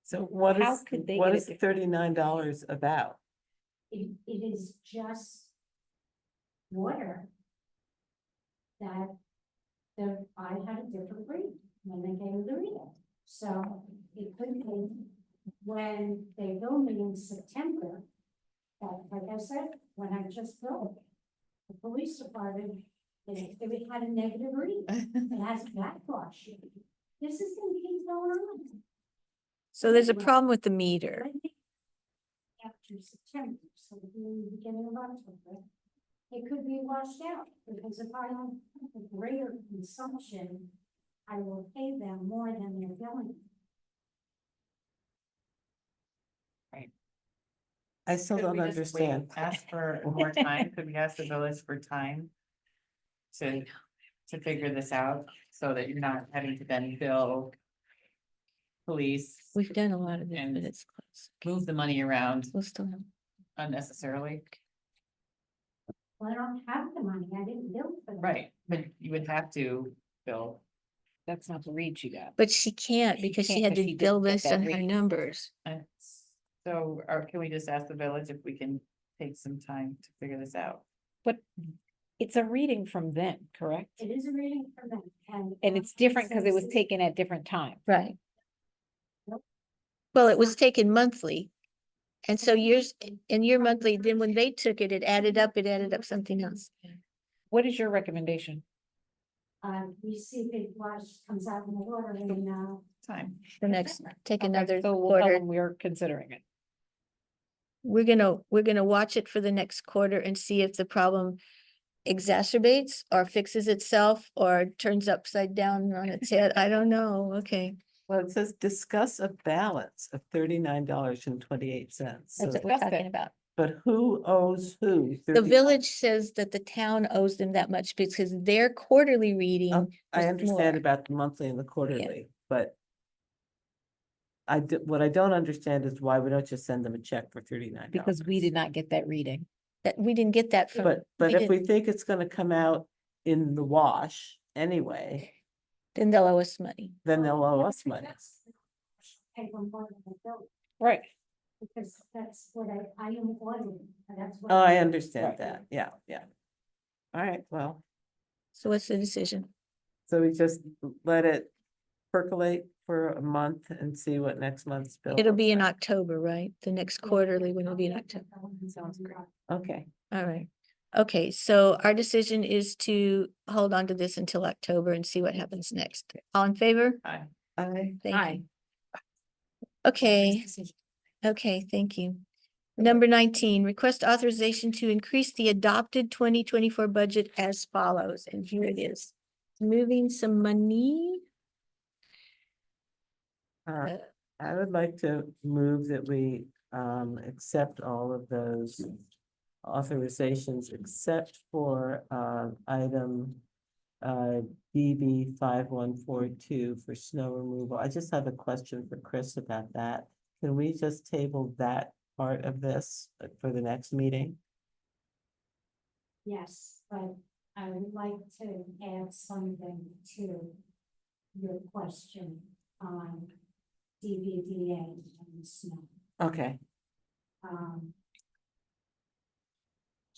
So what How is, could they what get is it $39 about? It is just water that I had a different reading when they gave me the reading. So it could be when they billed me in September, that, like I said, when I just billed, the police department, it had a negative reading. It has a backwash. This is gonna keep going on. So there's a problem with the meter. After September, so the beginning of October, it could be washed out, because if I don't have a greater consumption, I will pay them more than they're billing. I still Could don't we just wait, understand. ask for more time? Could we ask the village for time? To figure this out, so that you're not having to then bill. Police, We've done a lot of it, And but it's close. move the money around We'll still have. unnecessarily. Well, I don't have the money, I didn't bill for them. Right, but you would have to bill. That's not the read she got. But she can't She because she can't had 'cause to she didn't bill get this that on her rate. numbers. And so, or can we just ask the village if we can take some time to figure this out? But it's a reading from them, correct? It is a reading from them, and. And it's different because it was says- taken at different times. Right. Nope. Well, it was taken monthly. And so yours, in your monthly, then when they took it, it added up something else. What is your recommendation? We see if it wash comes out in the water and, Time. The next, take Okay, another so we'll tell quarter. them we're considering it. We're gonna watch it for the next quarter and see if the problem exacerbates or fixes itself or turns upside down on its head. I don't know. Okay. Well, it says discuss a balance of $39.28. That's what we're Discuss talking it. about. But who owes who? The village says that the town owes them that much because their quarterly reading. I was understand more. about the monthly and the quarterly, but what I don't understand is why we don't just send them a check for $39. Because we did not get that reading. That, we didn't get that from. But if we didn't- think it's gonna come out in the wash anyway, Then they'll owe us money. then they'll owe us money. pay them more than they bill, Right. because that's what I am ordering, and that's what. Oh, I Right. understand that. Yeah, yeah. All right, well, So what's the decision? so we just let it percolate for a month and see what next month's bill. It'll looks be in like. October, right? The next quarterly one will be in October. Sounds great. Okay, All right. Okay, so our decision is to hold on to this until October and see what happens next. All in favor? Aye. Thank Aye. you. Okay, okay, thank you. Number 19, request authorization to increase the adopted 2024 budget as follows, and here it is. Moving some money. I would like to move that we accept all of those authorizations except for item DB 5142 for snow removal. I just have a question for Chris about that. Can we just table that part of this for the next meeting? Yes, but I would like to add something to your question on DVDA and snow. Okay,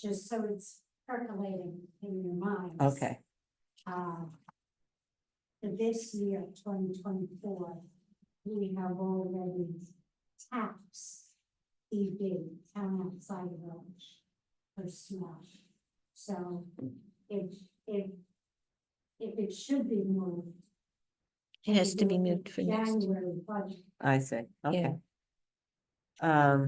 Just so it's percolating in your minds. okay, For this year, 2024, we have already taxed DB, town outside of village, for snow. So if it should be moved. It has to be we do moved for the next. January budget. I see, okay. Yeah.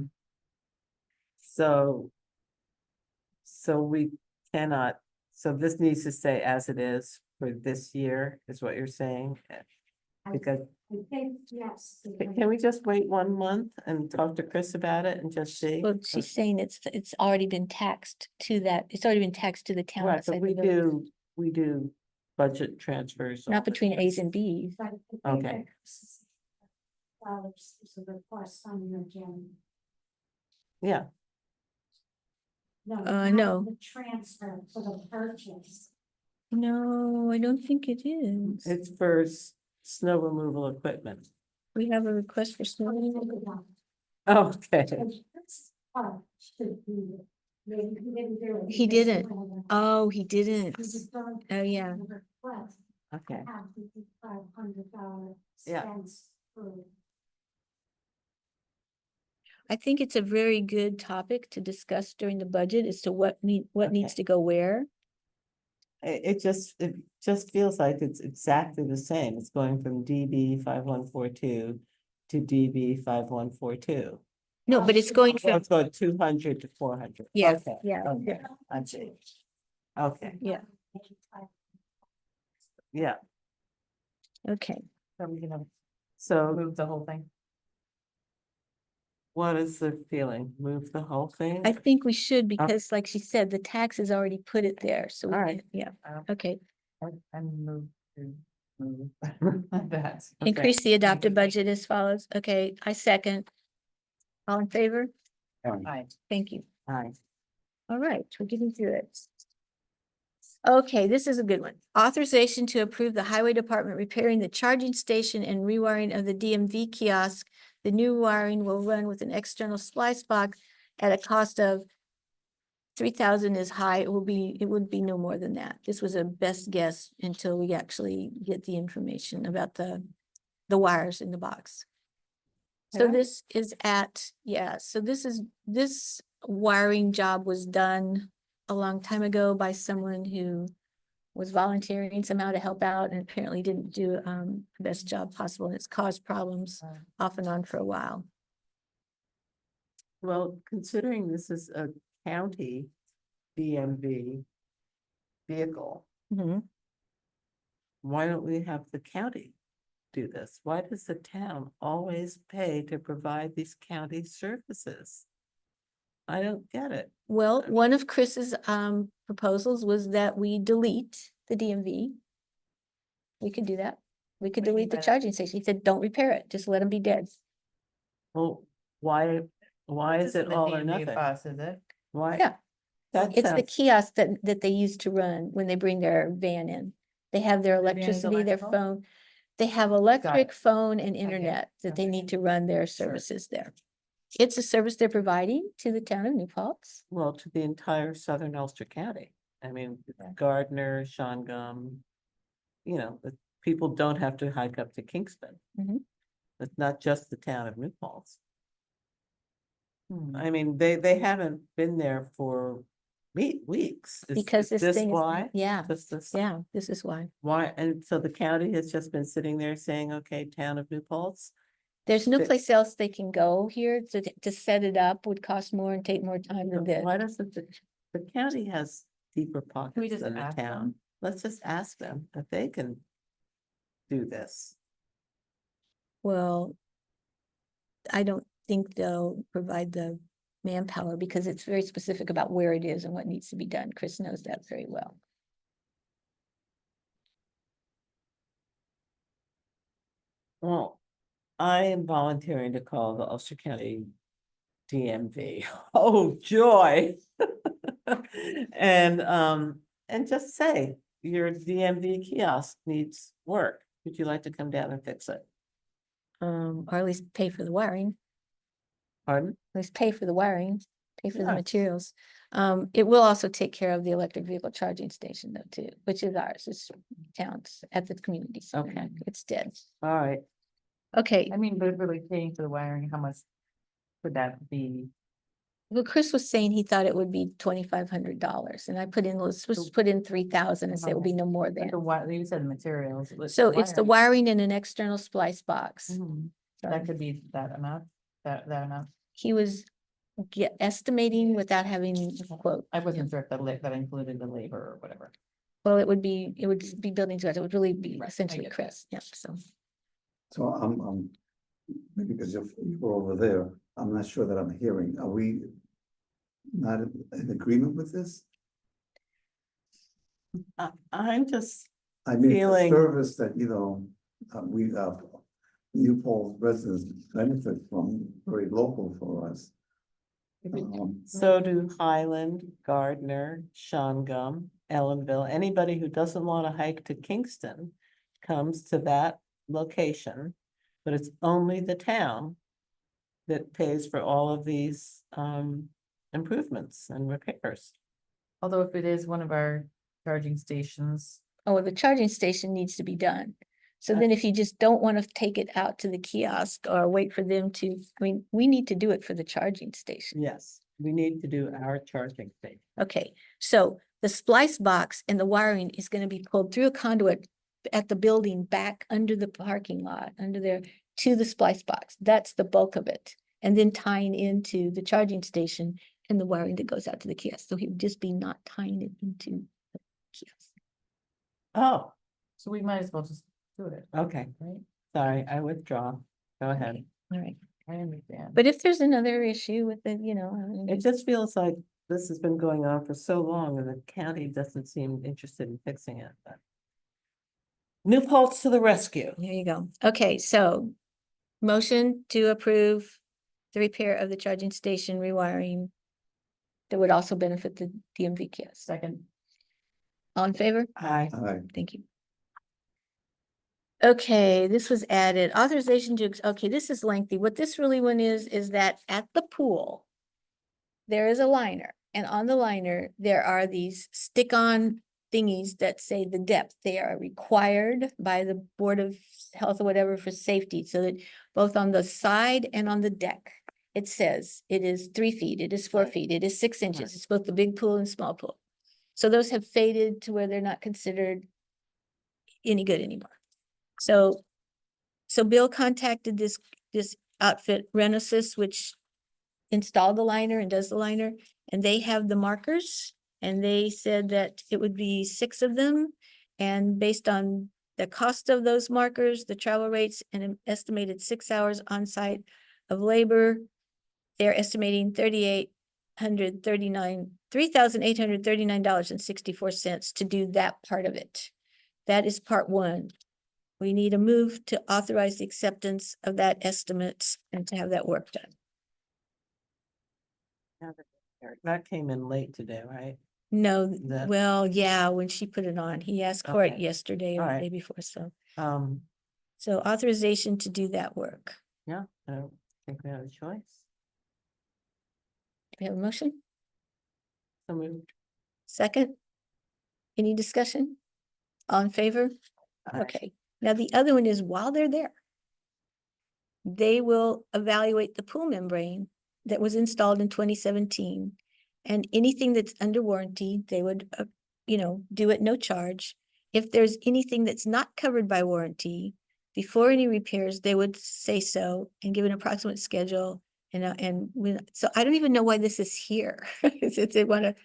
So we cannot, so this needs to stay as it is for this year, is what you're saying? I- Because, I think, yes. can we just wait 1 month and talk to Chris about it and just see? Well, she's saying it's already been taxed to that, it's already been taxed to the town. Right, outside but the village. we do budget transfers. all Not the between time. A's and B's. But I think Okay. that dollars is a request on your agenda. Yeah, No. No. not The transfer for the purchase. No, I don't think it is. it's for snow removal equipment. We have a request for snow removal. Okay, Should be. Maybe he didn't do it. He didn't. Oh. Oh, he didn't. This is going. Oh, yeah. Request okay, to have $500 Yeah. expense through. I think it's a very good topic to discuss during the budget as to what needs Okay. to go where. it just feels like it's exactly the same. It's going from DB 5142 to DB 5142. No, but it's going So from, it's going 200 to 400. yeah, Okay, yeah. okay, I see. Okay, Yeah. yeah, Okay. Are we gonna so move the whole thing? what is the feeling? Move the whole thing? I think we should because like she said, the tax has already put it there. So, we All right. can- yeah, Uh, okay. I move to move that. Okay. Increase the adopted budget as follows. Okay, I second. All in favor? Aye. Thank you. Aye. All right, we're getting through it. Okay, this is a good one. Authorization to approve the highway department repairing the charging station and rewiring of the DMV kiosk. The new wiring will run with an external splice box at a cost of 3,000 is high. It would be no more than that. This was a best guess until we actually get the information about the wires in the box. So Yeah. this is this wiring job was done a long time ago by someone who was volunteering somehow to help out and apparently didn't do the best job possible, and it's caused problems off and on for a while. Well, considering this is a county DMV vehicle, Mhm. why don't we have the county do this? Why does the town always pay to provide these county services? I don't get it. Well, one of Chris's proposals was that we delete the DMV. We could do that. We could What do you mean delete the by that? charging station. He said, don't repair it, just let them be dead. Well, why is it all or nothing? Bus, is it? Why? Yeah. That It's the sounds, kiosk that they use to run when they bring their van in. They have their Their van is electricity, their electrical? phone. They have electric, phone and internet that they okay. need to run their services there. It's a service they're providing to the town of New Paltz. well, to the entire southern Ulster County. I mean, Yeah. Gardner, Shongum, the people don't have to hike up to Kingston. Mhm. It's not just the town of New Paltz. Hmm. I mean, they haven't been there for weeks. Because Is this thing is, why? yeah, Just this, yeah, this is why. why? And so the county has just been sitting there saying, okay, town of New Paltz. There's no Fix- place else they can go here to set it up would cost more and take more time than this. Why doesn't the county has deeper we pockets just than the ask them? town? Let's just ask them if they can do this. Well, I don't think they'll provide the manpower because it's very specific about where it is and what needs to be done. Chris knows that very well. Well, I am volunteering to call the Ulster County DMV. Oh, joy. And just say, your DMV kiosk needs work. Would you like to come down and fix it? Or at least pay for the wiring, Pardon? at least pay for the wiring, pay for the Yeah. materials. It will also take care of the electric vehicle charging station though too, which is ours, it's towns at the community center. Okay. It's dead. All right. Okay, I mean, but really paying for the wiring, how much would that be? well, Chris was saying he thought it would be $2,500 and I put in, let's just put in 3,000 and say it would be no more But than. the wire, you said the materials. but So it's the wiring in an external splice box. Mhm. So That could be that amount, that amount. he was estimating without having a quote. I wasn't sure if that included the labor or whatever. Well, it would be building to it. It would really be Right, I essentially get that. Chris. Yeah, so. So maybe because you're over there, I'm not sure that I'm hearing. Are we not in agreement with this? I'm just, I mean, the Feeling- service that, we, New Paltz residents benefit from, very local for us. so do Highland, Gardner, Shongum, Ellenville. Anybody who doesn't want to hike to Kingston comes to that location. But it's only the town that pays for all of these improvements and repairs. Although if it is one of our charging stations, Oh, the charging station needs to be done. So then if you just don't want to take it out to the kiosk or wait for them to, I mean, we need to do it for the charging station. Yes, we need to do our charging thing. Okay, so the splice box and the wiring is going to be pulled through a conduit at the building back under the parking lot, under there to the splice box. That's the bulk of it. And then tying into the charging station and the wiring that goes out to the kiosk. So he would just be not tying it into kiosk. Oh, So we might as well just do it, okay, right? sorry, I withdraw. Go ahead. Okay, all right. I understand. But if there's another issue with it, you know, I mean, It just feels like this has been going on for so long and the county doesn't seem interested in fixing it, but. New Paltz to the rescue. here you go. Okay, so motion to approve the repair of the charging station rewiring that would also benefit the DMV kiosk. Second, All in favor? Aye. Thank you. Okay, this was added, authorization to, okay, this is lengthy. What this really one is that at the pool, there is a liner, and on the liner, there are these stick-on thingies that say the depth. They are required by the Board of Health or whatever for safety, so that both on the side and on the deck, it says it is 3 feet, it is 4 feet, it is 6 inches. It's both the big pool and small pool. So those have faded to where they're not considered any good anymore. So Bill contacted this outfit, Renesys, which installed the liner and does the liner, and they have the markers. And they said that it would be 6 of them. And based on the cost of those markers, the travel rates, and an estimated 6 hours on site of labor, they're estimating $3,839.64 to do that part of it. That is part 1. We need a move to authorize the acceptance of that estimate and to have that work done. That came in late today, right? No, That- well, yeah, when she put it on, he asked for it Okay. yesterday or the Alright. day before, so. Um, So authorization to do that work. yeah, I don't think we have a choice. Do we have a motion? So moved. Second? Any discussion? All in favor? Aye. Okay, now the other one is while they're there, they will evaluate the pool membrane that was installed in 2017. And anything that's under warranty, they would, do it no charge. If there's anything that's not covered by warranty, before any repairs, they would say so and give an approximate schedule. So I don't even know why this is here. They want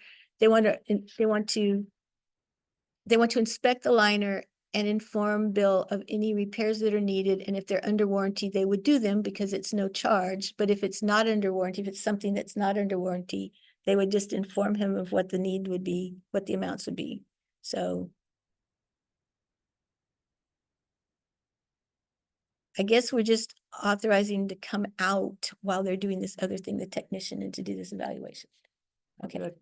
to inspect the liner and inform Bill of any repairs that are needed, and if they're under warranty, they would do them because it's no charge. But if it's not under warranty, if it's something that's not under warranty, they would just inform him of what the need would be, what the amounts would be. So I guess we're just authorizing to come out while they're doing this other thing, the technician, and to do this evaluation. Okay. Good.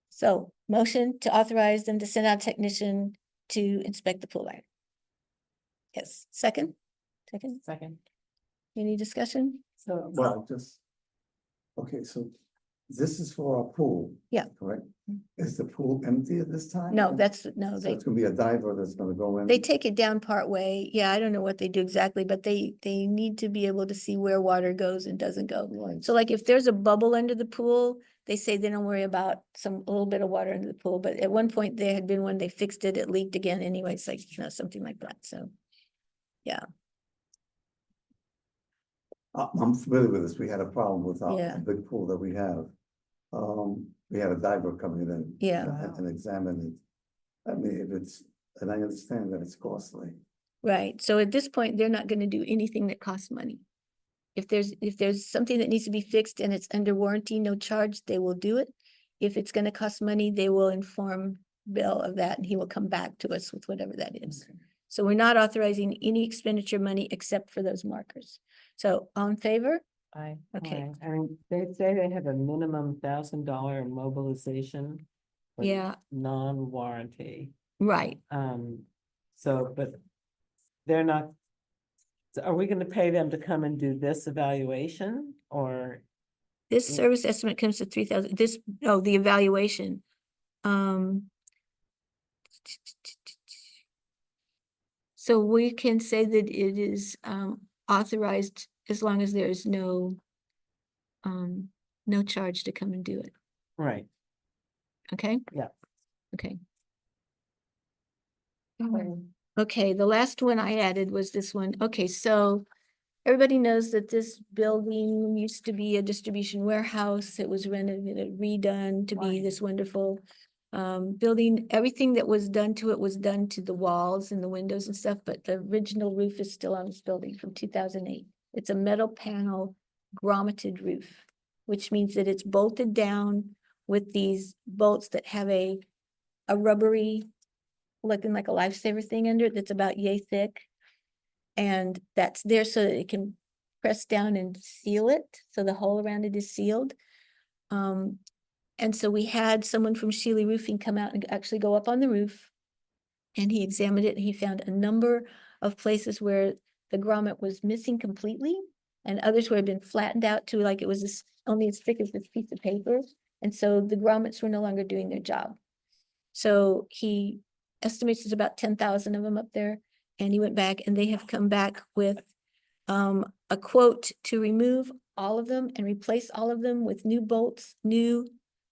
So motion to authorize them to send out a technician to inspect the pool liner. Yes, second? second. Any discussion? So, Well, okay, so this is for our pool. Yeah. Correct? Is the pool empty at this time? No, no, So they, it's gonna be a diver that's gonna go in. they take it down part way. Yeah, I don't know what they do exactly, but they need to be able to see where water goes and doesn't go. Right. So like if there's a bubble under the pool, they say they don't worry about a little bit of water under the pool, but at one point there had been when they fixed it, it leaked again anyway, it's like, something like that, so. I'm familiar with this. We had a problem with Yeah. our big pool that we have. We had a diver coming in. Yeah. And examine it. I mean, and I understand that it's costly. Right, so at this point, they're not gonna do anything that costs money. If there's something that needs to be fixed and it's under warranty, no charge, they will do it. If it's gonna cost money, they will inform Bill of that and he will come back to us with whatever that is. Okay. So we're not authorizing any expenditure money except for those markers. So all in favor? Aye. Okay, I mean, they say they have a minimum $1,000 mobilization. but yeah, Non-warranty. right. So, but they're not. So are we gonna pay them to come and do this evaluation or? This Mm. service estimate comes to 3,000, the evaluation. So we can say that it is authorized as long as there's no charge to come and do it, Right, okay? Yeah. Okay. Okay, the last one I added was this one. Okay, so everybody knows that this building used to be a distribution warehouse. It was renovated, redone to be this wonderful Building, everything that was done to it was done to the walls and the windows and stuff, but the original roof is still on this building from 2008. It's a metal panel grommeted roof, which means that it's bolted down with these bolts that have a rubbery, looking like a lifesaver thing under it that's about yay thick. And that's there so that it can press down and seal it, so the hole around it is sealed. And so we had someone from Shealy Roofing come out and actually go up on the roof. And he examined it and he found a number of places where the grommet was missing completely. And others where it had been flattened out to like it was this, only as thick as this piece of paper. And so the grommets were no longer doing their job. So he estimates there's about 10,000 of them up there. And he went back and they have come back with a quote to remove all of them and replace all of them with new bolts, new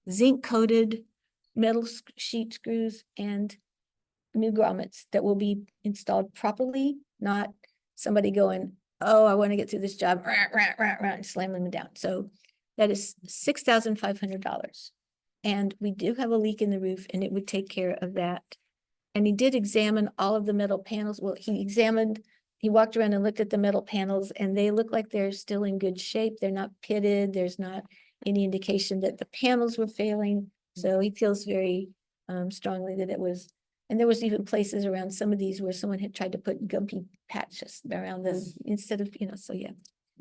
zinc coated metal sheet screws and new grommets that will be installed properly, not somebody going, oh, I want to get through this job, and slamming them down. So that is $6,500. And we do have a leak in the roof and it would take care of that. And he did examine all of the metal panels. Well, he walked around and looked at the metal panels and they look like they're still in good shape. They're not pitted. There's not any indication that the panels were failing. So he feels very strongly that it was, and there was even places around some of these where someone had tried to put gumpy patches around this instead of, so yeah.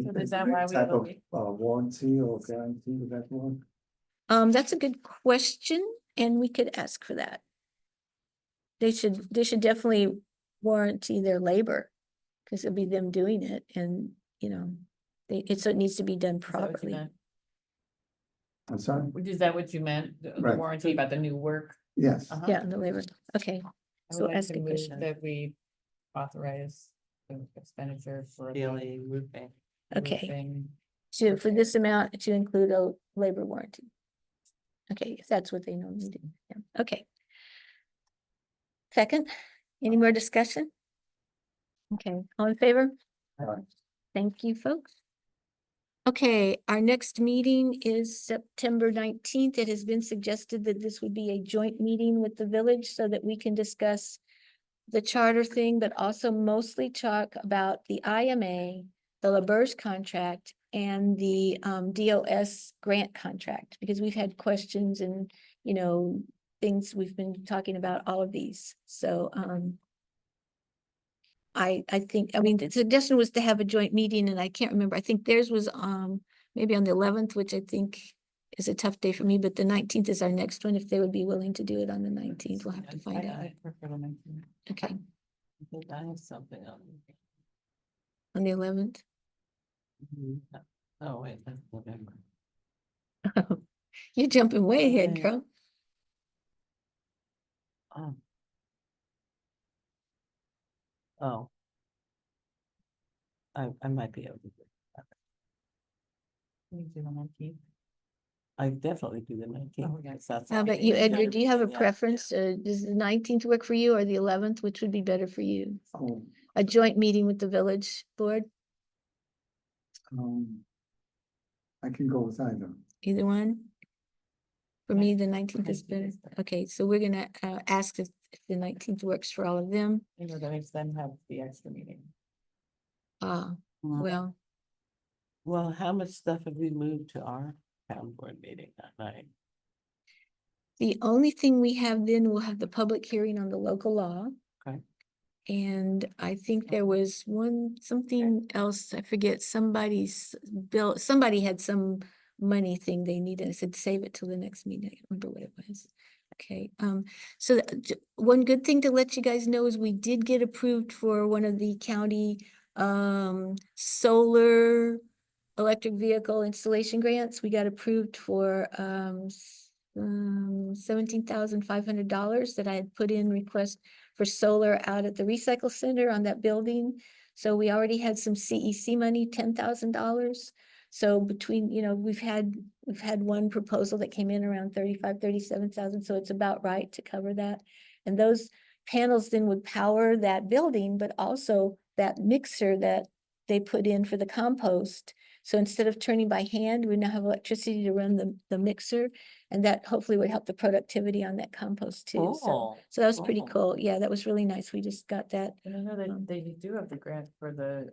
So is that why we Type of believe- warranty or guarantee with that one? That's a good question and we could ask for that. They should definitely warranty their labor because it'll be them doing it and, so it needs to be done Is that what you properly. meant? I'm sorry? Is that what you meant? The Right. warranty about the new work? Yes. Uh-huh. Yeah, and the labor. Okay. I So would like ask to a move question. that we authorize the expenditure for. Daily roofing. Okay. roofing. For this amount to include a labor warranty. Okay, if that's what they normally do. Yeah, okay. Second, any more discussion? Okay, all in favor? Aye. Thank you, folks. Okay, our next meeting is September 19th. It has been suggested that this would be a joint meeting with the village so that we can discuss the charter thing, but also mostly talk about the IMA, the LaBerge contract, and the DOS grant contract, because we've had questions and, things we've been talking about all of these. So I think, the suggestion was to have a joint meeting and I can't remember. I think theirs was maybe on the 11th, which I think is a tough day for me, but the 19th is our next one. If they would be willing to do it on the 19th, we'll have to find out. I prefer the 19th. Okay, I think I have something on. on the 11th. Oh, wait, that's November. You're jumping way ahead, Yeah. girl. Oh. Oh. I might be able to do it. Can you do the 19th? I definitely do the 19th. Oh, yeah. How about you, Edgar? Do you have a preference? Does the 19th work for you or the 11th? Which would be better for you? Oh, A joint meeting with the village board, I can go with either. either one? For me, the 19th is better. Okay, so we're gonna ask if the 19th works for all of them. That makes them have the extra meeting. Well, Well, how much stuff have we moved to our town board meeting that night? the only thing we have then, we'll have the public hearing on the local law. Okay. And I think there was something else, I forget, somebody had some money thing they needed. I said, save it till the next meeting. I can't remember what it was. Okay, so one good thing to let you guys know is we did get approved for one of the county solar electric vehicle installation grants. We got approved for $17,500 that I had put in request for solar out at the recycle center on that building. So we already had some CEC money, $10,000. So between, we've had one proposal that came in around 37,000. So it's about right to cover that. And those panels then would power that building, but also that mixer that they put in for the compost. So instead of turning by hand, we now have electricity to run the mixer. And that hopefully would help the productivity on that compost too. So that was pretty cool. Yeah, that was really nice. We just got that. And I know Um, they do have the grant for the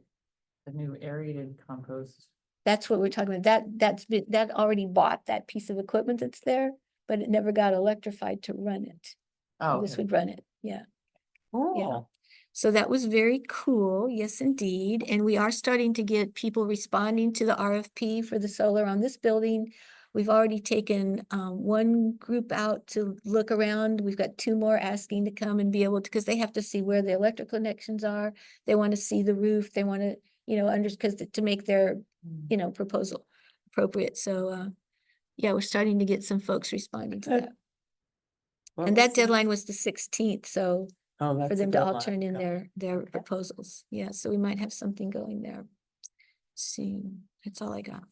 new aerated compost. That's what we're talking about. That already bought that piece of equipment that's there, but it never got electrified to run it. So Oh, this okay. would run it, yeah. Oh, So that was very cool, yes, indeed. And we are starting to get people responding to the RFP for the solar on this building. We've already taken one group out to look around. We've got 2 more asking to come and be able to, because they have to see where the electrical connections are. They want to see the roof. They want to, because to make their, proposal appropriate. So, yeah, we're starting to get some folks responding to Good. that. what And was that the- deadline was the 16th, so Oh, for that's a them to all deadline. turn in Okay. their proposals. Yeah, so we might have something going there soon. That's all I got.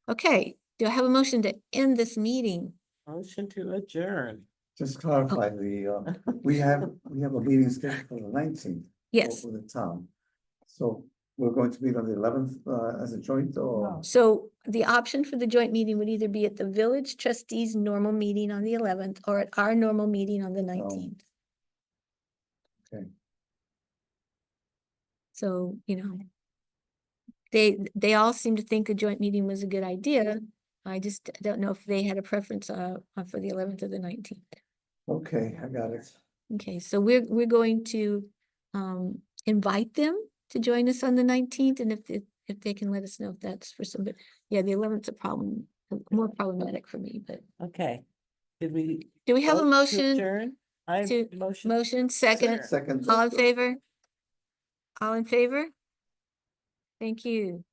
Okay, do I have a motion to end this meeting? Motion to adjourn. Just clarify we have a meeting scheduled for the 19th. Yes. For the town. So we're going to meet on the 11th, as a joint or? So the option for the joint meeting would either be at the village trustees' normal meeting on the 11th or at our normal meeting on the 19th. Okay. So, they all seem to think a joint meeting was a good idea. I just don't know if they had a preference for the 11th or the 19th. Okay, I got it. Okay, so we're going to invite them to join us on the 19th, and if they can let us know if that's for some, but yeah, the 11th is a problem, more problematic for me, but Okay. Did we? do we have a vote to motion? adjourn? I to- motion. Motion, second, Second. all in favor? All in favor? Thank you.